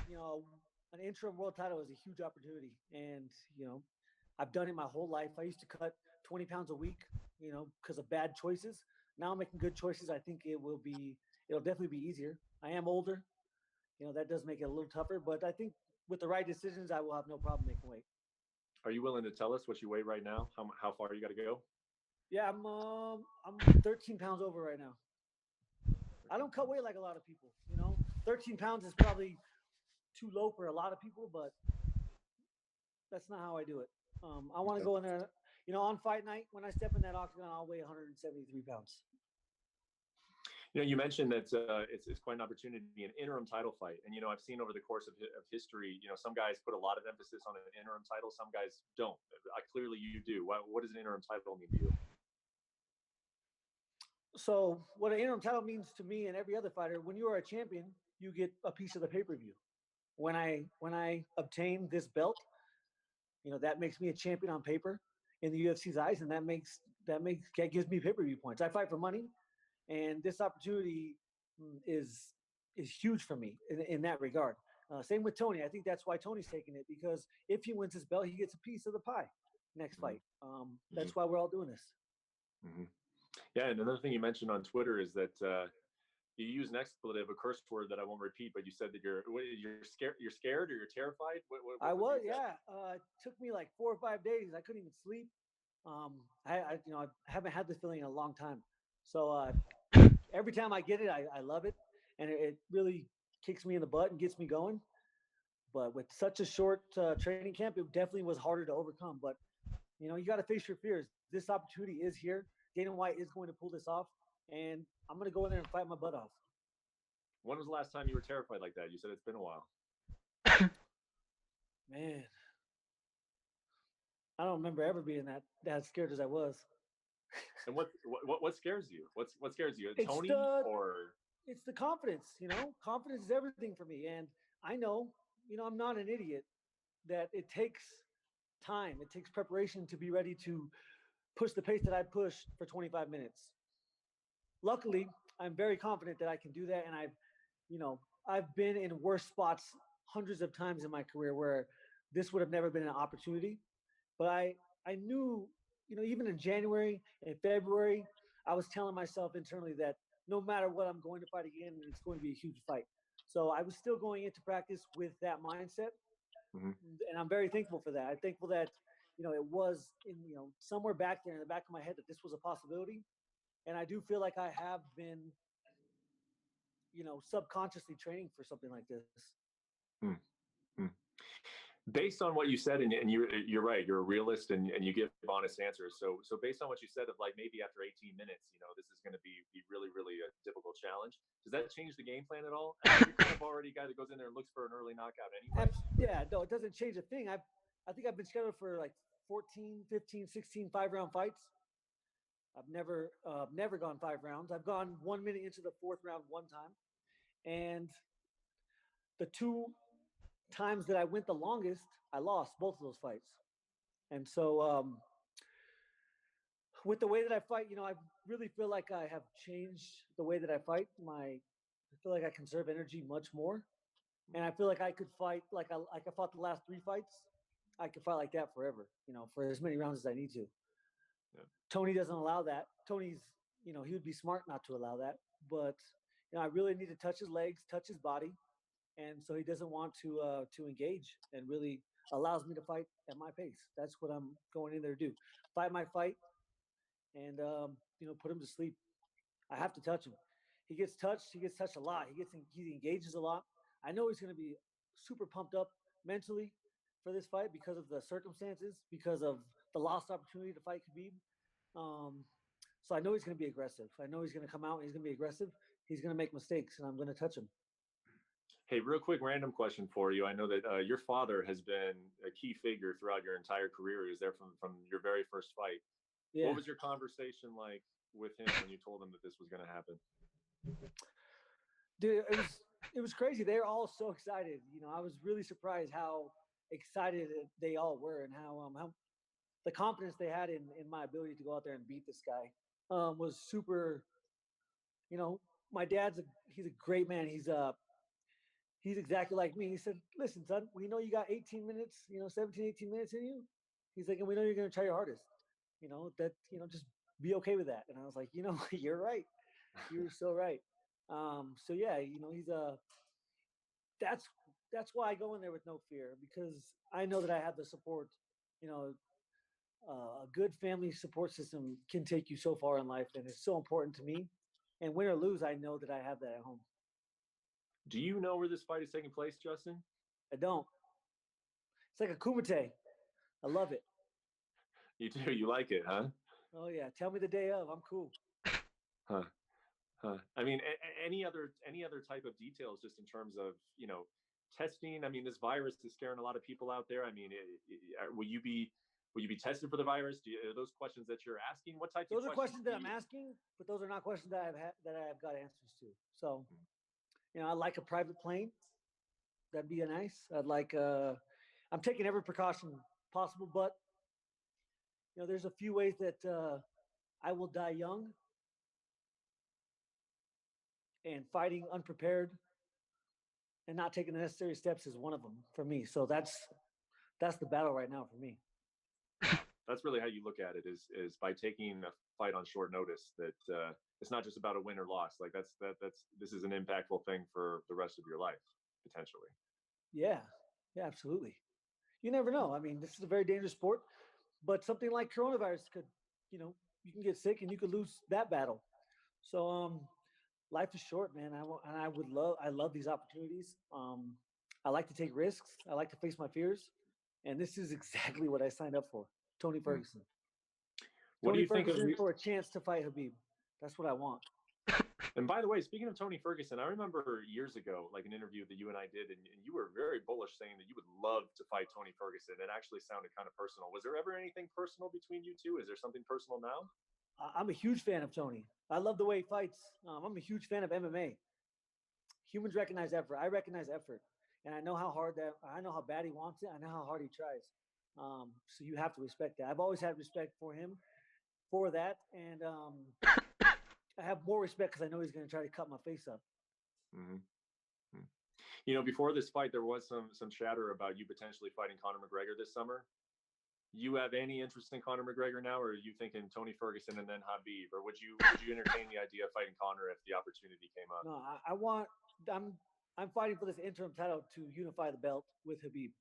U: you know, an interim world title is a huge opportunity, and you know, I've done it my whole life. I used to cut 20 pounds a week, you know, because of bad choices. Now I'm making good choices. I think it'll definitely be easier. I am older, you know, that does make it a little tougher, but I think with the right decisions, I will have no problem making weight.
T: Are you willing to tell us what you weigh right now? How far you got to go?
U: Yeah, I'm 13 pounds over right now. I don't cut weight like a lot of people, you know. 13 pounds is probably too low for a lot of people, but that's not how I do it. I want to go in there, you know, on fight night when I step in that octagon, I'll weigh 173 pounds.
T: You know, you mentioned that it's quite an opportunity, an interim title fight, and you know, I've seen over the course of history, you know, some guys put a lot of emphasis on an interim title, some guys don't. Clearly, you do. What does an interim title mean to you?
U: So, what an interim title means to me and every other fighter, when you are a champion, you get a piece of the pay-per-view. When I obtain this belt, you know, that makes me a champion on paper in the UFC's eyes, and that gives me pay-per-view points. I fight for money. And this opportunity is huge for me in that regard. Same with Tony. I think that's why Tony's taking it, because if he wins his belt, he gets a piece of the pie next fight. That's why we're all doing this.
T: Mm-hmm. Yeah, and another thing you mentioned on Twitter is that you use an expletive, a curse word that I won't repeat, but you said that you're scared or you're terrified.
U: I was, yeah. It took me like 4 or 5 days. I couldn't even sleep. I haven't had this feeling in a long time. So every time I get it, I love it, and it really kicks me in the butt and gets me going. But with such a short training camp, it definitely was harder to overcome. But you know, you got to face your fears. This opportunity is here. Dana White is going to pull this off, and I'm going to go in there and fight my butt off.
T: When was the last time you were terrified like that? You said it's been a while.
U: Man, I don't remember ever being that scared as I was.
T: And what scares you? What scares you? Tony or?
U: It's the confidence. You know, confidence is everything for me, and I know, you know, I'm not an idiot. That it takes time. It takes preparation to be ready to push the pace that I push for 25 minutes. Luckily, I'm very confident that I can do that, and I've been in worse spots hundreds of times in my career where this would have never been an opportunity. But I knew, you know, even in January and February, I was telling myself internally that no matter what, I'm going to fight again, and it's going to be a huge fight. So I was still going into practice with that mindset, and I'm very thankful for that. I'm thankful that, you know, it was somewhere back there in the back of my head that this was a possibility, and I do feel like I have been, you know, subconsciously training for something like this.
T: Based on what you said, and you're right, you're a realist and you give honest answers. So based on what you said of like maybe after 18 minutes, you know, this is going to be really, really a difficult challenge. Does that change the game plan at all? You're kind of already a guy that goes in there and looks for an early knockout anyway.
U: Yeah, no, it doesn't change a thing. I think I've been scheduled for like 14, 15, 16 5-round fights. I've never gone 5 rounds. I've gone 1 minute into the 4th round one time, and the 2 times that I went the longest, I lost both of those fights. And so with the way that I fight, you know, I really feel like I have changed the way that I fight. I feel like I conserve energy much more, and I feel like I could fight like I fought the last 3 fights. I could fight like that forever, you know, for as many rounds as I need to. Yeah. Tony doesn't allow that. Tony's, you know, he would be smart not to allow that, but you know, I really need to touch his legs, touch his body. And so he doesn't want to engage, and really allows me to fight at my pace. That's what I'm going in there to do. Fight my fight, and you know, put him to sleep. I have to touch him. He gets touched. He gets touched a lot. He engages a lot. I know he's going to be super pumped up mentally for this fight because of the circumstances, because of the lost opportunity to fight Khabib. So I know he's going to be aggressive. I know he's going to come out and he's going to be aggressive. He's going to make mistakes, and I'm going to touch him.
T: Hey, real quick, random question for you. I know that your father has been a key figure throughout your entire career. He was there from your very first fight.
U: Yeah.
T: What was your conversation like with him when you told him that this was going to happen?
U: Dude, it was crazy. They're all so excited. You know, I was really surprised how excited they all were, and how the confidence they had in my ability to go out there and beat this guy was super. You know, my dad's he's a great man. He's exactly like me. He said, "Listen, son, we know you got 18 minutes, 17, 18 minutes in you." He's like, "And we know you're going to try your hardest. Just be okay with that." And I was like, "You're right. You're so right." So yeah, he's that's why I go in there with no fear, because I know that I have the support. You know, a good family support system can take you so far in life, and it's so important to me. And win or lose, I know that I have that at home.
T: Do you know where this fight is taking place, Justin?
U: I don't. It's like a kumite. I love it.
T: You do. You like it, huh?
U: Oh yeah. Tell me the day of. I'm cool.
T: Huh. I mean, any other type of details, just in terms of testing? I mean, this virus is scaring a lot of people out there. I mean, will you be tested for the virus? Are those questions that you're asking? What types?
U: Those
T: of
U: are questions that I'm asking, but those are not questions that I have got answers to. So, I like a private plane. That'd be nice. I'd like. I'm taking every precaution possible, but there's a few ways that I will die young, and fighting unprepared and not taking the necessary steps is one of them for me. So that's the battle right now for me.
T: That's really how you look at it, is by taking a fight on short notice, that it's not just about a win or loss. Like this is an impactful thing for the rest of your life, potentially.
U: Yeah, absolutely. You never know. I mean, this is a very dangerous sport, but something like coronavirus could, you can get sick and you could lose that battle. So, life is short, man. I love these opportunities. I like to take risks. I like to face my fears, and this is exactly what I signed up for. Tony Ferguson.
T: What do you think of
U: for a chance to fight Khabib? That's what I want.
T: And by the way, speaking of Tony Ferguson, I remember years ago, like an interview that you and I did, and you were very bullish, saying that you would love to fight Tony Ferguson. It actually sounded kind of personal. Was there ever anything personal between you two? Is there something personal now?
U: I'm a huge fan of Tony. I love the way he fights. I'm a huge fan of MMA. Humans recognize effort. I recognize effort, and I know how bad he wants it. I know how hard he tries. So you have to respect that. I've always had respect for him for that, and I have more respect because I know he's going to try to cut my face up.
T: Mm-hmm. Before this fight, there was some chatter about you potentially fighting Conor McGregor this summer. You have any interest in Conor McGregor now, or are you thinking Tony Ferguson and then Khabib, or would you entertain the idea of fighting Conor if the opportunity came up?
U: No, I'm fighting for this interim title to unify the belt with Khabib.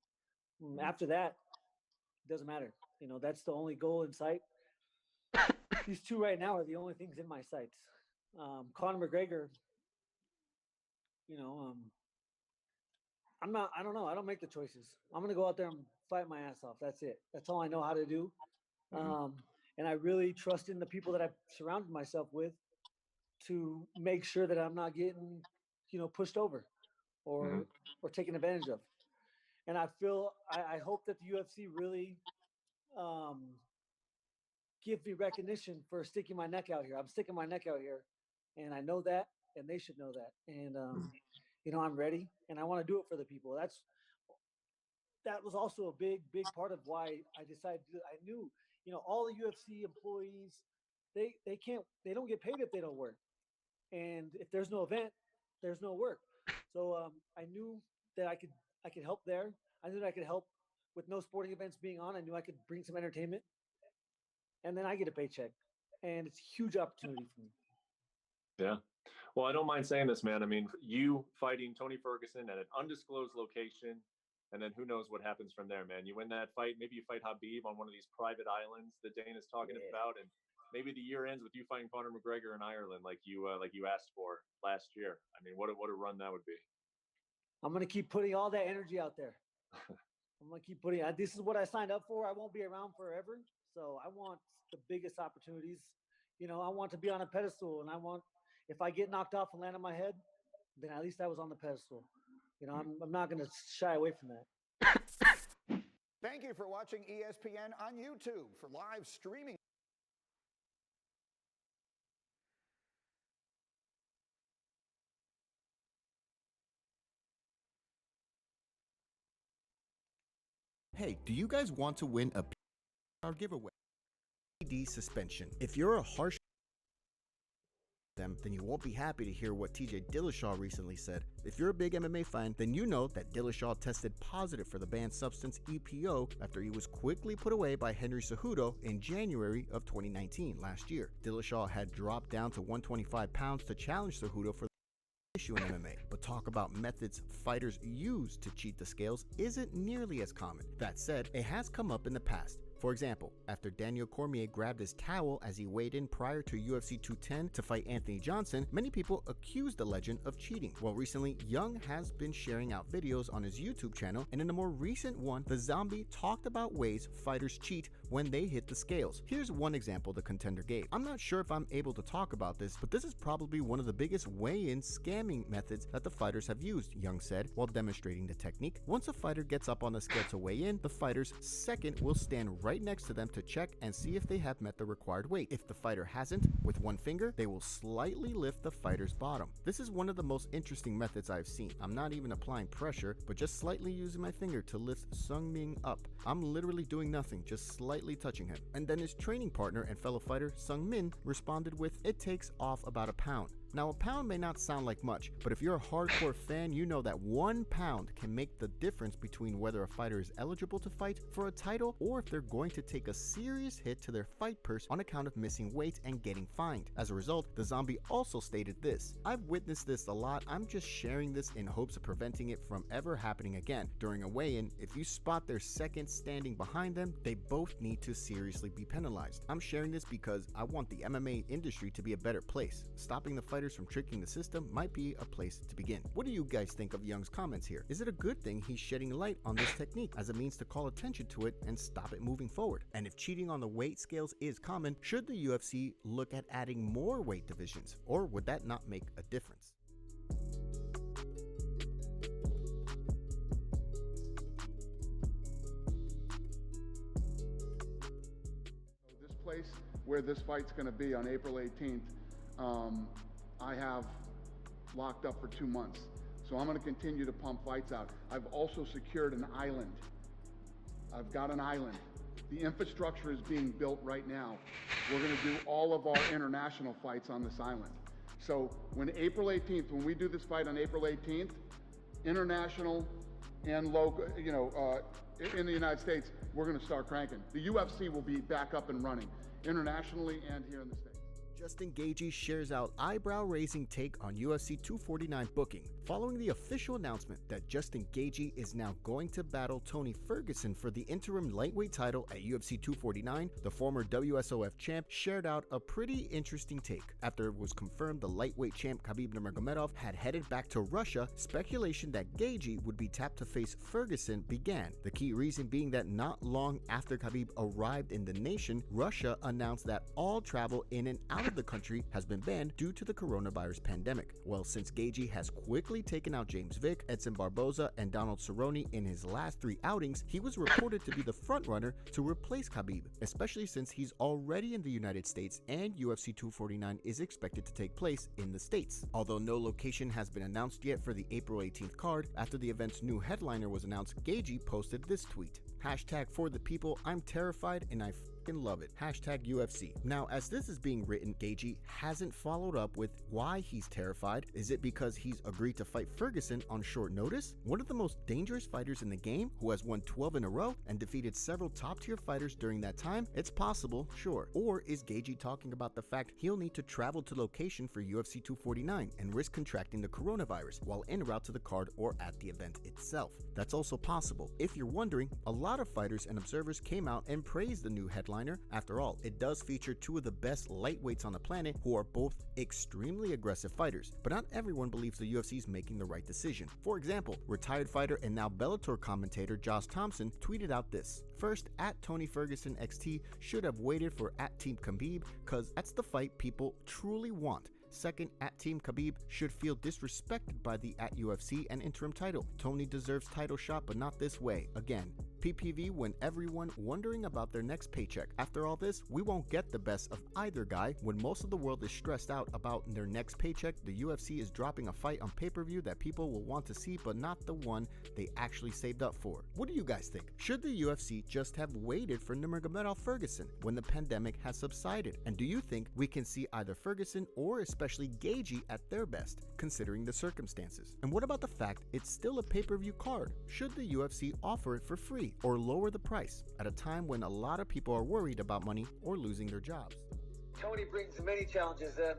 U: After that, it doesn't matter. That's the only goal in sight. These two right now are the only things in my sights. Conor McGregor, I don't know. I don't make the choices. I'm going to go out there and fight my ass off. That's it. That's all I know how to do. And I really trust in the people that I've surrounded myself with to make sure that I'm not getting, pushed over or taken advantage of. And I hope that the UFC really give me recognition for sticking my neck out here. I'm sticking my neck out here, and I know that, and they should know that. And I'm ready, and I want to do it for the people. That was also a big part of why I decided to do it. I knew, all the UFC employees, they don't get paid if they don't work, and if there's no event, there's no work. So I knew that I could help there. I knew that I could help with no sporting events being on. I knew I could bring some entertainment, and then I get a paycheck, and it's a huge opportunity for me.
T: Yeah. Well, I don't mind saying this, man. I mean, you fighting Tony Ferguson at an undisclosed location, and then who knows what happens from there, man. You win that fight, maybe you fight Khabib on one of these private islands that Dana's talking about, and maybe the year ends with you fighting Conor McGregor in Ireland like you asked for last year. I mean, what a run that would be.
U: I'm going to keep putting all that energy out there. I'm going to keep putting this is what I signed up for. I won't be around forever. So I want the biggest opportunities. I want to be on a pedestal, and if I get knocked off and land on my head, then at least I was on the pedestal. I'm not going to shy away from that.
C: Thank you for watching ESPN on YouTube. For live streaming.
V: Hey, do you guys want to win a our giveaway? TJ suspension. If you're a harsh them, then you won't be happy to hear what TJ Dillashaw recently said. If you're a big MMA fan, then you know that Dillashaw tested positive for the banned substance EPO after he was quickly put away by Henry Cejudo in January of 2019, last year. Dillashaw had dropped down to 125 pounds to challenge Cejudo for the issue in MMA, but talk about methods fighters use to cheat the scales isn't nearly as common. That said, it has come up in the past. For example, after Daniel Cormier grabbed his towel as he weighed in prior to UFC 210 to fight Anthony Johnson, many people accused the legend of cheating. Well, recently, Young has been sharing out videos on his YouTube channel, and in a more recent one, the Zombie talked about ways fighters cheat when they hit the scales. Here's one example the contender gave. I'm not sure if I'm able to talk about this, but this is probably one of the biggest weigh-in scamming methods that the fighters have used, Young said while demonstrating the technique. Once a fighter gets up on the scale to weigh in, the fighter's second will stand right next to them to check and see if they have met the required weight. If the fighter hasn't, with one finger, they will slightly lift the fighter's bottom. This is one of the most interesting methods I've seen. I'm not even applying pressure, but just slightly using my finger to lift Sung Ming up. I'm literally doing nothing, just slightly touching him. And then his training partner and fellow fighter Sung Min responded with, "It takes off about a pound." Now, a pound may not sound like much, but if you're a hardcore fan, you know that 1 pound can make the difference between whether a fighter is eligible to fight for a title or if they're going to take a serious hit to their fight purse on account of missing weight and getting fined. As a result, the Zombie also stated this: "I've witnessed this a lot. I'm just sharing this in hopes of preventing it from ever happening again. During a weigh-in, if you spot their second standing behind them, they both need to seriously be penalized. I'm sharing this because I want the MMA industry to be a better place. Stopping the fighters from tricking the system might be a place to begin." What do you guys think of Young's comments here? Is it a good thing he's shedding light on this technique as a means to call attention to it and stop it moving forward? And if cheating on the weight scales is common, should the UFC look at adding more weight divisions, or would that not make a difference?
F: This place where this fight's going to be on April 18th, I have locked up for 2 months. So I'm going to continue to pump fights out. I've also secured an island. I've got an island. The infrastructure is being built right now. We're going to do all of our international fights on this island. So when April 18th, when we do this fight on April 18th, international and local, in the United States, we're going to start cranking. The UFC will be back up and running internationally and here in the States.
V: Justin Gaethje shares out eyebrow-raising take on UFC 249 booking. Following the official announcement that Justin Gaethje is now going to battle Tony Ferguson for the interim lightweight title at UFC 249, the former WSOF champ shared out a pretty interesting take. After it was confirmed the lightweight champ Khabib Nurmagomedov had headed back to Russia, speculation that Gaethje would be tapped to face Ferguson began. The key reason being that not long after Khabib arrived in the nation, Russia announced that all travel in and out of the country has been banned due to the coronavirus pandemic. Well, since Gaethje has quickly taken out James Vick, Edson Barboza, and Donald Cerrone in his last 3 outings, he was reported to be the frontrunner to replace Khabib, especially since he's already in the United States and UFC 249 is expected to take place in the States. Although no location has been announced yet for the April 18th card, after the event's new headliner was announced, Gaethje posted this tweet: #ForThePeople, I'm terrified and I love it. #UFC. Now, as this is being written, Gaethje hasn't followed up with why he's terrified. Is it because he's agreed to fight Ferguson on short notice? One of the most dangerous fighters in the game, who has won 12 in a row and defeated several top-tier fighters during that time? It's possible, sure. Or is Gaethje talking about the fact he'll need to travel to location for UFC 249 and risk contracting the coronavirus while en route to the card or at the event itself? That's also possible. If you're wondering, a lot of fighters and observers came out and praised the new headliner. After all, it does feature 2 of the best lightweights on the planet who are both extremely aggressive fighters, but not everyone believes the UFC is making the right decision. For example, retired fighter and now Bellator commentator Josh Thompson tweeted out this: "First, at Tony Ferguson XT should have waited for at Team Khabib, cause that's the fight people truly want. Second, at Team Khabib should feel disrespected by the at UFC and interim title. Tony deserves title shot, but not this way. Again, PPV when everyone wondering about their next paycheck. After all this, we won't get the best of either guy. When most of the world is stressed out about their next paycheck, the UFC is dropping a fight on pay-per-view that people will want to see, but not the one they actually saved up for. What do you guys think? Should the UFC just have waited for Nurmagomedov Ferguson when the pandemic has subsided? And do you think we can see either Ferguson or especially Gaethje at their best, considering the circumstances? And what about the fact it's still a pay-per-view card? Should the UFC offer it for free or lower the price at a time when a lot of people are worried about money or losing their jobs?
U: Tony brings many challenges, and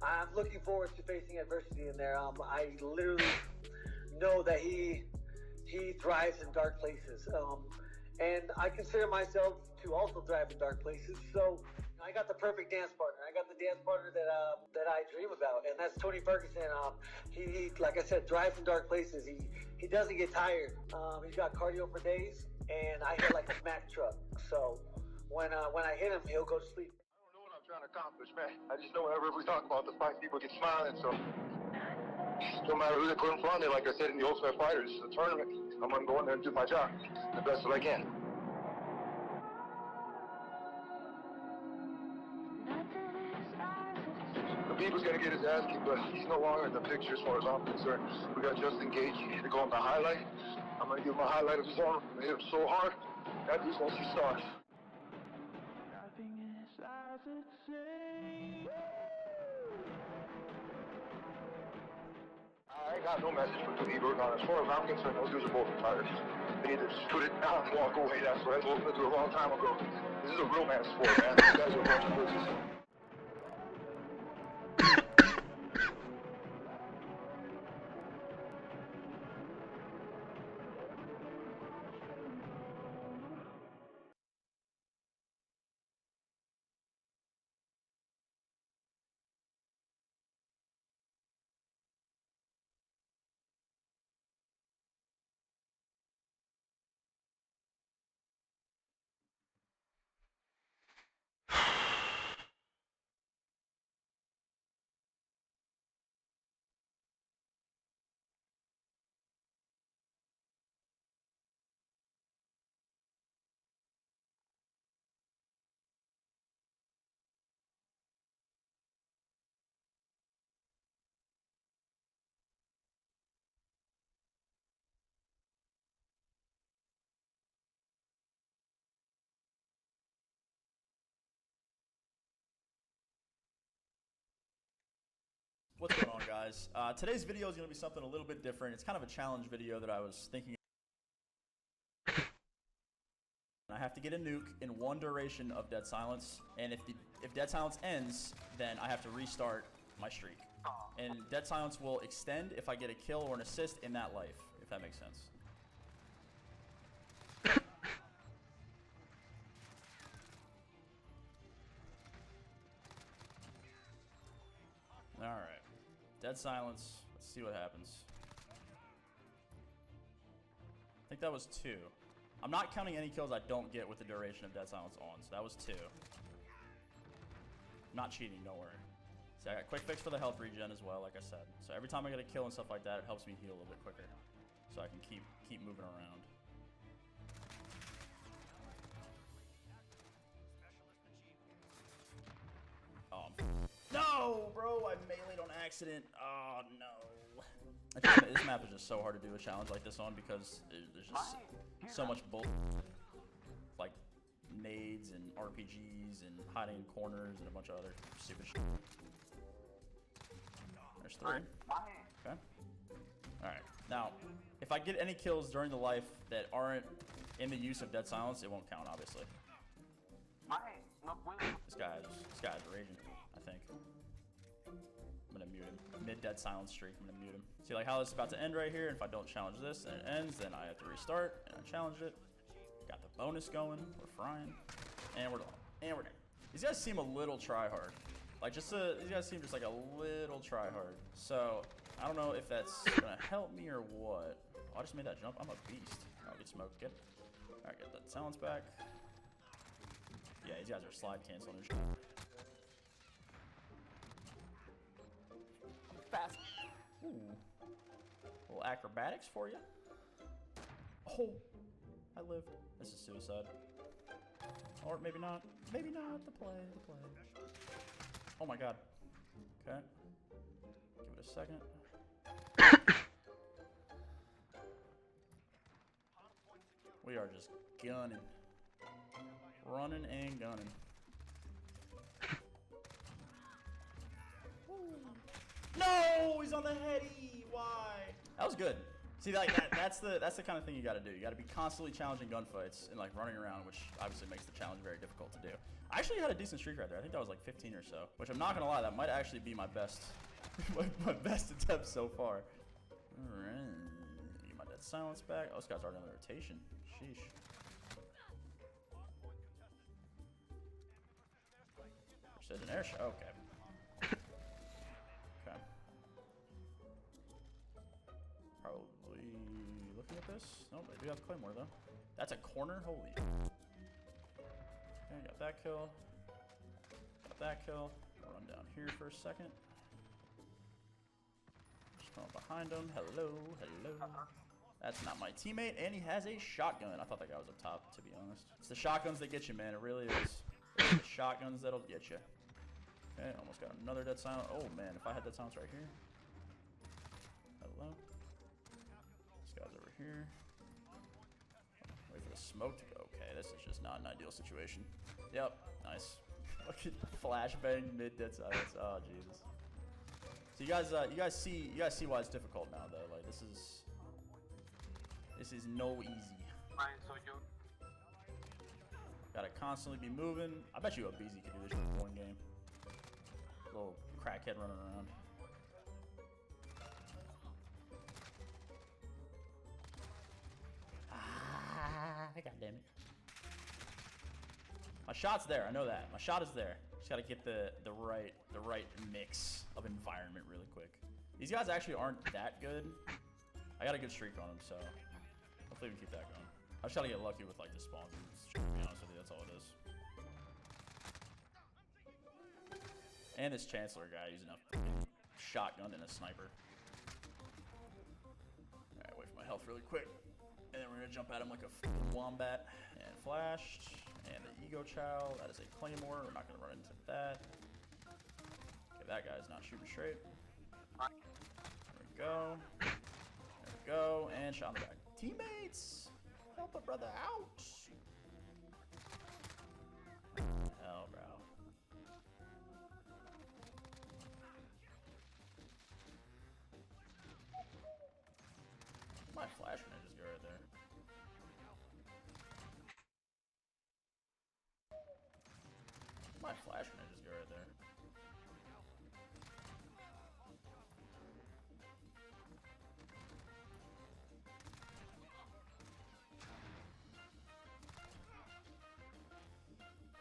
U: I'm looking forward to facing adversity in there. I literally know that he thrives in dark places, and I consider myself to also thrive in dark places. So I got the perfect dance partner. I got the dance partner that I dream about, and that's Tony Ferguson. He like I said, thrives in dark places. He doesn't get tired. He's got cardio for days, and I hit like a Mack truck. So when I hit him, he'll go to sleep.
D: I don't know what I'm trying to accomplish, man. I just know whenever we talk about the fight, people get smiling. So no matter who they put in front of me, like I said in the Ultimate Fighter, this is a tournament. I'm gonna go in there and do my job the best that I can. Khabib's gonna get his ass kicked, but he's no longer in the picture as far as I'm concerned. We got Justin Gaethje to go on the highlight. I'm gonna give him a highlight of his arm. I'm gonna hit him so hard, that dude's gonna see stars. I ain't got no message for Khabib or Gunn. As far as I'm concerned, those dudes are both retired. They either just put it down and walk away. That's what I told them to do a long time ago. This is a real man's sport, man. These guys are a bunch of pussies.
H: What's going on, guys? Today's video is going to be something a little bit different. It's kind of a challenge video that I was thinking. I have to get a nuke in one duration of Dead Silence, and if Dead Silence ends, then I have to restart my streak. And Dead Silence will extend if I get a kill or an assist in that life, if that makes sense. Alright. Dead Silence. Let's see what happens. I think that was 2. I'm not counting any kills I don't get with the duration of Dead Silence on, so that was 2. I'm not cheating, don't worry. So I got quick fix for the health regen as well, like I said. So every time I get a kill and stuff like that, it helps me heal a little bit quicker. So I can keep moving around. No, bro, I meleeed on accident. Oh, no. This map is just so hard to do a challenge like this on because there's just so much bull, like nades and RPGs and hiding in corners and a bunch of other stupid shit. There's 3. Okay. Alright. Now, if I get any kills during the life that aren't in the use of Dead Silence, it won't count, obviously. This guy's raging, I think. I'm gonna mute him. Mid-Dead Silence streak, I'm gonna mute him. See like how this is about to end right here, and if I don't challenge this and it ends, then I have to restart, and I challenged it. Got the bonus going, we're frying, and we're done. And we're done. These guys seem a little try-hard. Like these guys seem just like a little try-hard. So, I don't know if that's gonna help me or what. Oh, I just made that jump, I'm a beast. I'll get smoked, get it. Alright, get that silence back. Yeah, these guys are slide canceling and shit. fast. Ooh. Little acrobatics for you. Oh, I lived. This is suicide. Or maybe not. Maybe not. The play. Oh my god. Okay. Give it a second. We are just gunning. Running and gunning. No, he's on the heady. Why? That was good. See, like that's the kind of thing you got to do. You got to be constantly challenging gunfights and like running around, which obviously makes the challenge very difficult to do. I actually had a decent streak right there. I think that was like 15 or so, which I'm not gonna lie, that might actually be my best, my best attempt so far. All right, get my dead silence back. Oh, this guy's already on the rotation. Sheesh. Precision air shot. Okay. Okay. Probably looking at this. No, they do have Claymore though. That's a corner. Holy. Okay, got that kill. Got that kill. Run down here for a second. Just come behind him. Hello, hello. That's not my teammate, and he has a shotgun. I thought that guy was up top, to be honest. It's the shotguns that get you, man. It really is. It's the shotguns that'll get you. Okay, almost got another dead silence. Oh man, if I had dead silence right here. Hello. This guy's over here. Wait for the smoke to go. Okay, this is just not an ideal situation. Yep, nice. Fucking flashbang mid dead silence. Oh Jesus. So you guys see why it's difficult now though. Like this is no easy. Gotta constantly be moving. I bet you a BZ could do this in one game. Little crackhead running around. God damn it. My shot's there, I know that. My shot is there. Just gotta get the right mix of environment really quick. These guys actually aren't that good. I got a good streak on them, so hopefully we can keep that going. I just gotta get lucky with like the spawns, to be honest with you, that's all it is. And this Chancellor guy using a shotgun and a sniper. Alright, wait for my health really quick. And then we're gonna jump at him like a wombat. And flashed. And the Ego Chow. That is a Claymore. We're not gonna run into that. Okay, that guy's not shooting straight. There we go. There we go. And shot in the back. Teammates! Help a brother out! Hell, bro. My flash grenade just go right there. My flash grenade just go right there.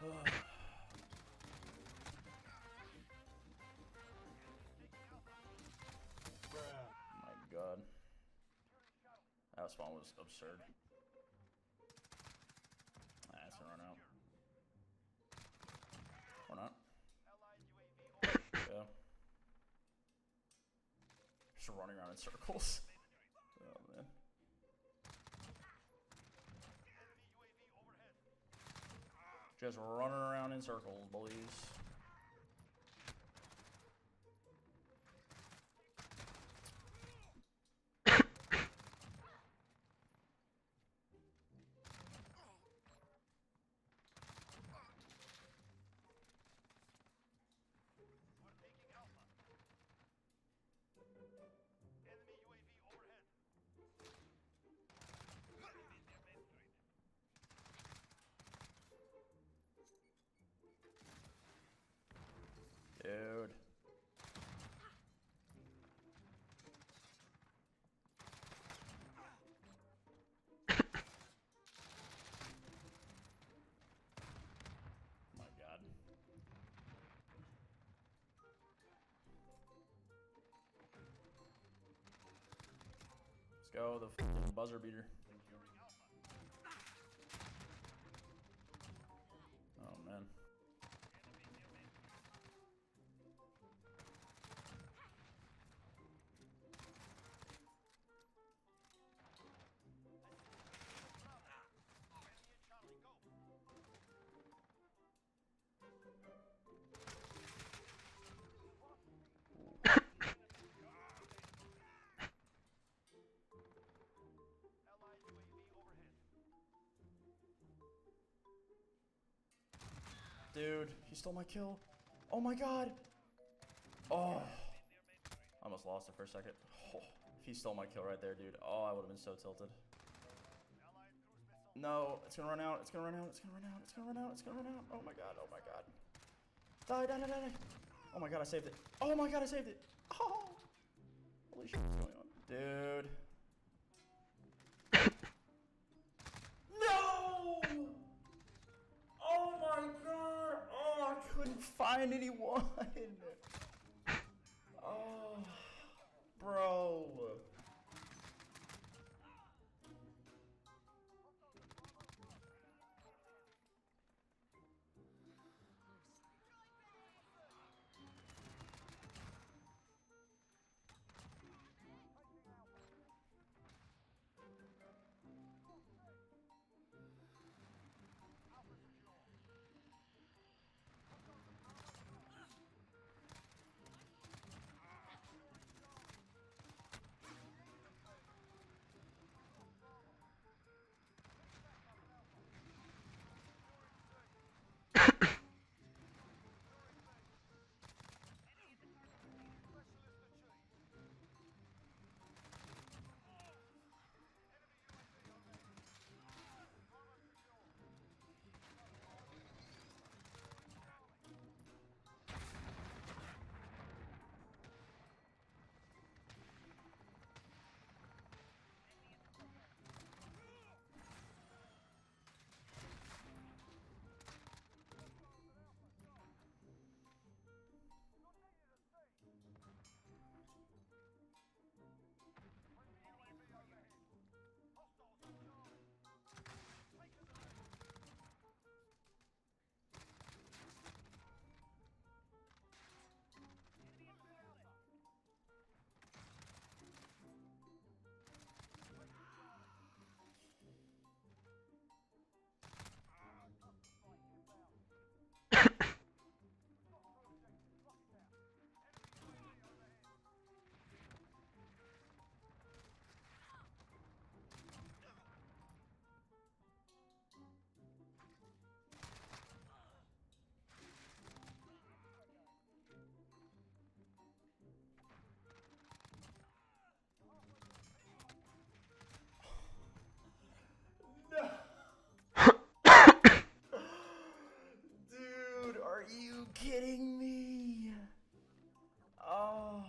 H: My god. That spawn was absurd. That's gonna run out. Or not. Yeah. Just running around in circles. Oh man. Just running around in circles, boys. Dude. My god. Let's go, the f***ing buzzer beater. Oh man. Dude, he stole my kill. Oh my god. Oh. I almost lost it for a second. Oh, if he stole my kill right there, dude. Oh, I would have been so tilted. No, it's gonna run out. It's gonna run out. It's gonna run out. It's gonna run out. It's gonna run out. Oh my god. Oh my god. Die, die, die, die, die. Oh my god, I saved it. Oh my god, I saved it. Oh. Holy shit, what's going on? Dude. No! Oh my god. Oh, I couldn't find anyone. Oh, bro. Dude, are you kidding me? Oh.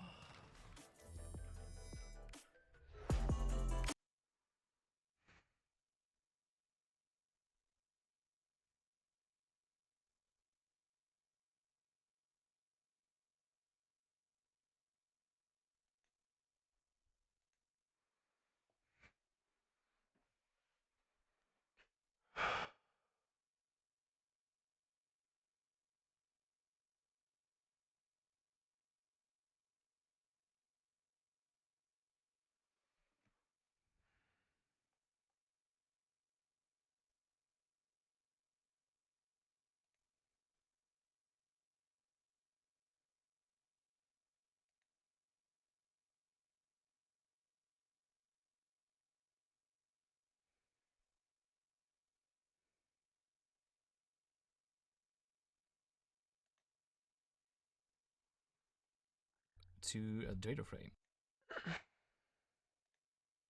A: To a data frame.